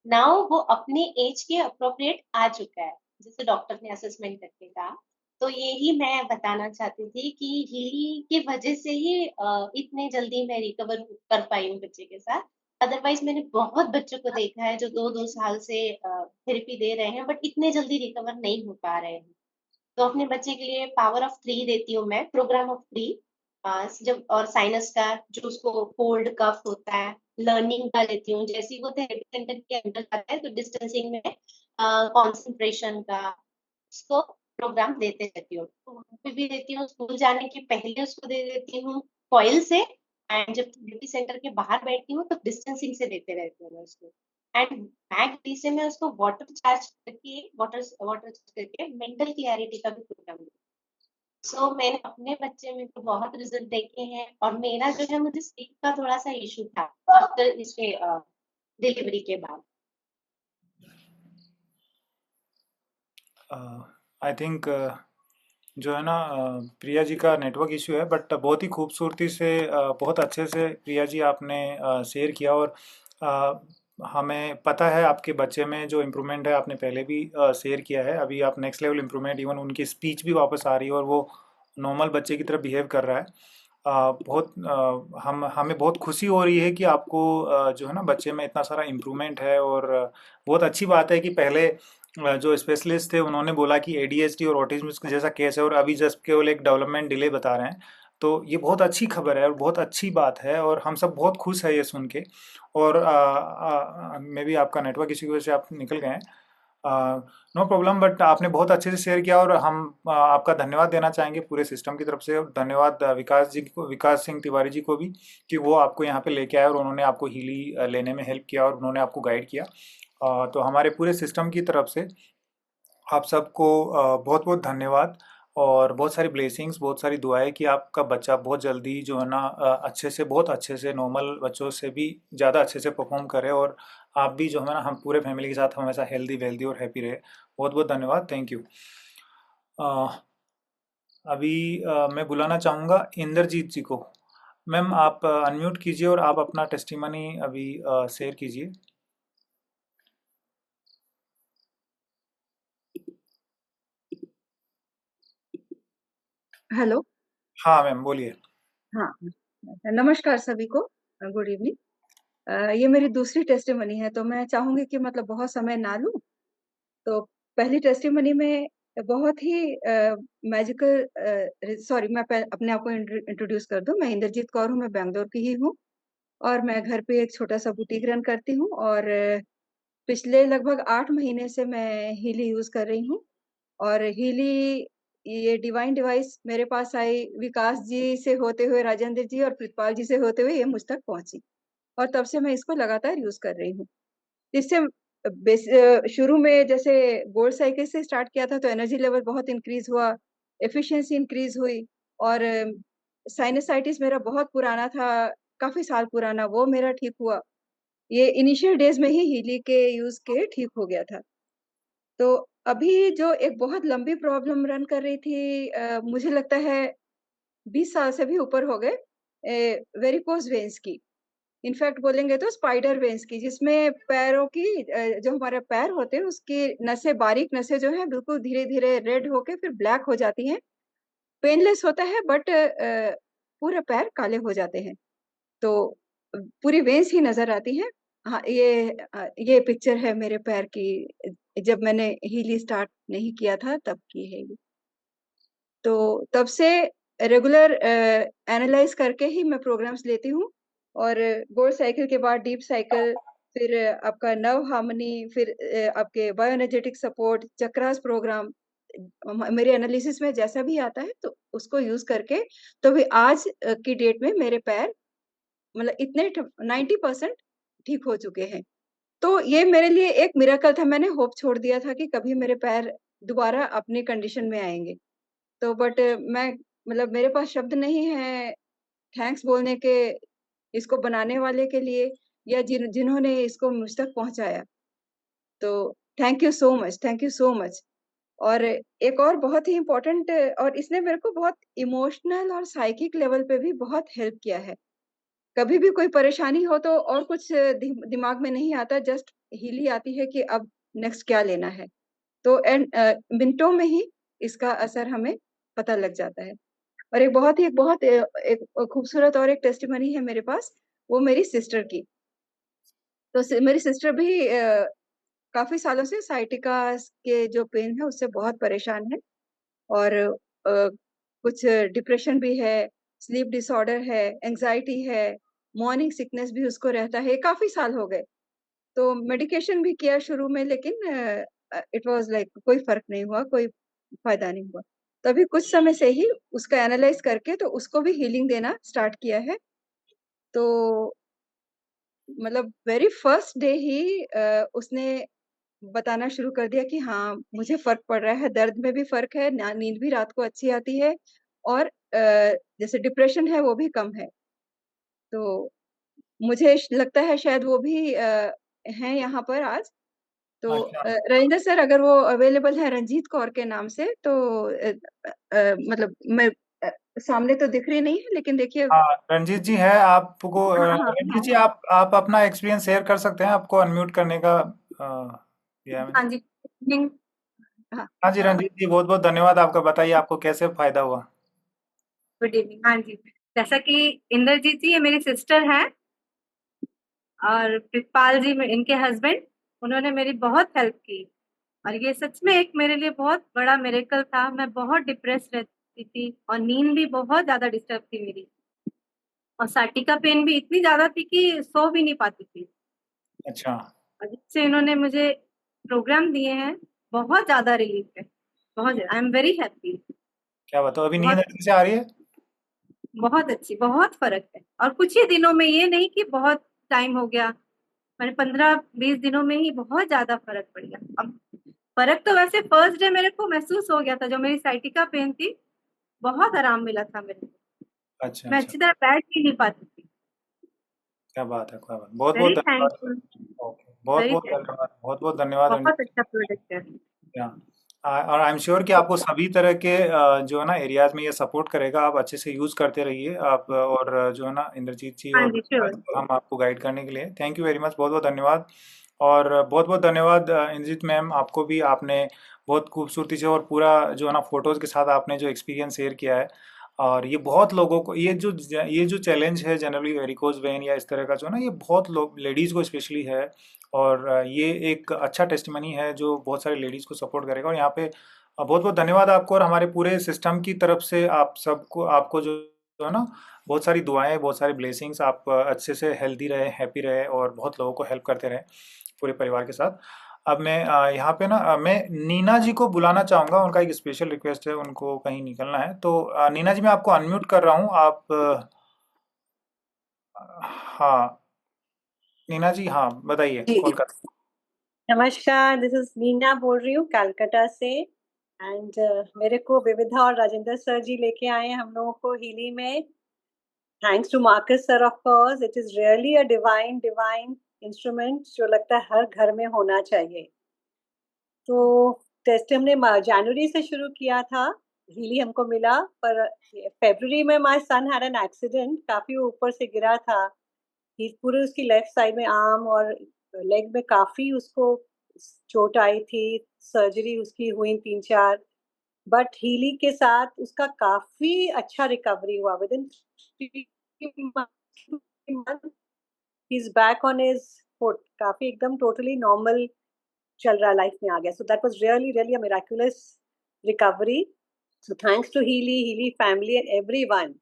H: नाउ वो अपने एज के अप्रोप्रिएट आ चुका है, जैसे डॉक्टर ने असेसमेंट करके कहा। तो यही मैं बताना चाहती थी कि हीली की वजह से ही इतने जल्दी मैं रिकवर कर पाई हूँ बच्चे के साथ। अदरवाइज मैंने बहुत बच्चों को देखा है जो 2-2 साल से थेरेपी दे रहे हैं, बट इतने जल्दी रिकवर नहीं हो पा रहे हैं। तो अपने बच्चे के लिए पावर ऑफ 3 देती हूँ मैं, प्रोग्राम ऑफ 3। जब और साइनस का जो उसको कोल्ड कफ होता है, लर्निंग का लेती हूँ। जैसे ही वो थेरेपी सेंटर के अंदर जाता है तो डिस्टेंसिंग में कंसंट्रेशन का उसको प्रोग्राम देते रहती हूँ। तो वहाँ पे भी देती हूँ, स्कूल जाने के पहले उसको दे देती हूँ कॉइल से। एंड जब थेरेपी सेंटर के बाहर बैठती हूँ तो डिस्टेंसिंग से देते रहती हूँ मैं उसको। एंड मैक से मैं उसको वाटर चार्ज करके मेंटल क्लैरिटी का भी प्रोग्राम दिया। सो मैंने अपने बच्चे में तो बहुत रिजल्ट देखे हैं, और मेरा जो है मुझे स्लीप का थोड़ा सा इशू था आफ्टर इसके डिलीवरी के बाद।
A: आई थिंक जो है ना प्रिया जी का नेटवर्क इशू है, बट बहुत ही खूबसूरती से बहुत अच्छे से प्रिया जी आपने शेयर किया। और अ, हमें पता है आपके बच्चे में जो इम्प्रूवमेंट है, आपने पहले भी शेयर किया है। अभी आप नेक्स्ट लेवल इम्प्रूवमेंट, इवन उनकी स्पीच भी वापस आ रही है और वो नॉर्मल बच्चे की तरह बिहेव कर रहा है। बहुत हम हमें बहुत खुशी हो रही है कि आपको जो है ना बच्चे में इतना सारा इम्प्रूवमेंट है। और बहुत अच्छी बात है कि पहले जो स्पेशलिस्ट थे उन्होंने बोला कि एडीएचडी और ऑटिज्म जैसा केस है, और अभी जस्ट केवल एक डेवलपमेंट डिले बता रहे हैं। तो ये बहुत अच्छी खबर है और बहुत अच्छी बात है, और हम सब बहुत खुश है ये सुन के। और मे बी आपका नेटवर्क इसी की वजह से आप निकल गए हैं। नो प्रॉब्लम, बट आपने बहुत अच्छे से शेयर किया, और हम आपका धन्यवाद देना चाहेंगे पूरे सिस्टम की तरफ से। और धन्यवाद विकास सिंह तिवारी जी को भी, कि वो आपको यहाँ पे लेके आए और उन्होंने आपको हीली लेने में हेल्प किया और उन्होंने आपको गाइड किया। तो हमारे पूरे सिस्टम की तरफ से आप सबको बहुत बहुत धन्यवाद, और बहुत सारी ब्लेसिंग्स, बहुत सारी दुआएं कि आपका बच्चा बहुत जल्दी जो है ना अच्छे से, बहुत अच्छे से, नॉर्मल बच्चों से भी ज़्यादा अच्छे से परफॉर्म करे। और आप भी जो है ना, हम पूरे फैमिली के साथ हमेशा हेल्दी वेल्दी और हैप्पी रहे। बहुत बहुत धन्यवाद, थैंक यू। अभी मैं बुलाना चाहूँगा इंद्रजीत जी को। मैम आप अनम्यूट कीजिए और आप अपना टेस्टिमनी अभी शेयर कीजिए।
I: हेलो।
A: हाँ मैम बोलिए।
I: हाँ, नमस्कार सभी को। Good evening. ये मेरी दूसरी टेस्टिमनी है, तो मैं चाहूँगी कि मतलब बहुत समय ना लूँ। तो पहली टेस्टिमनी में बहुत ही मैजिकल सॉरी, मैं अपने आप को इंट्रोड्यूस कर दूँ। मैं इंद्रजीत कौर हूँ, मैं बैंगलोर की ही हूँ, और मैं घर पे एक छोटा-सा बुटीक रन करती हूँ, और पिछले लगभग 8 महीने से मैं हीली यूज़ कर रही हूँ। और हीली, ये डिवाइन डिवाइस मेरे पास आई विकास जी से होते हुए, राजेंद्र जी और प्रितपाल जी से होते हुए ये मुझ तक पहुँची, और तब से मैं इसको लगातार यूज़ कर रही हूँ। इससे शुरू में जैसे गोल्ड साइकिल से स्टार्ट किया था, तो एनर्जी लेवल बहुत इंक्रीज़ हुआ, एफिशिएंसी इंक्रीज़ हुई, और साइनसाइटिस मेरा बहुत पुराना था, काफ़ी साल पुराना, वो मेरा ठीक हुआ। ये इनिशियल डेज़ में ही हीली के यूज़ के ठीक हो गया था। तो अभी जो एक बहुत लंबी प्रॉब्लम रन कर रही थी, मुझे लगता है 20 साल से भी ऊपर हो गए, वेरिकोज़ वेन्स की। इनफैक्ट बोलेंगे तो स्पाइडर वेन्स की, जिसमें पैरों की जो हमारे पैर होते हैं उसकी नसें, बारीक नसें जो हैं बिल्कुल धीरे-धीरे रेड होके फिर ब्लैक हो जाती हैं। पेनलेस होता है, बट पूरे पैर काले हो जाते हैं। तो पूरी वेन्स ही नज़र आती हैं। हाँ, ये पिक्चर है मेरे पैर की, जब मैंने हीली स्टार्ट नहीं किया था तब की है ये। तो तब से रेगुलर एनालाइज़ करके ही मैं प्रोग्राम्स लेती हूँ, और गोल्ड साइकिल के बाद डीप साइकिल, फिर आपका नर्व हार्मनी, फिर आपके बायोएनर्जेटिक सपोर्ट, चक्रास प्रोग्राम, मेरे एनालिसिस में जैसा भी आता है तो उसको यूज़ करके, तो भी आज की डेट में मेरे पैर मतलब इतने 90% ठीक हो चुके हैं। तो ये मेरे लिए एक मिरेकल था, मैंने होप छोड़ दिया था कि कभी मेरे पैर दोबारा अपनी कंडीशन में आएँगे। तो बट मैं मतलब मेरे पास शब्द नहीं है थैंक्स बोलने के, इसको बनाने वाले के लिए, या जिन्होंने इसको मुझ तक पहुँचाया। तो थैंक यू सो मच। और एक और बहुत ही इम्पोर्टेंट, और इसने मेरे को बहुत इमोशनल और साइकिक लेवल पे भी बहुत हेल्प किया है। कभी भी कोई परेशानी हो तो और कुछ दिमाग में नहीं आता, जस्ट हीली आती है कि अब नेक्स्ट क्या लेना है। तो मिनटों में ही इसका असर हमें पता लग जाता है। और एक बहुत एक खूबसूरत और एक टेस्टिमनी है मेरे पास, वो मेरी सिस्टर की। तो मेरी सिस्टर भी काफ़ी सालों से साइटिका के जो पेन है उससे बहुत परेशान है, और कुछ डिप्रेशन भी है, स्लीप डिसऑर्डर है, एंग्ज़ायटी है, मॉर्निंग सिकनेस भी उसको रहता है, काफ़ी साल हो गए। तो मेडिकेशन भी किया शुरू में, लेकिन इट वाज़ लाइक कोई फ़र्क नहीं हुआ, कोई फ़ायदा नहीं हुआ। तो अभी कुछ समय से ही उसका एनालाइज़ करके तो उसको भी हीलिंग देना स्टार्ट किया है। तो मतलब वेरी फर्स्ट डे ही उसने बताना शुरू कर दिया कि हाँ, मुझे फ़र्क पड़ रहा है, दर्द में भी फ़र्क है, ना नींद भी रात को अच्छी आती है और जैसे डिप्रेशन है वो भी कम है। तो मुझे श लगता है शायद वो भी हैं यहाँ पर आज। तो
A: अच्छा।
I: रविंदर सर अगर वो अवेलेबल है रंजीत कौर के नाम से तो मतलब मैं अ, सामने तो दिख रही नहीं है लेकिन देखिए
A: हाँ, रंजीत जी है आपको।
I: हाँ, हाँ,
A: रंजीत
I: हाँ,
A: जी
I: हाँ।
A: आप अपना एक्सपीरियंस शेयर कर सकते हैं, आपको अनम्यूट करने का दिया है मैंने।
I: हाँ जी, इवनिंग हाँ,
A: हाँ जी, रंजीत जी बहुत बहुत धन्यवाद आपका। बताइए आपको कैसे फायदा हुआ।
J: Good evening. हाँ जी, जैसा कि इंद्रजीत जी ये मेरी सिस्टर हैं और कृपाल जी इनके हस्बैंड, उन्होंने मेरी बहुत हेल्प की और ये सच में एक मेरे लिए बहुत बड़ा मिरेकल था। मैं बहुत डिप्रेस रहती थी और नींद भी बहुत ज्यादा डिस्टर्ब थी मेरी और साटिका पेन भी इतनी ज्यादा थी कि सो भी नहीं पाती थी।
A: अच्छा,
J: और जिससे इन्होंने मुझे प्रोग्राम दिए हैं, बहुत ज्यादा रिलीफ है, बहुत आई एम वेरी हैप्पी।
A: क्या बताओ, अभी नींद
J: बहुत
A: अच्छे से आ रही है?
J: बहुत अच्छी, बहुत फर्क है और कुछ ही दिनों में, ये नहीं कि बहुत टाइम हो गया, मैंने 15-20 दिनों में ही बहुत ज्यादा फर्क पड़ गया। अब फर्क तो वैसे फर्स्ट डे मेरे को महसूस हो गया था, जो मेरी साइटिका पेन थी, बहुत आराम मिला था मेरे को।
A: अच्छा
J: मैं
A: अच्छा,
J: अच्छी तरह बैठ भी नहीं पाती थी।
A: क्या बात है, क्या बात। बहुत बहुत
J: वेरी
A: धन्यवाद।
J: थैंकफुल।
A: ओके, बहुत
J: वेरी
A: बहुत
J: थैंकफुल।
A: धन्यवाद, बहुत बहुत धन्यवाद
J: बहुत
A: रंजीत
J: अच्छा प्रोडक्ट है।
A: जी। हाँ, और आई एम श्योर कि आपको सभी तरह के जो है ना एरियाज में ये सपोर्ट करेगा। आप अच्छे से यूज़ करते रहिए आप, और जो है ना इंद्रजीत जी
J: हाँ
A: और
J: जी, श्योर।
A: हम आपको गाइड करने के लिए थैंक यू वेरी मच, बहुत बहुत धन्यवाद। और बहुत बहुत धन्यवाद इंद्रजीत मैम, आपको भी। आपने बहुत खूबसूरती से और पूरा जो है ना फोटोज़ के साथ आपने जो एक्सपीरियंस शेयर किया है। और ये बहुत लोगों को ये जो चैलेंज है जनरली वेरिकोज वेन या इस तरह का जो है ना, ये बहुत लोग लेडीज़ को स्पेशली है। और ये एक अच्छा टेस्टिमनी है जो बहुत सारे लेडीज़ को सपोर्ट करेगा। और यहाँ पे बहुत बहुत धन्यवाद आपको और हमारे पूरे सिस्टम की तरफ से आप सबको, आपको जो है ना बहुत सारी दुआएं, बहुत सारी ब्लेसिंग्स। आप अच्छे से हेल्दी रहे, हैप्पी रहे और बहुत लोगों को हेल्प करते रहे पूरे परिवार के साथ। अब मैं यहाँ पे ना मैं नीना जी को बुलाना चाहूँगा। उनका एक स्पेशल रिक्वेस्ट है, उनको कहीं निकलना है। तो नीना जी मैं आपको अनम्यूट कर रहा हूँ। आप हाँ, नीना जी, हाँ बताइए,
K: जी,
A: कॉल कर।
K: नमस्कार, दिस इज नीना बोल रही हूँ कलकत्ता से एंड मेरे को विविधा और राजेंद्र सर जी लेके आए हैं हम लोगों को हीली में। Thanks to Marcus sir of course, it is really a divine instrument जो लगता है हर घर में होना चाहिए। तो टेस्ट हमने जनवरी से शुरू किया था, हीली हमको मिला, पर फरवरी में my son had an accident, काफी ऊपर से गिरा था। पूरे उसकी लेफ्ट साइड में आर्म और लेग में काफी उसको चोट आई थी। सर्जरी उसकी हुई 3-4, बट हीली के साथ उसका काफी अच्छा रिकवरी हुआ। With in 3 month he is back on his foot, काफी एकदम टोटली नॉर्मल चल रहा, लाइफ में आ गया। So that was really really a miraculous recovery. So thanks to Healy family and everyone.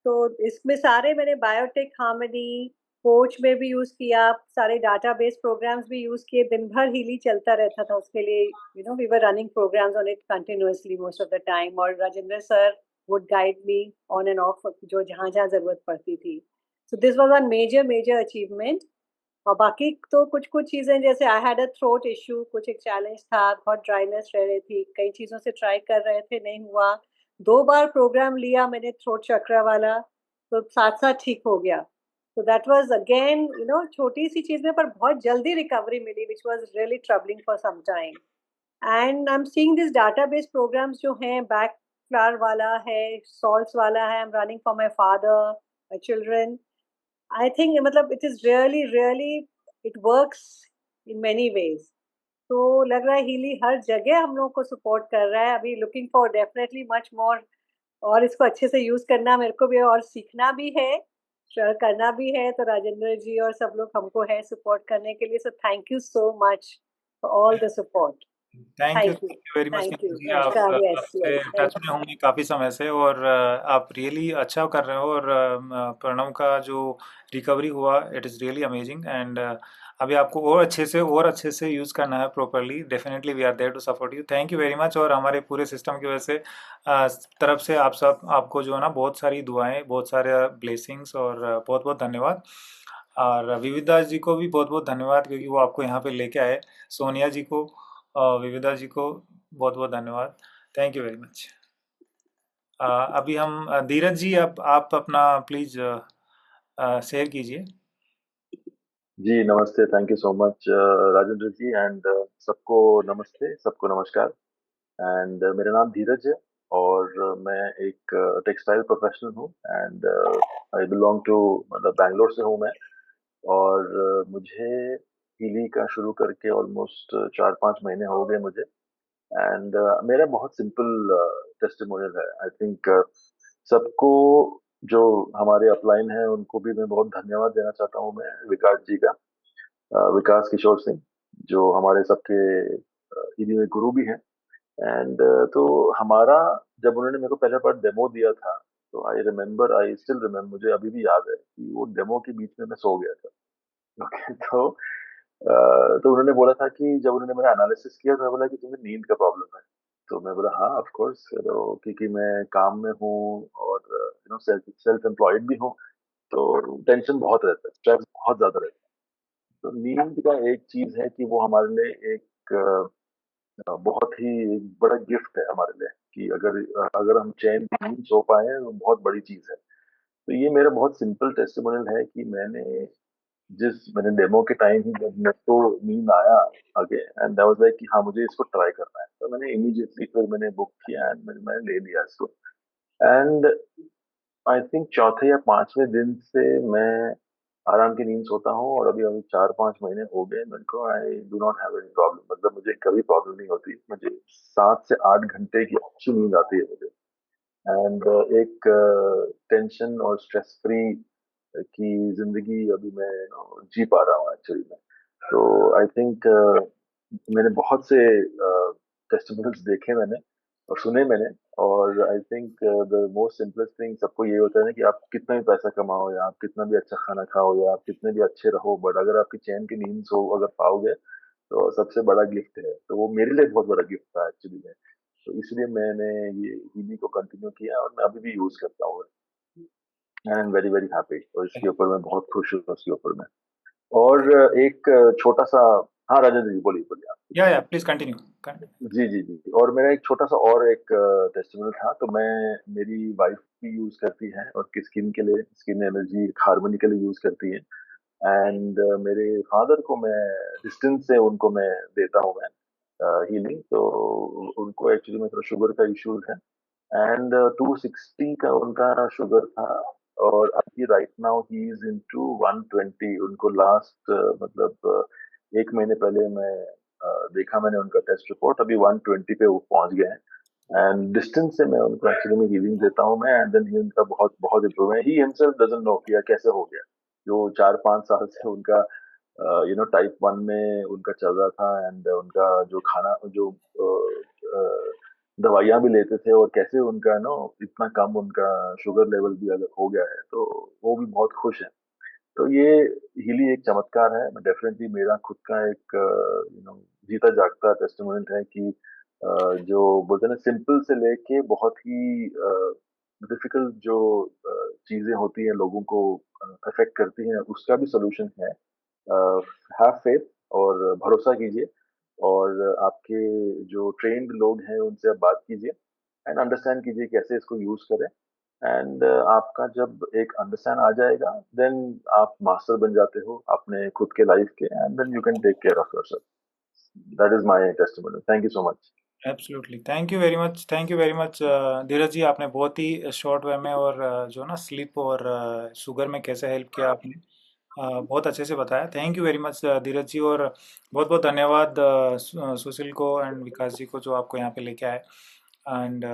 K: तो इसमें सारे मैंने बायोटेक हार्मनी कोच में भी यूज किया, सारे डाटाबेस प्रोग्राम्स भी यूज किए। दिन भर हीली चलता रहता था उसके लिए, we were running programs on it continuously most of the time. और Rajendra sir would guide me on and off, जो जहाँ जहाँ जरूरत पड़ती थी। So this was one major major achievement. और बाकी तो कुछ कुछ चीजें, जैसे I had a throat issue, कुछ एक चैलेंज था, बहुत ड्राइनेस रह रही थी, कई चीजों से ट्राई कर रहे थे, नहीं हुआ। 2 बार प्रोग्राम लिया मैंने थ्रोट चक्रा वाला, तो साथ साथ ठीक हो गया। तो दैट वाज अगेन छोटी सी चीज में, पर बहुत जल्दी रिकवरी मिली, which was really troubling for some time. And I am seeing this database programs जो हैं, बैक फ्लावर वाला है, सॉल्ट्स वाला है, I am running for my father, my children. I think मतलब it is really really, it works in many ways. तो लग रहा है हीली हर जगह हम लोग को सपोर्ट कर रहा है। अभी looking for definitely much more, और इसको अच्छे से यूज करना मेरे को भी और सीखना भी है, शेयर करना भी है। तो राजेंद्र जी और सब लोग हमको है सपोर्ट करने के लिए। So thank you so much for all the support.
A: Thank
K: thank you,
A: you very much
K: thank
A: Neetu
K: you,
A: ji. आप
K: नमस्कार। यस
A: आपसे
K: यस,
A: टच
K: थैंक
A: में होंगे काफ़ी समय से, और आप रियली अच्छा कर रहे हो। और प्रणव का जो रिकवरी हुआ, it is really amazing. And अभी आपको और अच्छे से यूज़ करना है properly. Definitely we are there to support you. Thank you very much. और हमारे पूरे सिस्टम की वजह से तरफ से आपको जो है ना बहुत सारी दुआएं, बहुत सारे ब्लेसिंग्स, और बहुत बहुत धन्यवाद। और विविधा जी को भी बहुत बहुत धन्यवाद, क्योंकि वो आपको यहाँ पे लेके आए। सोनिया जी को, विविधा जी को बहुत बहुत धन्यवाद। Thank you very much. अभी हम धीरज जी, आप अपना प्लीज शेयर कीजिए।
L: जी नमस्ते, thank you so much Rajendra ji, and सबको नमस्ते, सबको नमस्कार। एंड मेरा नाम धीरज है और मैं एक टेक्सटाइल प्रोफेशनल हूँ, एंड आई बिलोंग टू, मतलब बैंगलोर से हूँ मैं। और मुझे हीली का शुरू करके ऑलमोस्ट 4-5 महीने हो गए मुझे। एंड मेरा बहुत सिंपल टेस्टिमोनियल है। आई थिंक सबको, जो हमारे अपलाइन हैं उनको भी मैं बहुत धन्यवाद देना चाहता हूँ मैं, विकास जी का, विकास किशोर सिंह, जो हमारे सबके हीली में गुरु भी हैं। एंड तो हमारा, जब उन्होंने मेरे को पहले बार डेमो दिया था, तो आई स्टिल रिमेम्बर, मुझे अभी भी याद है कि वो डेमो के बीच में मैं सो गया था। ओके, तो उन्होंने बोला था कि जब उन्होंने मेरा एनालिसिस किया तो बोला कि तुम्हें नींद का प्रॉब्लम है। तो मैं बोला हाँ ऑफ कोर्स, क्योंकि मैं काम में हूँ और सेल्फ एम्प्लॉयड भी हूँ, तो टेंशन बहुत रहता है, स्ट्रेस बहुत ज्यादा रहता है। तो नींद का एक चीज है कि वो हमारे लिए एक बहुत ही बड़ा गिफ्ट है हमारे लिए, कि अगर हम चैन की नींद सो पाए तो बहुत बड़ी चीज है। तो ये मेरा बहुत सिंपल टेस्टिमोनियल है कि मैंने डेमो के टाइम ही, जब मेरे को नींद आया आगे, एंड दैट वाज लाइक कि हाँ मुझे इसको ट्राई करना है, तो मैंने इमीडिएटली फिर मैंने बुक किया एंड मैंने ले लिया इसको। एंड आई थिंक चौथे या पांचवें दिन से मैं आराम की नींद सोता हूँ, और अभी अभी 4-5 महीने हो गए मेरे को। I do not have any problem, मतलब मुझे कभी प्रॉब्लम नहीं होती। मुझे 7 से 8 घंटे की अच्छी नींद आती है मुझे। एंड एक टेंशन और स्ट्रेस फ्री की जिंदगी अभी मैं जी पा रहा हूँ एक्चुअली में। तो आई थिंक मैंने बहुत से टेस्टिमोनियल्स देखे मैंने और सुने मैंने, और I think the most simplest thing सबको ये होता है ना कि आप कितना भी पैसा कमाओ, या आप कितना भी अच्छा खाना खाओ, या आप कितने भी अच्छे रहो, बट अगर आपकी चैन की नींद सो अगर पाओगे तो सबसे बड़ा गिफ्ट है। तो वो मेरे लिए बहुत बड़ा गिफ्ट था एक्चुअली में। तो इसलिए मैंने ये हीली को कंटिन्यू किया और मैं अभी भी यूज करता हूँ। I am very very happy, और इसके ऊपर मैं बहुत खुश हूँ उसके ऊपर मैं। और एक छोटा सा, हाँ राजेंद्र जी बोलिए बोलिए आप।
A: या प्लीज कंटिन्यू।
L: जी जी जी, और मेरा एक छोटा सा और एक टेस्टिमोनियल था। तो मेरी वाइफ भी यूज करती है और स्किन के लिए, स्किन एनर्जी हार्मोनी के लिए यूज करती है। एंड मेरे फादर को मैं डिस्टेंस से उनको मैं देता हूँ मैं हीलिंग। तो उनको एक्चुअली में थोड़ा शुगर का इश्यूज है, एंड 260 का उनका शुगर था, और अभी right now he is into 120। उनको लास्ट मतलब 1 महीने पहले मैं देखा मैंने उनका टेस्ट रिपोर्ट, अभी 120 पे वो पहुंच गए हैं। एंड डिस्टेंस से मैं उनको एक्चुअली में हीलिंग देता हूँ मैं, एंड देन ही उनका बहुत बहुत improvement, he himself doesn't know किया कैसे हो गया। जो 4-5 साल से उनका टाइप 1 में उनका चल रहा था, एंड उनका जो खाना, जो दवाइयाँ भी लेते थे, और कैसे उनका इतना कम उनका शुगर लेवल भी अगर हो गया है, तो वो भी बहुत खुश है। तो ये हीली एक चमत्कार है। मैं डेफिनेटली, मेरा खुद का एक जीता जागता टेस्टिमोनियल है कि जो बोलते हैं ना, सिंपल से लेके बहुत ही डिफिकल्ट जो चीजें होती हैं लोगों को अफेक्ट करती हैं, उसका भी सोल्यूशन है। हैव फेथ और भरोसा कीजिए, और आपके जो ट्रेन्ड लोग हैं उनसे आप बात कीजिए, एंड अंडरस्टैंड कीजिए कैसे इसको यूज करें। एंड आपका जब एक अंडरस्टैंड आ जाएगा, देन आप मास्टर बन जाते हो अपने खुद के लाइफ के, and then you can take care of yourself. That is my testimonial. Thank you so much.
A: Absolutely, thank you very much, thank you very much Dheeraj ji. आपने बहुत ही शॉर्ट वे में और जो ना स्लीप और शुगर में कैसे हेल्प किया आपने, बहुत अच्छे से बताया। Thank you very much Dheeraj जी, और बहुत बहुत धन्यवाद सुशील को एंड विकास जी को, जो आपको यहाँ पे लेके आए। एंड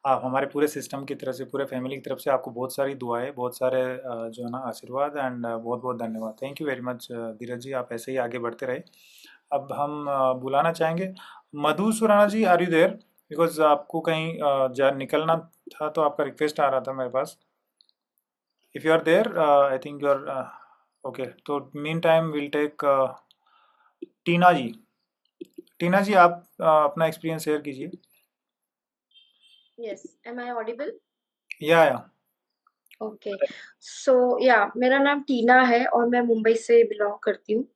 A: आप हमारे पूरे सिस्टम की तरफ से, पूरे फैमिली की तरफ से आपको बहुत सारी दुआएं, बहुत सारे जो है ना आशीर्वाद, एंड बहुत बहुत धन्यवाद। Thank you very much Dheeraj जी, आप ऐसे ही आगे बढ़ते रहे। अब हम बुलाना चाहेंगे मधु सुराना जी, आर यू देयर? बिकॉज आपको कहीं निकलना था, तो आपका रिक्वेस्ट आ रहा था मेरे पास। If you are there, I think you are okay. तो meantime will take Tina ji. Tina ji, आप अपना एक्सपीरियंस शेयर कीजिए।
F: Yes. Am I audible?
A: Yeah
F: okay, so yeah मेरा नाम टीना है और मैं मुंबई से बिलोंग करती हूँ।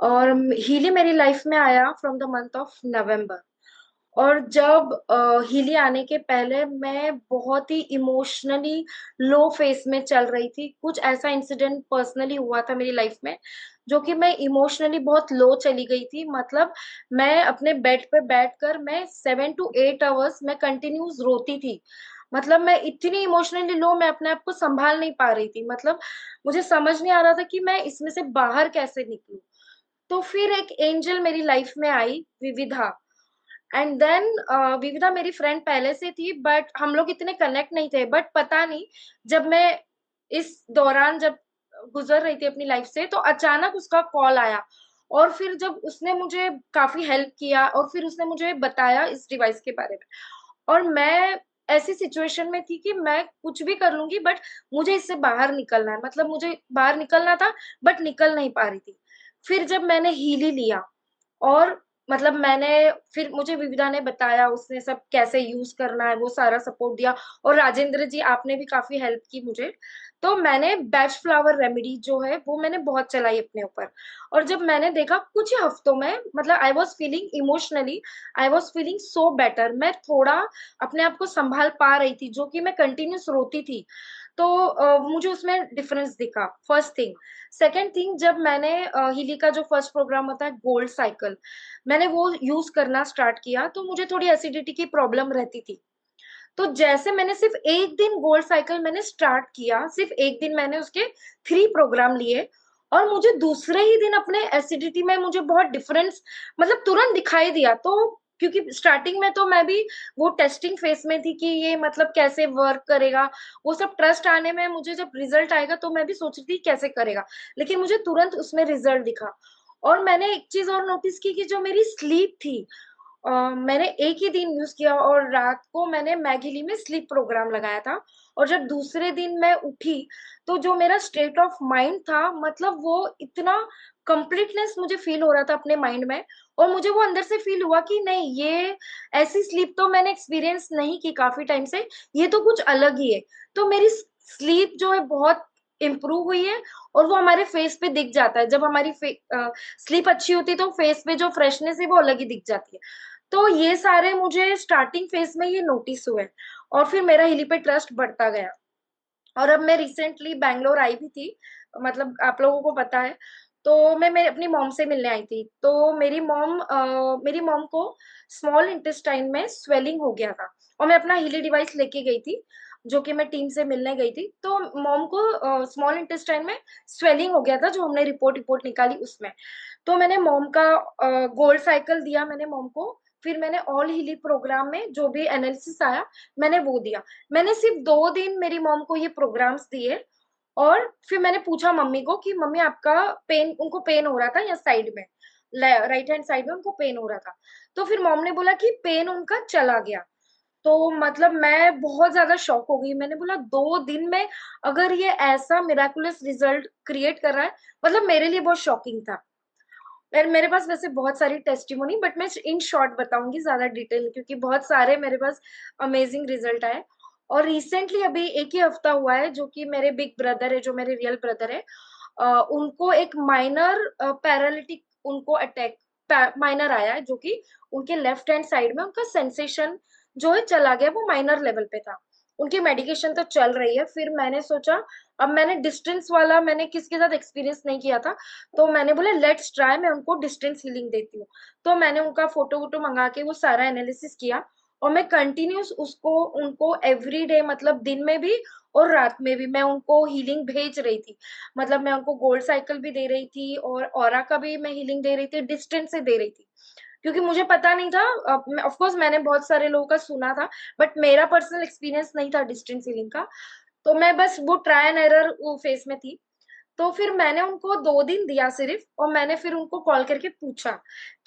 F: और हीली मेरी लाइफ में आया from the month of November. और जब हीली आने के पहले मैं बहुत ही इमोशनली लो फेस में चल रही थी। कुछ ऐसा इंसिडेंट पर्सनली हुआ था मेरी लाइफ में जो कि मैं इमोशनली बहुत लो चली गई थी। मतलब मैं अपने बेड पे बैठकर मैं 7 to 8 आवर्स मैं कंटिन्यूस रोती थी। मतलब मैं इतनी इमोशनली लो, मैं अपने आप को संभाल नहीं पा रही थी। मतलब मुझे समझ नहीं आ रहा था कि मैं इसमें से बाहर कैसे निकलूं। तो फिर एक एंजल मेरी लाइफ में आई, विविधा। एंड देन विविधा मेरी फ्रेंड पहले से थी बट हम लोग इतने कनेक्ट नहीं थे। बट पता नहीं, जब मैं इस दौरान जब गुजर रही थी अपनी लाइफ से, तो अचानक उसका कॉल आया। और फिर जब उसने मुझे काफी हेल्प किया और फिर उसने मुझे बताया इस डिवाइस के बारे में। और मैं ऐसी सिचुएशन में थी कि मैं कुछ भी कर लूंगी बट मुझे इससे बाहर निकलना है। मतलब मुझे बाहर निकलना था बट निकल नहीं पा रही थी। फिर जब मैंने हीली लिया और मतलब मैंने फिर मुझे विविधा ने बताया, उसने सब कैसे यूज करना है वो सारा सपोर्ट दिया। और राजेंद्र जी आपने भी काफी हेल्प की मुझे। तो मैंने बैच फ्लावर रेमेडी जो है वो मैंने बहुत चलाई अपने ऊपर। और जब मैंने देखा कुछ ही हफ्तों में, मतलब I was feeling emotionally, I was feeling so better. मैं थोड़ा अपने आप को संभाल पा रही थी, जो कि मैं कंटिन्यूस रोती थी। तो मुझे उसमें डिफरेंस दिखा, फर्स्ट थिंग। सेकेंड थिंग, जब मैंने हिली का जो फर्स्ट प्रोग्राम होता है गोल्ड साइकिल, मैंने वो यूज करना स्टार्ट किया तो मुझे थोड़ी एसिडिटी की प्रॉब्लम रहती थी। तो जैसे मैंने सिर्फ एक दिन गोल्ड साइकिल मैंने स्टार्ट किया, सिर्फ एक दिन मैंने उसके 3 प्रोग्राम लिए, और मुझे दूसरे ही दिन अपने एसिडिटी में मुझे बहुत डिफरेंस मतलब तुरंत दिखाई दिया। तो क्योंकि स्टार्टिंग में तो मैं भी वो टेस्टिंग फेस में थी कि ये मतलब कैसे वर्क करेगा, वो सब ट्रस्ट आने में मुझे जब रिजल्ट आएगा तो मैं भी सोच रही थी कैसे करेगा। लेकिन मुझे तुरंत उसमें रिजल्ट दिखा। और मैंने एक चीज और नोटिस की कि जो मेरी स्लीप थी, मैंने एक ही दिन यूज किया और रात को मैंने मैगिली में स्लीप प्रोग्राम लगाया था। और जब दूसरे दिन मैं उठी तो जो मेरा स्टेट ऑफ माइंड था, मतलब वो इतना कंप्लीटनेस मुझे फील हो रहा था अपने माइंड में। और मुझे वो अंदर से फील हुआ कि नहीं, ये ऐसी स्लीप तो मैंने एक्सपीरियंस नहीं की काफी टाइम से, ये तो कुछ अलग ही है। तो मेरी स्लीप जो है बहुत इम्प्रूव हुई है। और वो हमारे फेस पे दिख जाता है, जब हमारी स्लीप अच्छी होती है तो फेस पे जो फ्रेशनेस है वो अलग ही दिख जाती है। तो ये सारे मुझे स्टार्टिंग फेज में ये नोटिस हुए और फिर मेरा हिली पे ट्रस्ट बढ़ता गया। और अब मैं रिसेंटली बैंगलोर आई भी थी, मतलब आप लोगों को पता है। तो मैं मेरे अपनी मॉम से मिलने आई थी। तो मेरी मॉम को स्मॉल इंटेस्टाइन में स्वेलिंग हो गया था और मैं अपना हीली डिवाइस लेके गई थी, जो कि मैं टीम से मिलने गई थी। तो मॉम को स्मॉल इंटेस्टाइन में स्वेलिंग हो गया था, जो हमने रिपोर्ट रिपोर्ट निकाली उसमें। तो मैंने मॉम का गोल्ड साइकिल दिया मैंने मॉम को। फिर मैंने ऑल हीली प्रोग्राम में जो भी एनालिसिस आया मैंने वो दिया। मैंने सिर्फ 2 दिन मेरी मॉम को ये प्रोग्राम्स दिए। और फिर मैंने पूछा मम्मी को कि मम्मी आपका पेन, उनको पेन हो रहा था या साइड में, राइट हैंड साइड में उनको पेन हो रहा था। तो फिर मॉम ने बोला कि पेन उनका चला गया। तो मतलब मैं बहुत ज्यादा शॉक हो गई। मैंने बोला 2 दिन में अगर ये ऐसा मिराकुलस रिजल्ट क्रिएट कर रहा है, मतलब मेरे लिए बहुत शॉकिंग था। मेरे पास वैसे बहुत सारी टेस्टिमोनी, बट मैं इन शॉर्ट बताऊंगी, ज्यादा डिटेल, क्योंकि बहुत सारे मेरे पास अमेजिंग रिजल्ट आए। और रिसेंटली अभी एक ही हफ्ता हुआ है, जो कि मेरे बिग ब्रदर है, जो मेरे रियल ब्रदर है, उनको एक माइनर पैरालिटिक उनको अटैक माइनर आया है, जो कि उनके लेफ्ट हैंड साइड में उनका सेंसेशन जो है चला गया, वो माइनर लेवल पे था। उनकी मेडिकेशन तो चल रही है। फिर मैंने सोचा, अब मैंने डिस्टेंस वाला मैंने किसके साथ एक्सपीरियंस नहीं किया था, तो मैंने बोला लेट्स ट्राई, मैं उनको डिस्टेंस हीलिंग देती हूँ। तो मैंने उनका फोटो वोटो मंगा के वो सारा एनालिसिस किया। और मैं कंटिन्यूस उसको उनको एवरी डे, मतलब दिन में भी और रात में भी मैं उनको हीलिंग भेज रही थी। मतलब मैं उनको गोल्ड साइकिल भी दे रही थी और ऑरा का भी मैं हीलिंग दे रही थी, डिस्टेंस से दे रही थी। क्योंकि मुझे पता नहीं था। ऑफ कोर्स मैंने बहुत सारे लोगों का सुना था, बट मेरा पर्सनल एक्सपीरियंस नहीं था डिस्टेंस हीलिंग का। तो मैं बस वो ट्राई एंड एरर फेस में थी। तो फिर मैंने उनको 2 दिन दिया सिर्फ, और मैंने फिर उनको कॉल करके पूछा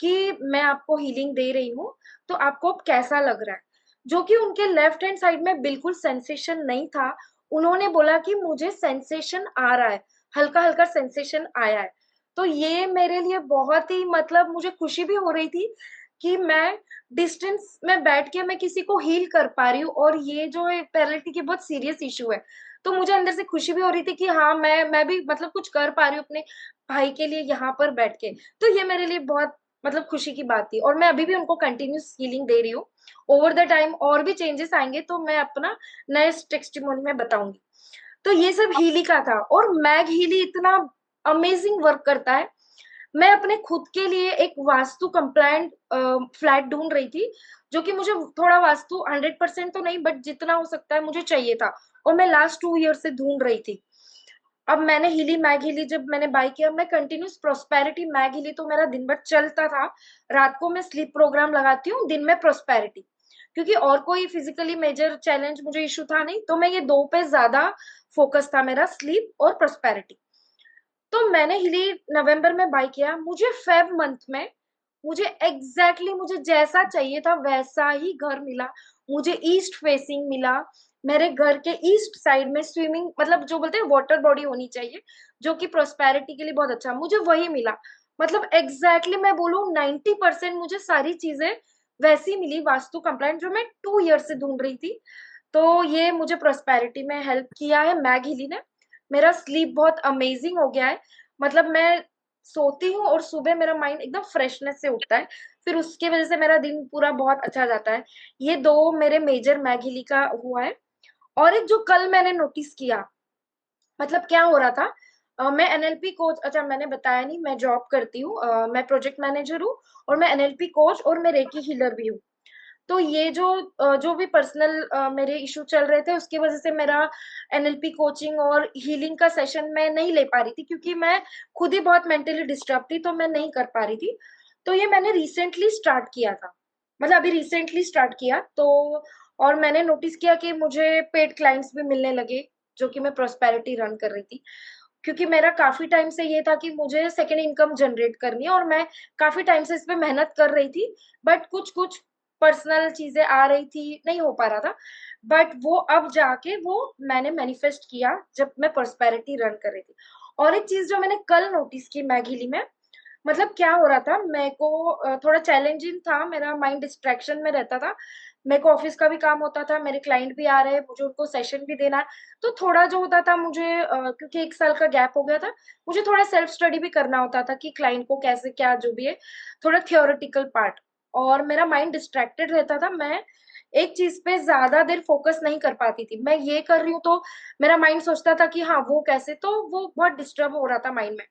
F: कि मैं आपको हीलिंग दे रही हूँ, तो आपको अब कैसा लग रहा है। जो कि उनके लेफ्ट हैंड साइड में बिल्कुल सेंसेशन नहीं था। उन्होंने बोला कि मुझे सेंसेशन आ रहा है, हल्का हल्का सेंसेशन आया है। तो ये मेरे लिए बहुत ही, मतलब मुझे खुशी भी हो रही थी कि मैं डिस्टेंस में बैठ के मैं किसी को हील कर पा रही हूँ। और ये जो है पैरालिटिक की बहुत सीरियस इशू है,
M: तो मुझे अंदर से खुशी भी हो रही थी कि हाँ, मैं भी मतलब कुछ कर पा रही हूँ अपने भाई के लिए यहाँ पर बैठ के। तो ये मेरे लिए बहुत मतलब खुशी की बात थी और मैं अभी भी उनको कंटिन्यूअस हीलिंग दे रही हूँ। ओवर द टाइम और भी चेंजेस आएँगे तो मैं अपना नेक्स्ट टेस्टिमोनी में बताऊँगी। तो ये सब हीली का था और मैग हीली इतना अमेजिंग वर्क करता है। मैं अपने खुद के लिए एक वास्तु कंप्लायंट फ्लैट ढूँढ रही थी, जो कि मुझे थोड़ा वास्तु 100% तो नहीं बट जितना हो सकता है मुझे चाहिए था और मैं लास्ट 2 ईयर से ढूँढ रही थी। अब मैंने हीली मैग हीली जब मैंने बाय किया, मैं कंटिन्यूअस प्रॉस्पेरिटी मैग हीली तो मेरा दिन भर चलता था। रात को मैं स्लीप प्रोग्राम लगाती हूँ, दिन में प्रॉस्पेरिटी। क्योंकि और कोई फिजिकली मेजर चैलेंज मुझे इश्यू था नहीं, तो मैं ये 2 पे ज़्यादा फोकस था मेरा, स्लीप और प्रॉस्पेरिटी। तो मैंने हीली नवंबर में बाय किया। मुझे फेब मंथ में मुझे एग्ज़ैक्टली मुझे जैसा चाहिए था वैसा ही घर मिला। मुझे ईस्ट फेसिंग मिला। मेरे घर के ईस्ट साइड में स्विमिंग मतलब जो बोलते हैं वाटर बॉडी होनी चाहिए, जो कि प्रॉस्पेरिटी के लिए बहुत अच्छा, मुझे वही मिला। मतलब एग्ज़ैक्टली मैं बोलूँ 90% मुझे सारी चीज़ें वैसी मिली वास्तु कंप्लायंट जो मैं 2 ईयर से ढूँढ रही थी। तो ये मुझे प्रॉस्पेरिटी में हेल्प किया है मैग हीली ने। मेरा स्लीप बहुत अमेजिंग हो गया है। मतलब मैं सोती हूँ और सुबह मेरा माइंड एकदम फ्रेशनेस से उठता है। फिर उसकी वज़ह से मेरा दिन पूरा बहुत अच्छा जाता है। ये 2 मेरे मेजर मैग हीली का हुआ है। और एक जो कल मैंने नोटिस किया, मतलब क्या हो रहा था मैं एनएलपी कोच अच्छा मैंने बताया नहीं मैं जॉब करती हूँ मैं प्रोजेक्ट मैनेजर हूँ और मैं एनएलपी कोच और मैं रेकी हीलर भी हूँ। तो ये जो भी पर्सनल मेरे इश्यू चल रहे थे उसकी वज़ह से मेरा एनएलपी कोचिंग और हीलिंग का सेशन मैं नहीं ले पा रही थी क्योंकि मैं खुद ही बहुत मेंटली डिस्टर्ब थी तो मैं नहीं कर पा रही थी। तो ये मैंने रिसेंटली स्टार्ट किया था। मतलब अभी रिसेंटली स्टार्ट किया तो और मैंने नोटिस किया कि मुझे पेड क्लाइंट्स भी मिलने लगे, जो कि मैं प्रॉस्पेरिटी रन कर रही थी। क्योंकि मेरा काफ़ी टाइम से ये था कि मुझे सेकंड इनकम जनरेट करनी है और मैं काफ़ी टाइम से इस पे मेहनत कर रही थी, बट कुछ-कुछ पर्सनल चीज़ें आ रही थी, नहीं हो पा रहा था। बट वो अब जाके वो मैंने मैनिफेस्ट किया जब मैं प्रॉस्पेरिटी रन कर रही थी। और एक चीज़ जो मैंने कल नोटिस की मैगहिली में, मतलब क्या हो रहा था मेरे को थोड़ा चैलेंजिंग था, मेरा माइंड डिस्ट्रैक्शन में रहता था। मेरे को ऑफ़िस का भी काम होता था, मेरे क्लाइंट भी आ रहे हैं, मुझे उनको सेशन भी देना है। तो थोड़ा जो होता था मुझे क्योंकि 1 साल का गैप हो गया था, मुझे थोड़ा सेल्फ स्टडी भी करना होता था कि क्लाइंट को कैसे क्या जो भी है, थोड़ा थ्योरेटिकल पार्ट और मेरा माइंड डिस्ट्रैक्टेड रहता था। मैं एक चीज़ पे ज़्यादा देर फ़ोकस नहीं कर पाती थी। मैं ये कर रही हूँ तो मेरा माइंड सोचता था कि हाँ, वो कैसे? तो वो बहुत डिस्टर्ब हो रहा था माइंड में।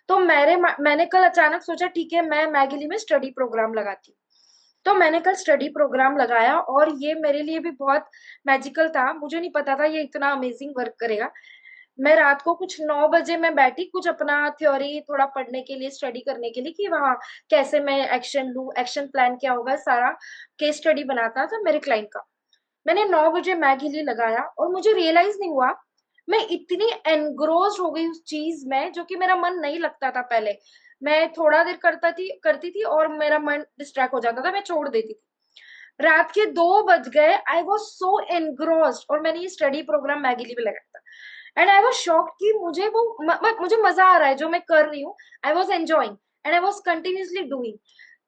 M: तो मैंने कल अचानक सोचा ठीक है मैं मैगहिली में स्टडी प्रोग्राम लगाती हूँ। तो मैंने कल स्टडी प्रोग्राम लगाया और ये मेरे लिए भी बहुत मैजिकल था। मुझे नहीं पता था ये इतना अमेज़िंग वर्क करेगा। मैं रात को कुछ 9 बजे मैं बैठी कुछ अपना थ्योरी थोड़ा पढ़ने के लिए, स्टडी करने के लिए कि वहाँ कैसे मैं एक्शन लूँ, एक्शन प्लान क्या होगा, सारा केस स्टडी बनाना था मेरे क्लाइंट का। मैंने 9 बजे मैगहिली लगाया और मुझे रियलाइज़ नहीं हुआ, मैं इतनी एनग्रोस्ड हो गई उस चीज़ में जो कि मेरा मन नहीं लगता था पहले। मैं थोड़ा देर करती थी और मेरा मन डिस्ट्रैक्ट हो जाता था, मैं छोड़ देती थी। रात के 2 बज गए, आई वाज़ सो एनग्रोस्ड और मैंने ये स्टडी प्रोग्राम मैगहिली में लगाया था। एंड आई वाज़ शॉक्ड कि मुझे वो मुझे मज़ा आ रहा है जो मैं कर रही हूँ। I was enjoying and I was continuously doing.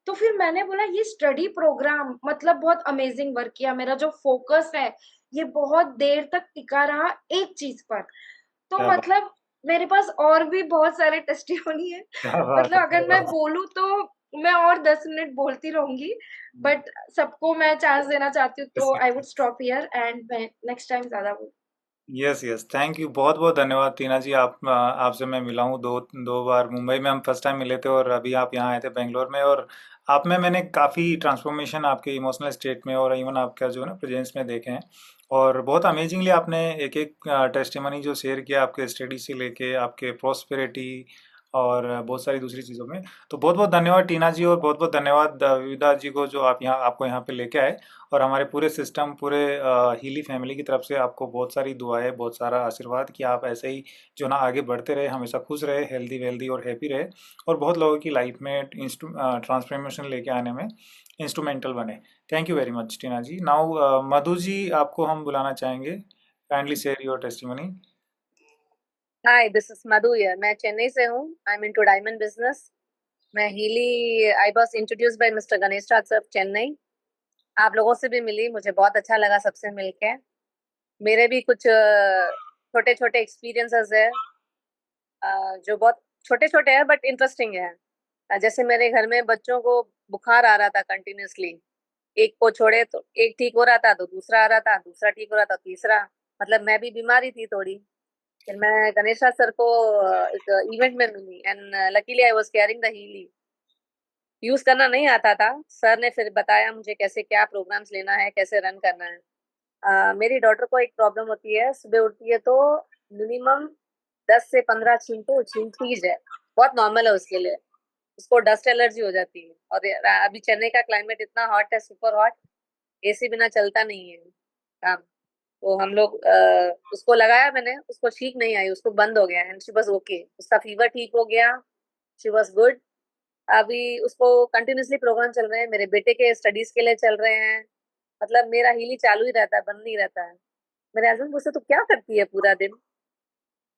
M: तो फिर मैंने बोला ये स्टडी प्रोग्राम मतलब बहुत अमेजिंग वर्क किया। मेरा जो फ़ोकस है, ये बहुत देर तक टिका रहा एक चीज़ पर। तो
A: क्या बात
M: मतलब मेरे पास और भी बहुत सारे टेस्टिमोनी है।
A: क्या बात
M: मतलब
A: है! क्या
M: अगर मैं
A: बात
M: बोलूँ तो मैं और 10 मिनट बोलती रहूँगी,
A: है!
M: बट सबको मैं चांस देना चाहती हूँ
A: यस,
M: तो I
A: yes,
M: would
A: yes.
M: Stop here and मैं नेक्स्ट टाइम ज़्यादा बोलूँ।
A: Yes, yes, thank you. बहुत-बहुत धन्यवाद टीना जी। आपसे मैं मिला हूँ 2 बार। मुंबई में हम फर्स्ट टाइम मिले थे और अभी आप यहाँ आए थे बैंगलोर में, और आप में मैंने काफ़ी ट्रांसफॉर्मेशन आपके इमोशनल स्टेट में और इवन आपका जो है ना प्रेजेंस में देखे हैं। और बहुत अमेजिंगली आपने एक-एक टेस्टिमनी जो शेयर किया आपके स्टडी से लेके आपके प्रॉस्पेरिटी और बहुत सारी दूसरी चीज़ों में। तो बहुत-बहुत धन्यवाद टीना जी, और बहुत-बहुत धन्यवाद विविधा जी को जो आप यहाँ आपको यहाँ पे लेके आए। और हमारे पूरे सिस्टम, पूरे हीली फैमिली की तरफ से आपको बहुत सारी दुआएँ, बहुत सारा आशीर्वाद कि आप ऐसे ही जो ना आगे बढ़ते रहे, हमेशा खुश रहे, हेल्दी वेल्दी और हैप्पी रहे, और बहुत लोगों की लाइफ में ट्रांसफॉर्मेशन लेके आने में इंस्ट्रूमेंटल बने। Thank you very much Tina ji. Now Madhu ji, आपको हम बुलाना चाहेंगे। Kindly share your testimony.
N: Hi, this is Madhu here. मैं चेन्नई से हूँ। I am into diamond business. मैं Healy I was introduce by mister Ganesh Raj sir Chennai. आप लोगों से भी मिली, मुझे बहुत अच्छा लगा सबसे मिलके। मेरे भी कुछ छोटे छोटे एक्सपीरियंसेस है जो बहुत छोटे छोटे हैं बट इंटरेस्टिंग है। जैसे मेरे घर में बच्चों को बुखार आ रहा था कंटिन्यूसली, एक को छोड़े तो एक ठीक हो रहा था तो दूसरा आ रहा था, दूसरा ठीक हो रहा था तीसरा, मतलब मैं भी बीमारी थी थोड़ी। फिर मैं गणेश राज सर को एक इवेंट में मिली and luckily I was carrying the Healy. Use करना नहीं आता था, सर ने फिर बताया मुझे कैसे क्या प्रोग्राम्स लेना है, कैसे रन करना है। मेरी डॉटर को एक प्रॉब्लम होती है, सुबह उठती है तो मिनिमम 10 से 15 छींटू छींटती है, बहुत नॉर्मल है उसके लिए। उसको डस्ट एलर्जी हो जाती है और अभी चेन्नई का क्लाइमेट इतना हॉट है, सुपर हॉट, एसी बिना चलता नहीं है काम। तो हम लोग उसको लगाया मैंने, उसको ठीक नहीं आई, उसको बंद हो गया एंड शी वाज ओके, उसका फीवर ठीक हो गया, शी वाज गुड। अभी उसको कंटिन्यूसली प्रोग्राम चल रहे हैं, मेरे बेटे के स्टडीज के लिए चल रहे हैं, मतलब मेरा हीली चालू ही रहता है, बंद नहीं रहता है। मेरे हस्बैंड पूछते तो क्या करती है पूरा दिन।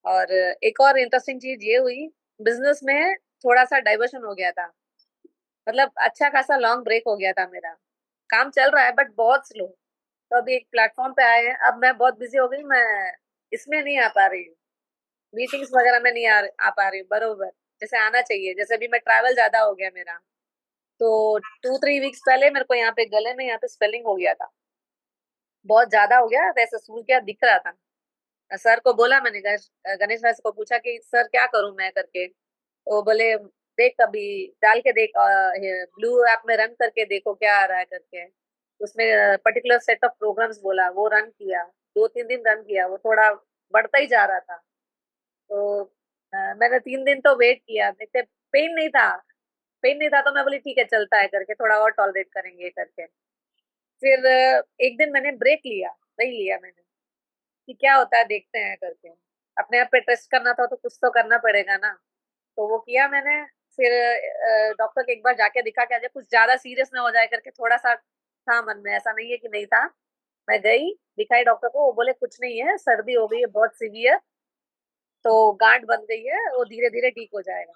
N: और एक और इंटरेस्टिंग चीज ये हुई, बिजनेस में थोड़ा सा डाइवर्शन हो गया था, मतलब अच्छा खासा लॉन्ग ब्रेक हो गया था मेरा, काम चल रहा है बट बहुत स्लो। तो अभी एक प्लेटफॉर्म पे आए हैं, अब मैं बहुत बिजी हो गई, मैं इसमें नहीं आ पा रही हूँ, मीटिंग्स वगैरह में नहीं आ पा रही हूँ बरोबर जैसे आना चाहिए। जैसे अभी मैं ट्रैवल ज्यादा हो गया मेरा, तो 2-3 वीक्स पहले मेरे को यहाँ पे गले में यहाँ पे स्वेलिंग हो गया था, बहुत ज्यादा हो गया, वैसे सूज गया, दिख रहा था। सर को बोला मैंने, गणेश राज को पूछा कि सर क्या करूं मैं करके, वो बोले देख कभी डाल के देख, ब्लू ऐप में रन करके देखो क्या आ रहा है करके। उसमें पर्टिकुलर सेट ऑफ प्रोग्राम्स बोला, वो रन किया, 2-3 दिन रन किया, वो थोड़ा बढ़ता ही जा रहा था। तो मैंने 3 दिन तो वेट किया, देखते पेन नहीं था, पेन नहीं था तो मैं बोली ठीक है चलता है करके, थोड़ा और टॉलरेट करेंगे करके। फिर एक दिन मैंने ब्रेक लिया, नहीं लिया मैंने कि क्या होता है देखते हैं करके, अपने आप पे ट्रस्ट करना था तो कुछ तो करना पड़ेगा ना, तो वो किया मैंने। फिर डॉक्टर के एक बार जाके दिखा के आ जाए, कुछ ज्यादा सीरियस ना हो जाए करके, थोड़ा सा था मन में, ऐसा नहीं है कि नहीं था। मैं गई, दिखाई डॉक्टर को, वो बोले कुछ नहीं है, सर्दी हो गई है बहुत सीवियर, तो गांठ बन गई है, वो धीरे धीरे ठीक हो जाएगा।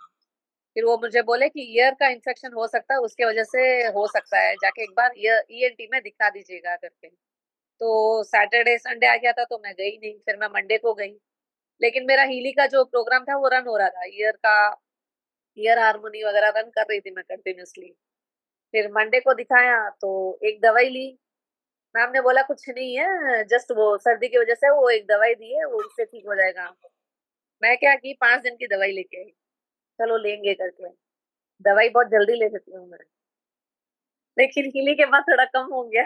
N: फिर वो मुझे बोले कि ईयर का इन्फेक्शन हो सकता है, उसके वजह से हो सकता है, जाके एक बार ईएनटी में दिखा दीजिएगा करके। तो सैटरडे संडे आ गया था तो मैं गई नहीं, फिर मैं मंडे को गई। लेकिन मेरा हीली का जो प्रोग्राम था वो रन हो रहा था, ईयर हारमोनी वगैरह रन कर रही थी मैं कंटिन्यूसली। फिर मंडे को दिखाया तो एक दवाई ली, मैम ने बोला कुछ नहीं है, जस्ट वो सर्दी की वजह से वो एक दवाई दी है, वो उससे ठीक हो जाएगा। मैं क्या की 5 दिन की दवाई लेके आई, चलो लेंगे करके, दवाई बहुत जल्दी ले लेती हूँ मैं, लेकिन हीली के बाद थोड़ा कम हो गया।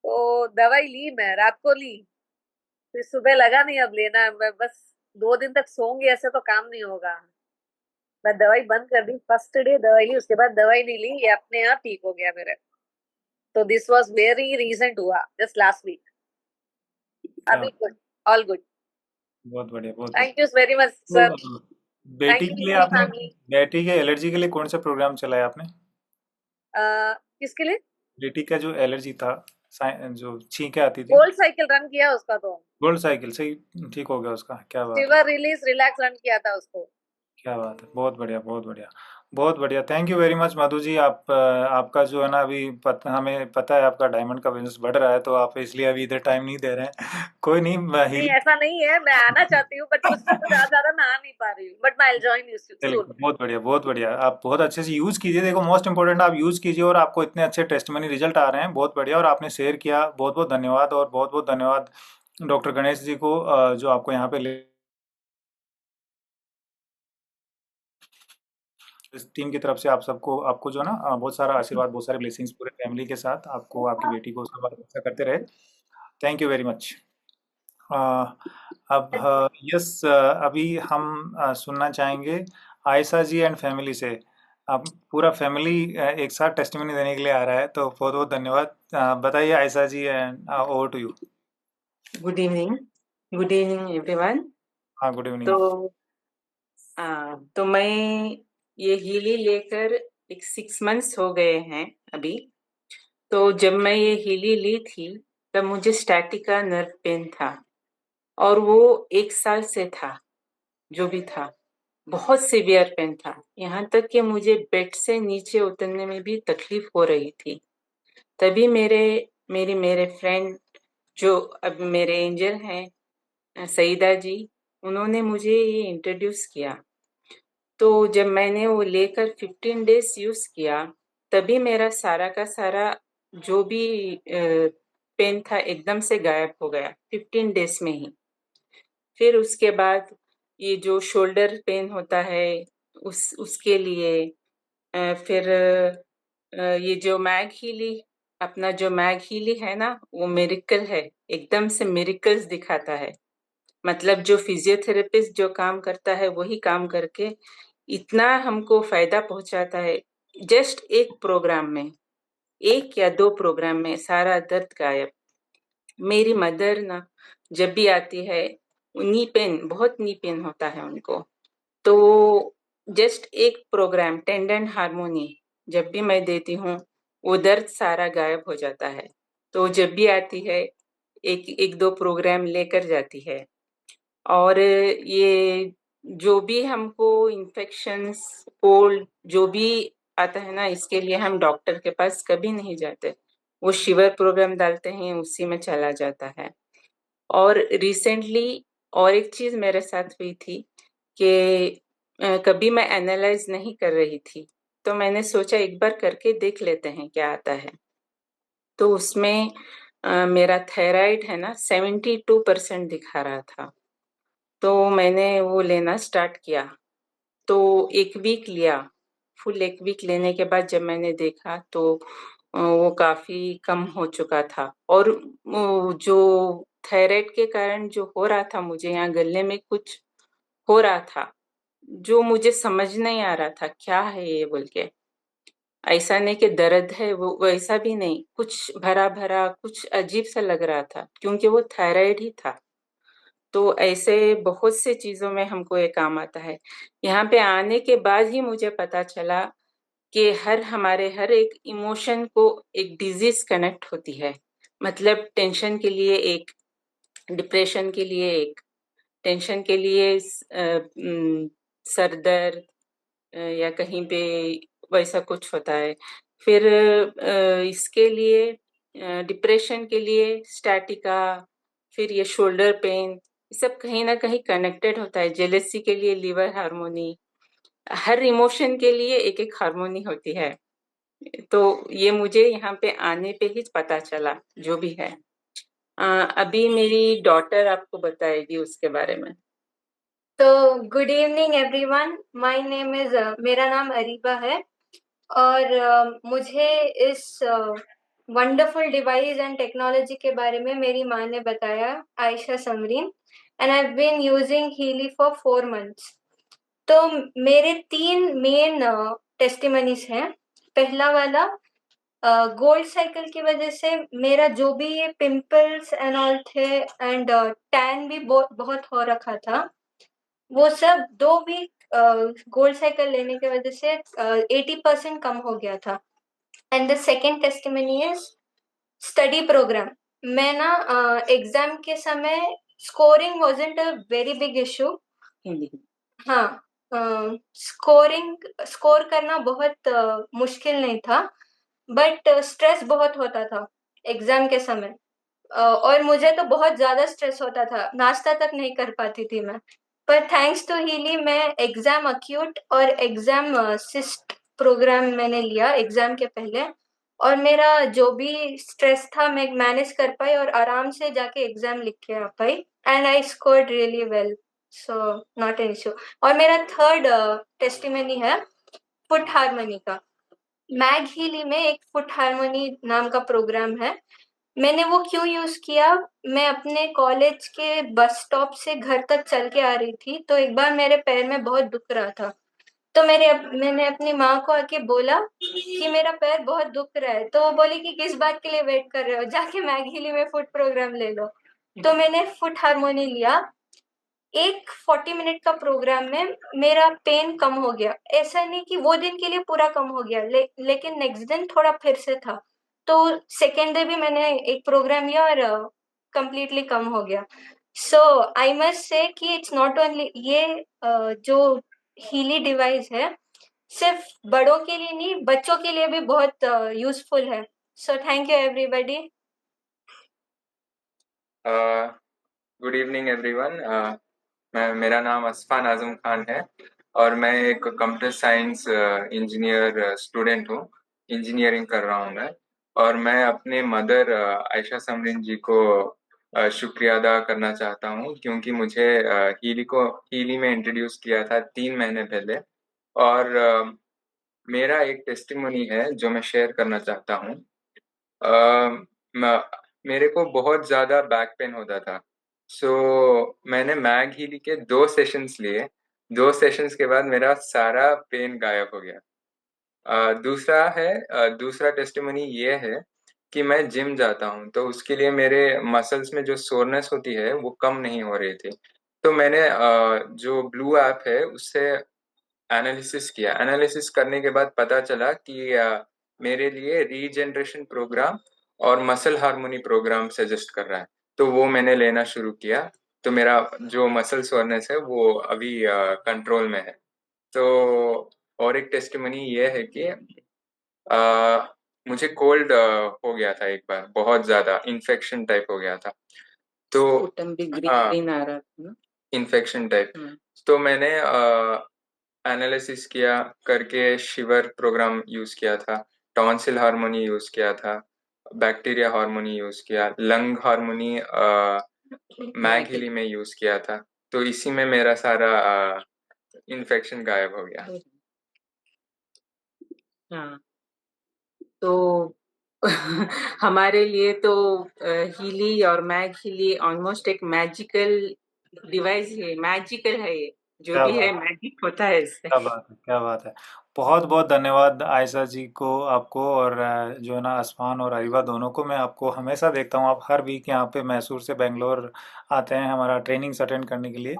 N: तो दवाई ली, मैं रात को ली, फिर सुबह लगा नहीं अब लेना है, मैं बस 2 दिन तक सोऊंगी, ऐसे तो काम नहीं होगा। मैं दवाई बंद कर दी, फर्स्ट डे दवाई ली, उसके बाद दवाई नहीं ली, ये अपने आप ठीक हो गया मेरे। तो दिस वाज वेरी रीसेंट हुआ, जस्ट लास्ट वीक। अभी गुड, ऑल गुड।
A: बहुत बढ़िया, बहुत
N: थैंक यू वेरी मच
A: बढ़िया।
N: सर,
A: तो
N: थैंक
A: बेटी
N: यू
A: के लिए
N: हीली
A: आपने,
N: फैमिली।
A: बेटी के एलर्जी के लिए कौन सा प्रोग्राम चलाया आपने?
N: किसके लिए?
A: बेटी का जो एलर्जी था, जो छींकें आती थी,
N: गोल्ड साइकिल रन किया उसका, तो
A: गोल्ड साइकिल से ही ठीक हो गया उसका? क्या बात है,
N: फीवर रिलीज रिलैक्स रन किया था उसको।
A: क्या बात है, बहुत बढ़िया, बहुत बढ़िया, बहुत बढ़िया। Thank you very much Madhu ji. आप आपका जो है ना, अभी हमें पता है आपका डायमंड का बिजनेस बढ़ रहा है, तो आप इसलिए अभी इधर टाइम नहीं दे रहे हैं। कोई नहीं,
N: नहीं ऐसा नहीं है, मैं आना चाहती हूँ बट कुछ ना कुछ ज्यादा मैं आ नहीं पा रही हूँ, बट आई जॉइन यू
A: चलिए,
N: सून।
A: बहुत बढ़िया, बहुत बढ़िया। आप बहुत अच्छे से यूज़ कीजिए, देखो मोस्ट इम्पोर्टेंट आप यूज़ कीजिए, और आपको इतने अच्छे टेस्टिमनी रिजल्ट आ रहे हैं, बहुत बढ़िया। और आपने शेयर किया, बहुत बहुत धन्यवाद, और बहुत बहुत धन्यवाद डॉक्टर गणेश जी को, जो आपको यहाँ पे ले, इस टीम की तरफ से आप सबको, आपको जो है ना, बहुत सारा आशीर्वाद, बहुत सारे ब्लेसिंग्स पूरे फैमिली के साथ आपको, आपकी बेटी को सब अच्छा करते रहे। Thank you very much. अब यस, अभी हम सुनना चाहेंगे आयशा जी एंड फैमिली से। अब पूरा फैमिली एक साथ टेस्टिमनी देने के लिए आ रहा है, तो बहुत बहुत धन्यवाद। बताइए Ayesha ji, and over to you.
O: Good evening, good evening everyone.
A: हाँ, गुड इवनिंग।
O: तो मैं ये हीली लेकर एक 6 मंथ्स हो गए हैं अभी। तो जब मैं ये हीली ली थी तब मुझे स्टैटिका नर्व पेन था, और वो 1 साल से था, जो भी था, बहुत सीवियर पेन था, यहाँ तक कि मुझे बेड से नीचे उतरने में भी तकलीफ हो रही थी। तभी मेरे फ्रेंड जो अब मेरे एंजल हैं सईदा जी, उन्होंने मुझे ये इंट्रोड्यूस किया। तो जब मैंने वो लेकर 15 डेज यूज किया, तभी मेरा सारा का सारा जो भी पेन था एकदम से गायब हो गया 15 डेज में ही। फिर उसके बाद ये जो शोल्डर पेन होता है उसके लिए फिर ये जो मैग हीली, अपना जो मैग हीली है ना, वो मिरेकल है, एकदम से मिरेकल्स दिखाता है। मतलब जो फिजियोथेरेपिस्ट जो काम करता है वही काम करके इतना हमको फायदा पहुंचाता है। जस्ट एक प्रोग्राम में, 1 या 2 प्रोग्राम में सारा दर्द गायब। मेरी मदर ना जब भी आती है, नी पेन, बहुत नी पेन होता है उनको, तो जस्ट एक प्रोग्राम टेंडन हार्मोनी जब भी मैं देती हूँ, वो दर्द सारा गायब हो जाता है। तो जब भी आती है, एक 2 प्रोग्राम लेकर जाती है। और ये जो भी हमको इन्फेक्शंस, कोल्ड जो भी आता है ना, इसके लिए हम डॉक्टर के पास कभी नहीं जाते। वो शिवर प्रोग्राम डालते हैं, उसी में चला जाता है। और रिसेंटली और एक चीज़ मेरे साथ हुई थी कि कभी मैं एनालाइज नहीं कर रही थी, तो मैंने सोचा एक बार करके देख लेते हैं क्या आता है। तो उसमें मेरा थायराइड है ना 72% दिखा रहा था। तो मैंने वो लेना स्टार्ट किया। तो 1 वीक लिया, फुल 1 वीक लेने के बाद जब मैंने देखा तो वो काफ़ी कम हो चुका था। और वो जो थायराइड के कारण जो हो रहा था, मुझे यहाँ गले में कुछ हो रहा था, जो मुझे समझ नहीं आ रहा था क्या है ये बोल के। ऐसा नहीं कि दर्द है, वो वैसा भी नहीं, कुछ भरा-भरा, कुछ अजीब-सा लग रहा था, क्योंकि वो थायराइड ही था। तो ऐसे बहुत से चीज़ों में हमको ये काम आता है। यहाँ पे आने के बाद ही मुझे पता चला कि हमारे हर एक इमोशन को एक डिज़ीज़ कनेक्ट होती है। मतलब टेंशन के लिए एक, डिप्रेशन के लिए एक, टेंशन के लिए सर दर्द या कहीं पे वैसा कुछ होता है। फिर इसके लिए डिप्रेशन के लिए स्टैटिका, फिर ये शोल्डर पेन, ये सब कहीं न कहीं कनेक्टेड होता है। जेलसी के लिए लिवर हार्मोनी, हर इमोशन के लिए एक-एक हार्मोनी होती है। तो ये मुझे यहाँ पे आने पे ही पता चला, जो भी है। अभी मेरी डॉटर आपको बताएगी उसके बारे में।
M: तो good evening everyone, my name is मेरा नाम अरीबा है और मुझे इस वंडरफुल डिवाइस एंड टेक्नोलॉजी के बारे में मेरी माँ ने बताया, Ayesha Samreen, and I have been using Healy for 4 months. तो मेरे 3 मेन टेस्टिमनीज हैं। पहला वाला, गोल्ड साइकिल की वजह से मेरा जो भी ये पिंपल्स एंड ऑल थे एंड टैन भी बहुत हो रखा था, वो सब 2 वीक गोल्ड साइकिल लेने की वजह से 80% कम हो गया था। And the second testimony is study program. मैं ना एग्जाम के समय scoring wasn't a very big issue.
O: Hindi.
M: हाँ, स्कोर करना बहुत मुश्किल नहीं था, बट स्ट्रेस बहुत होता था एग्जाम के समय। और मुझे तो बहुत ज़्यादा स्ट्रेस होता था, नाश्ता तक नहीं कर पाती थी मैं। पर थैंक्स टू हीली मैं एग्जाम अक्यूट और एग्जाम सिस्ट प्रोग्राम मैंने लिया एग्जाम के पहले, और मेरा जो भी स्ट्रेस था मैं मैनेज कर पाई और आराम से जाके एग्जाम लिख के आ पाई, and I scored really well, so not an issue. और मेरा थर्ड टेस्टिमनी है फुट हार्मनी का। मैग हीली में एक फुट हार्मनी नाम का प्रोग्राम है। मैंने वो क्यों यूज़ किया, मैं अपने कॉलेज के बस स्टॉप से घर तक चल के आ रही थी, तो एक बार मेरे पैर में बहुत दुख रहा था। तो मैंने अपनी माँ को आके बोला कि मेरा पैर बहुत दुख रहा है, तो वो बोली कि किस बात के लिए वेट कर रहे हो, जाके मैगीली में फुट प्रोग्राम ले लो। तो मैंने फुट हार्मोनी लिया। एक 40 मिनट का प्रोग्राम में मेरा पेन कम हो गया। ऐसा नहीं कि वो दिन के लिए पूरा कम हो गया, लेकिन नेक्स्ट दिन थोड़ा फिर से था। तो सेकेंड डे भी मैंने एक प्रोग्राम लिया और कंप्लीटली कम हो गया। सो आई मस्ट से कि इट्स नॉट ओनली ये जो हीली डिवाइस है, सिर्फ बड़ों के लिए नहीं, बच्चों के लिए भी बहुत यूजफुल है। सो thank you everybody.
P: Good evening everyone. मेरा नाम असफान आजम खान है और मैं एक कंप्यूटर साइंस इंजीनियर स्टूडेंट हूँ। इंजीनियरिंग कर रहा हूँ मैं, और मैं अपने मदर आयशा समरीन जी को शुक्रिया अदा करना चाहता हूँ, क्योंकि मुझे हीली में इंट्रोड्यूस किया था 3 महीने पहले। और मेरा एक टेस्टिमोनी है जो मैं शेयर करना चाहता हूँ। मेरे को बहुत ज़्यादा बैक पेन होता था, सो मैंने मैग हीली के 2 सेशंस लिए। 2 सेशंस के बाद मेरा सारा पेन गायब हो गया। दूसरा टेस्टिमोनी ये है कि मैं जिम जाता हूँ, तो उसके लिए मेरे मसल्स में जो सोरनेस होती है वो कम नहीं हो रही थी। तो मैंने जो ब्लू ऐप है उससे एनालिसिस किया। एनालिसिस करने के बाद पता चला कि मेरे लिए रीजनरेशन प्रोग्राम और मसल हार्मोनी प्रोग्राम सजेस्ट कर रहा है, तो वो मैंने लेना शुरू किया। तो मेरा जो मसल सोरनेस है वो अभी कंट्रोल में है। तो और एक टेस्टिमनी ये है कि मुझे कोल्ड हो गया था एक बार, बहुत ज़्यादा इन्फेक्शन टाइप हो गया था। तो
O: स्पुटम भी
P: हाँ,
O: ग्रीन आ रहा था ना।
P: Infection type. तो मैंने एनालिसिस किया करके शिवर प्रोग्राम यूज़ किया था, टॉन्सिल हार्मोनी यूज़ किया था, बैक्टीरिया हार्मोनी यूज़ किया, लंग हार्मोनी मैग हीली में यूज़ किया था। तो इसी में मेरा सारा इन्फेक्शन गायब हो गया।
O: हाँ, तो हमारे लिए तो हीली और मैग हीली ऑलमोस्ट एक मैजिकल डिवाइस है, मैजिकल है ये, जो
A: क्या
O: भी है
A: बात
O: मैजिक होता है इससे।
A: क्या बात है, क्या बात है। बहुत बहुत धन्यवाद आयशा जी को, आपको, और जो है ना असफान और अरीबा दोनों को। मैं आपको हमेशा देखता हूँ, आप हर वीक यहाँ पे मैसूर से बेंगलोर आते हैं हमारा ट्रेनिंग्स अटेंड करने के लिए।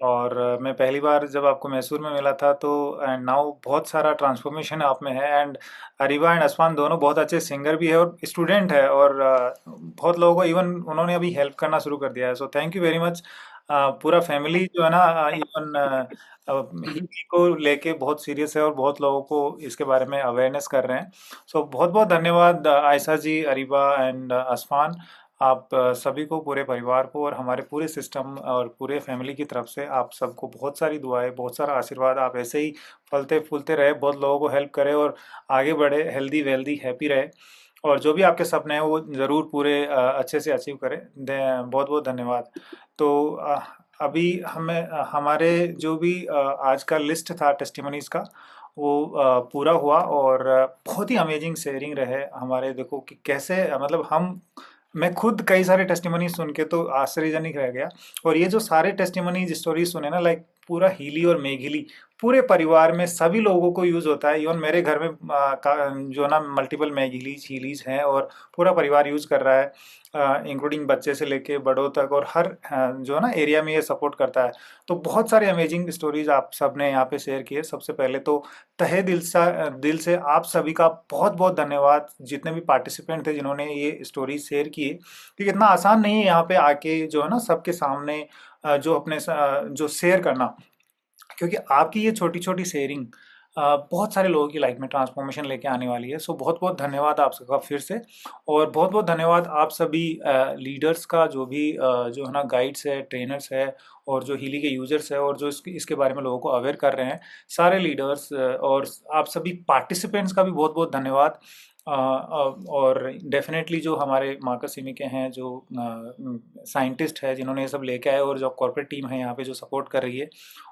A: और मैं पहली बार जब आपको मैसूर में मिला था तो एंड नाउ बहुत सारा ट्रांसफॉर्मेशन आप में है। एंड अरीबा एंड असफान दोनों बहुत अच्छे सिंगर भी है और स्टूडेंट है, और बहुत लोगों को इवन उन्होंने अभी हेल्प करना शुरू कर दिया है। सो थैंक यू वेरी मच। पूरा फैमिली जो है ना इवन हिंदी को लेके बहुत सीरियस है और बहुत लोगों को इसके बारे में अवेयरनेस कर रहे हैं। सो बहुत बहुत धन्यवाद आयशा जी, अरीबा एंड असफान। आप सभी को, पूरे परिवार को और हमारे पूरे सिस्टम और पूरे फैमिली की तरफ से आप सबको बहुत सारी दुआएं, बहुत सारा आशीर्वाद। आप ऐसे ही फलते फूलते रहे, बहुत लोगों को हेल्प करें और आगे बढ़े, हेल्दी वेल्दी हैप्पी रहे, और जो भी आपके सपने हैं वो ज़रूर पूरे अच्छे से अचीव करें। बहुत बहुत धन्यवाद। तो अभी हमारे जो भी आज का लिस्ट था टेस्टिमनीज का वो पूरा हुआ, और बहुत ही अमेजिंग शेयरिंग रहे हमारे। देखो कि कैसे मतलब मैं खुद कई सारे टेस्टिमनी सुन के तो आश्चर्यजनक रह गया। और ये जो सारे टेस्टिमनी स्टोरी सुने ना, लाइक पूरा हीली और मेघिली पूरे परिवार में सभी लोगों को यूज़ होता है। इवन मेरे घर में जो ना मल्टीपल मेघिलीज हीलीज हैं और पूरा परिवार यूज़ कर रहा है, इंक्लूडिंग बच्चे से लेके बड़ों तक, और हर जो है ना एरिया में ये सपोर्ट करता है। तो बहुत सारे अमेजिंग स्टोरीज आप सब ने यहाँ पे शेयर किए। सबसे पहले तो तहे दिल से आप सभी का बहुत बहुत धन्यवाद, जितने भी पार्टिसिपेंट थे जिन्होंने ये स्टोरी शेयर की, क्योंकि इतना आसान नहीं है यहाँ पे आके जो है ना सबके सामने जो जो शेयर करना, क्योंकि आपकी ये छोटी छोटी शेयरिंग बहुत सारे लोगों की लाइफ में ट्रांसफॉर्मेशन लेके आने वाली है। सो बहुत बहुत धन्यवाद आप सबका फिर से, और बहुत बहुत धन्यवाद आप सभी लीडर्स का, जो भी जो है ना गाइड्स है, ट्रेनर्स है, और जो हीली के यूजर्स है, और जो इसके बारे में लोगों को अवेयर कर रहे हैं, सारे लीडर्स, और आप सभी पार्टिसिपेंट्स का भी बहुत बहुत धन्यवाद। और डेफिनेटली जो हमारे मार्कस सिमी के हैं, जो साइंटिस्ट है जिन्होंने ये सब लेके आए, और जो कॉर्पोरेट टीम है यहाँ पे जो सपोर्ट कर रही है,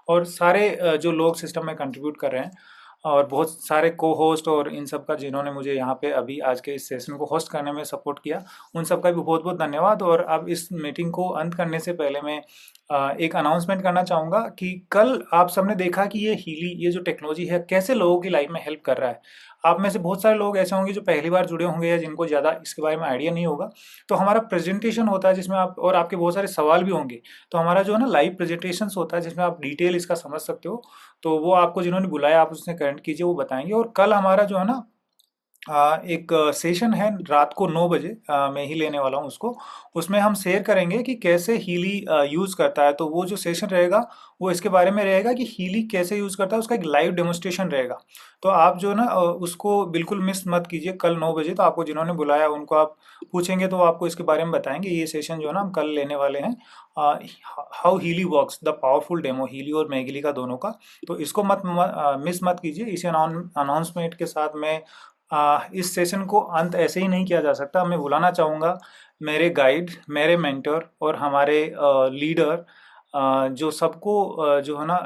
A: और सारे जो लोग सिस्टम में कंट्रीब्यूट कर रहे हैं, और बहुत सारे को होस्ट और इन सब का जिन्होंने मुझे यहाँ पे अभी आज के इस सेशन को होस्ट करने में सपोर्ट किया, उन सब का भी बहुत बहुत धन्यवाद। और अब इस मीटिंग को अंत करने से पहले मैं एक अनाउंसमेंट करना चाहूँगा कि कल आप सबने देखा कि ये जो टेक्नोलॉजी है कैसे लोगों की लाइफ में हेल्प कर रहा है। आप में से बहुत सारे लोग ऐसे होंगे जो पहली बार जुड़े होंगे या जिनको ज़्यादा इसके बारे में आइडिया नहीं होगा। तो हमारा प्रेजेंटेशन होता है जिसमें आप, और आपके बहुत सारे सवाल भी होंगे, तो हमारा जो है ना लाइव प्रेजेंटेशंस होता है जिसमें आप डिटेल इसका समझ सकते हो। तो वो आपको जिन्होंने बुलाया आप उससे कनेक्ट कीजिए, वो बताएंगे। और कल हमारा जो है ना एक सेशन है रात को 9 बजे, मैं ही लेने वाला हूँ उसको। उसमें हम शेयर करेंगे कि कैसे हीली यूज़ करता है। तो वो जो सेशन रहेगा वो इसके बारे में रहेगा कि हीली कैसे यूज़ करता है, उसका एक लाइव डेमोन्स्ट्रेशन रहेगा। तो आप जो है ना उसको बिल्कुल मिस मत कीजिए। कल 9 बजे तो आपको जिन्होंने बुलाया उनको आप पूछेंगे तो वो आपको इसके बारे में बताएंगे। ये सेशन जो है ना हम कल लेने वाले हैं, how Healy works, the powerful demo, Healy और मैगिली का दोनों का। तो इसको मिस मत कीजिए। इसी अनाउंसमेंट के साथ मैं इस सेशन को अंत ऐसे ही नहीं किया जा सकता। मैं बुलाना चाहूँगा मेरे गाइड, मेरे मेंटर और हमारे लीडर, जो सबको जो है ना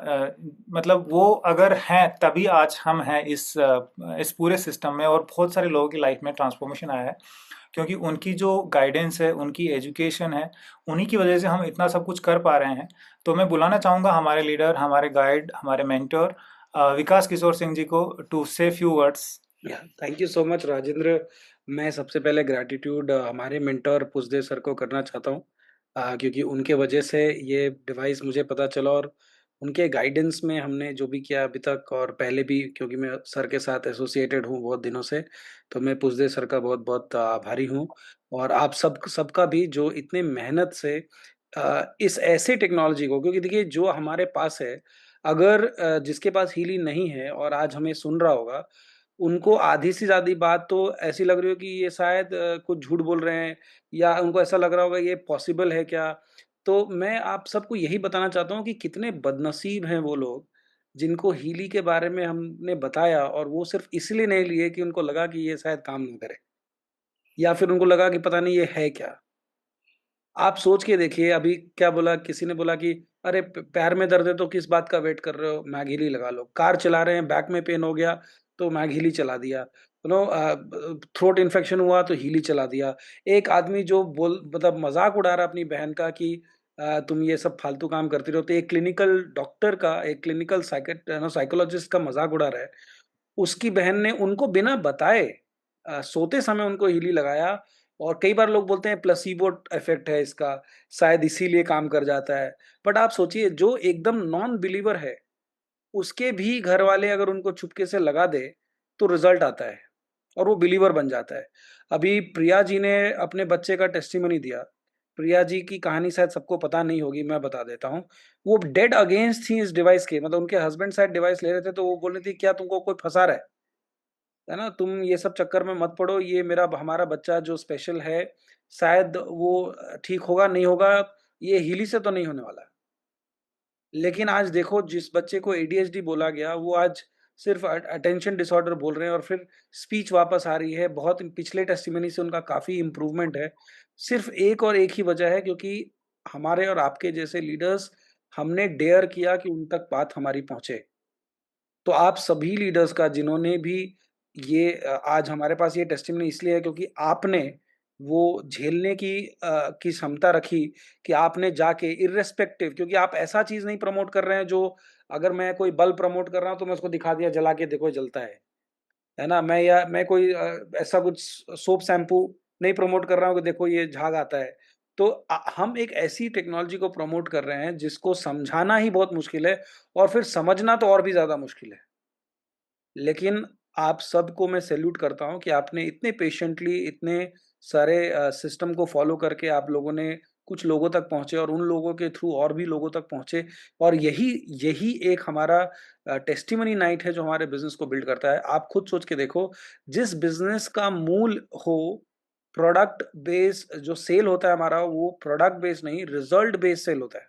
A: मतलब वो अगर हैं तभी आज हम हैं इस पूरे सिस्टम में, और बहुत सारे लोगों की लाइफ में ट्रांसफॉर्मेशन आया है क्योंकि उनकी जो गाइडेंस है, उनकी एजुकेशन है, उन्हीं की वजह से हम इतना सब कुछ कर पा रहे हैं। तो मैं बुलाना चाहूँगा हमारे लीडर, हमारे गाइड, हमारे मेंटर विकास किशोर सिंह जी को टू से few words.
Q: Thank you so much Rajendra. मैं सबसे पहले ग्रैटिट्यूड हमारे मेंटर पुष्देव सर को करना चाहता हूँ, क्योंकि उनके वजह से ये डिवाइस मुझे पता चला और उनके गाइडेंस में हमने जो भी किया अभी तक और पहले भी, क्योंकि मैं सर के साथ एसोसिएटेड हूँ बहुत दिनों से, तो मैं पुष्देव सर का बहुत बहुत आभारी हूँ। और आप सबका भी जो इतने मेहनत से इस ऐसे टेक्नोलॉजी को, क्योंकि देखिए जो हमारे पास है, अगर जिसके पास हीली नहीं है और आज हमें सुन रहा होगा, उनको आधी से ज़्यादा बात तो ऐसी लग रही हो कि ये शायद कुछ झूठ बोल रहे हैं, या उनको ऐसा लग रहा होगा ये पॉसिबल है क्या? तो मैं आप सबको यही बताना चाहता हूँ कि कितने बदनसीब हैं वो लोग, जिनको हीली के बारे में हमने बताया और वो सिर्फ़ इसलिए नहीं लिए कि उनको लगा कि ये शायद काम ना करे, या फिर उनको लगा कि पता नहीं ये है क्या? आप सोच के देखिए, अभी क्या बोला, किसी ने बोला कि अरे पैर में दर्द है तो किस बात का वेट कर रहे हो, मैगीली लगा लो। कार चला रहे हैं, बैक में पेन हो गया तो मैगीली चला दिया। थ्रोट इन्फेक्शन हुआ तो हीली चला दिया। एक आदमी जो बोल मतलब मजाक उड़ा रहा अपनी बहन का कि तुम ये सब फालतू काम करती रहो, तो एक क्लिनिकल डॉक्टर का, एक क्लिनिकल साइकोलॉजिस्ट का मजाक उड़ा रहा है। उसकी बहन ने उनको बिना बताए सोते समय उनको हीली लगाया। और कई बार लोग बोलते हैं प्लेसिबो इफेक्ट है इसका, शायद इसीलिए काम कर जाता है। बट आप सोचिए, जो एकदम नॉन बिलीवर है, उसके भी घर वाले अगर उनको चुपके से लगा दे तो रिजल्ट आता है और वो बिलीवर बन जाता है। अभी प्रिया जी ने अपने बच्चे का टेस्टिमनी दिया। प्रिया जी की कहानी शायद सबको पता नहीं होगी, मैं बता देता हूँ। वो डेड अगेंस्ट थी इस डिवाइस के, मतलब उनके हस्बैंड शायद डिवाइस ले रहे थे तो वो बोल रही थी क्या तुमको कोई फंसा रहा है ना, तुम ये सब चक्कर में मत पड़ो, ये हमारा बच्चा जो स्पेशल है, शायद वो ठीक होगा नहीं होगा, ये हीली से तो नहीं होने वाला। लेकिन आज देखो, जिस बच्चे को एडीएचडी बोला गया वो आज सिर्फ अटेंशन डिसऑर्डर बोल रहे हैं और फिर स्पीच वापस आ रही है। बहुत पिछले टेस्टिमनी से उनका काफी इम्प्रूवमेंट है। सिर्फ एक और एक ही वजह है, क्योंकि हमारे और आपके जैसे लीडर्स, हमने डेयर किया कि उन तक बात हमारी पहुंचे। तो आप सभी लीडर्स का, जिन्होंने भी ये आज हमारे पास ये टेस्टिमनी इसलिए है क्योंकि आपने वो झेलने की क्षमता रखी, कि आपने जाके इर्रेस्पेक्टिव, क्योंकि आप ऐसा चीज़ नहीं प्रमोट कर रहे हैं जो, अगर मैं कोई बल्ब प्रमोट कर रहा हूँ तो मैं उसको दिखा दिया जला के देखो ये जलता है ना? मैं कोई ऐसा कुछ सोप शैम्पू नहीं प्रमोट कर रहा हूँ कि देखो ये झाग आता है। तो हम एक ऐसी टेक्नोलॉजी को प्रमोट कर रहे हैं जिसको समझाना ही बहुत मुश्किल है और फिर समझना तो और भी ज़्यादा मुश्किल है। लेकिन आप सबको मैं सैल्यूट करता हूँ कि आपने इतने पेशेंटली, इतने सारे सिस्टम को फ़ॉलो करके आप लोगों ने कुछ लोगों तक पहुँचे और उन लोगों के थ्रू और भी लोगों तक पहुँचे। और यही यही एक हमारा टेस्टिमनी नाइट है जो हमारे बिज़नेस को बिल्ड करता है। आप खुद सोच के देखो, जिस बिज़नेस का मूल हो प्रोडक्ट बेस, जो सेल होता है हमारा, वो प्रोडक्ट बेस नहीं, रिज़ल्ट बेस सेल होता है।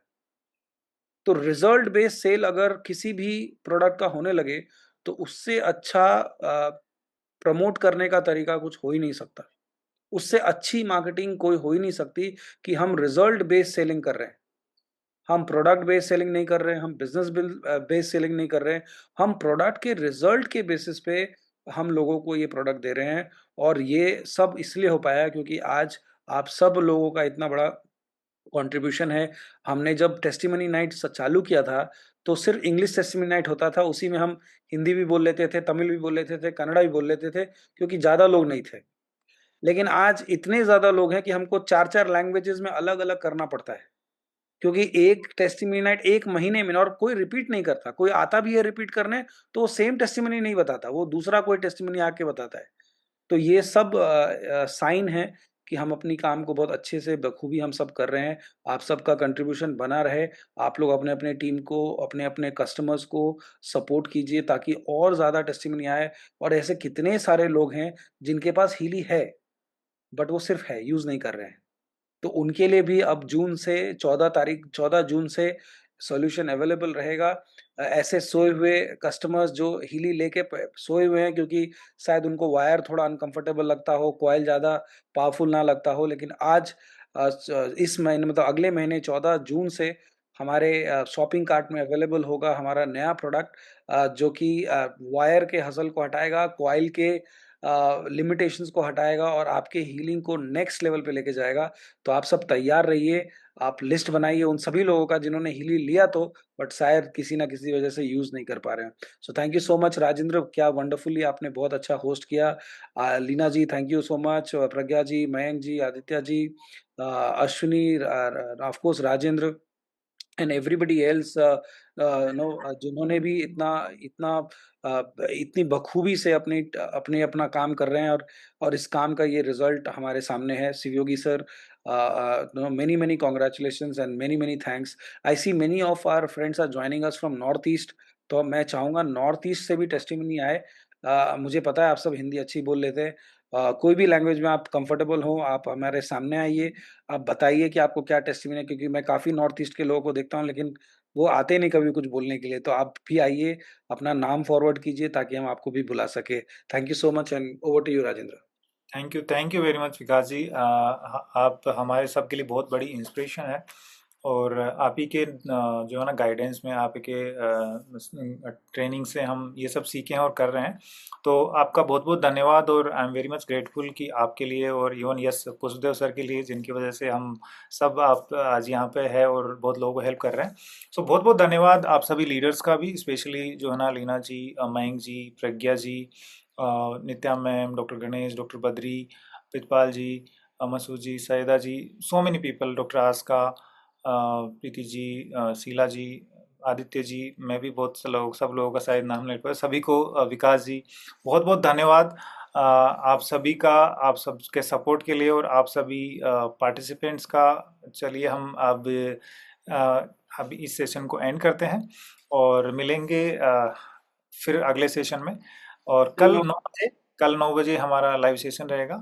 Q: तो रिजल्ट बेस्ड सेल अगर किसी भी प्रोडक्ट का होने लगे तो उससे अच्छा प्रमोट करने का तरीका कुछ हो ही नहीं सकता। उससे अच्छी मार्केटिंग कोई हो ही नहीं सकती कि हम रिजल्ट बेस्ड सेलिंग कर रहे हैं। हम प्रोडक्ट बेस्ड सेलिंग नहीं कर रहे हैं, हम बिजनेस बेस्ड सेलिंग नहीं कर रहे हैं, हम प्रोडक्ट के रिजल्ट के बेसिस पे हम लोगों को ये प्रोडक्ट दे रहे हैं। और ये सब इसलिए हो पाया क्योंकि आज आप सब लोगों का इतना बड़ा कंट्रीब्यूशन है। हमने जब टेस्टिमनी नाइट चालू किया था तो सिर्फ इंग्लिश टेस्टिमनी नाइट होता था, उसी में हम हिंदी भी बोल लेते थे, तमिल भी बोल लेते थे, कन्नड़ा भी बोल लेते थे, क्योंकि ज़्यादा लोग नहीं थे। लेकिन आज इतने ज़्यादा लोग हैं कि हमको 4-4 लैंग्वेजेस में अलग-अलग करना पड़ता है, क्योंकि एक टेस्टिमनी नाइट 1 महीने में, और कोई रिपीट नहीं करता। कोई आता भी है रिपीट करने तो वो सेम टेस्टिमनी नहीं बताता, वो दूसरा कोई टेस्टिमनी आके बताता है। तो ये सब साइन है कि हम अपनी काम को बहुत अच्छे से बखूबी हम सब कर रहे हैं। आप सबका कंट्रीब्यूशन बना रहे। आप लोग अपने-अपने टीम को, अपने-अपने कस्टमर्स को सपोर्ट कीजिए ताकि और ज़्यादा टेस्टिमनी आए। और ऐसे कितने सारे लोग हैं जिनके पास हीली है, बट वो सिर्फ है, यूज़ नहीं कर रहे हैं। तो उनके लिए भी अब जून से 14 जून से सॉल्यूशन अवेलेबल रहेगा। ऐसे सोए हुए कस्टमर्स जो हीली लेके सोए हुए हैं क्योंकि शायद उनको वायर थोड़ा अनकंफर्टेबल लगता हो, कॉइल ज़्यादा पावरफुल ना लगता हो, लेकिन आज इस महीने मतलब अगले महीने 14 जून से हमारे शॉपिंग कार्ट में अवेलेबल होगा हमारा नया प्रोडक्ट, जो कि वायर के हसल को हटाएगा, कॉइल के लिमिटेशंस को हटाएगा और आपके हीलिंग को नेक्स्ट लेवल पे लेके जाएगा। तो आप सब तैयार रहिए, आप लिस्ट बनाइए उन सभी लोगों का जिन्होंने हीली लिया तो बट शायद किसी ना किसी वजह से यूज़ नहीं कर पा रहे हैं। So thank you so much Rajendra, क्या वंडरफुली आपने बहुत अच्छा होस्ट किया। Leena ji thank you so much, Pragya ji, Mayank ji, Aditya ji, Ashwini, of course Rajendra and everybody else no, जिन्होंने भी इतना इतना इतनी बखूबी से अपना काम कर रहे हैं और इस काम का ये रिजल्ट हमारे सामने है। Shivyogi sir, no many many congratulations and many many thanks. I see many of our friends are joining us from north east, तो मैं चाहूँगा नॉर्थ ईस्ट से भी टेस्टिमनी आए। मुझे पता है आप सब हिंदी अच्छी बोल लेते हैं। कोई भी लैंग्वेज में आप कंफर्टेबल हो, आप हमारे सामने आइए, आप बताइए कि आपको क्या टेस्टिमनी है, क्योंकि मैं काफ़ी नॉर्थ ईस्ट के लोगों को देखता हूँ लेकिन वो आते नहीं कभी कुछ बोलने के लिए। तो आप भी आइए, अपना नाम फॉरवर्ड कीजिए ताकि हम आपको भी बुला सके। Thank you so much and over to you Rajendra.
A: Thank you very much Vikas ji. आप हमारे सब के लिए बहुत बड़ी इंस्पिरेशन है और आप ही के जो है ना गाइडेंस में, आप ही के ट्रेनिंग से हम ये सब सीखे हैं और कर रहे हैं। तो आपका बहुत बहुत धन्यवाद और I am very much grateful कि आपके लिए और इवन यस पुष्पदेव सर के लिए, जिनकी वजह से हम सब आप आज यहाँ पे है और बहुत लोगों को हेल्प कर रहे हैं। सो बहुत बहुत धन्यवाद आप सभी लीडर्स का भी, स्पेशली जो है ना Leena ji, Mayank ji, Pragya ji, Nitya ma'am, doctor Ganesh, doctor Badri, Pritpal ji, Masood ji, Saida ji, so many people, doctor Aska, Preeti ji, Sheela ji, Aditya ji, मैं भी बहुत से लोग, सब लोगों का शायद नाम नहीं पता, सभी को विकास जी बहुत बहुत धन्यवाद आप सभी का, आप सबके सपोर्ट के लिए और आप सभी पार्टिसिपेंट्स का। चलिए हम अब इस सेशन को एंड करते हैं और मिलेंगे फिर अगले सेशन में। और कल 9 बजे हमारा लाइव सेशन रहेगा।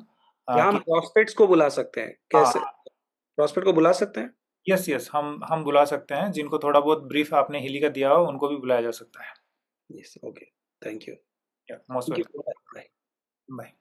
Q: क्या हम प्रॉस्पेक्ट्स को बुला सकते हैं? कैसे प्रॉस्पेक्ट को बुला सकते हैं?
A: यस हम बुला सकते हैं, जिनको थोड़ा बहुत ब्रीफ आपने हिली का दिया हो उनको भी बुलाया जा सकता है।
Q: Yes, okay, thank you.
A: Most welcome. Bye.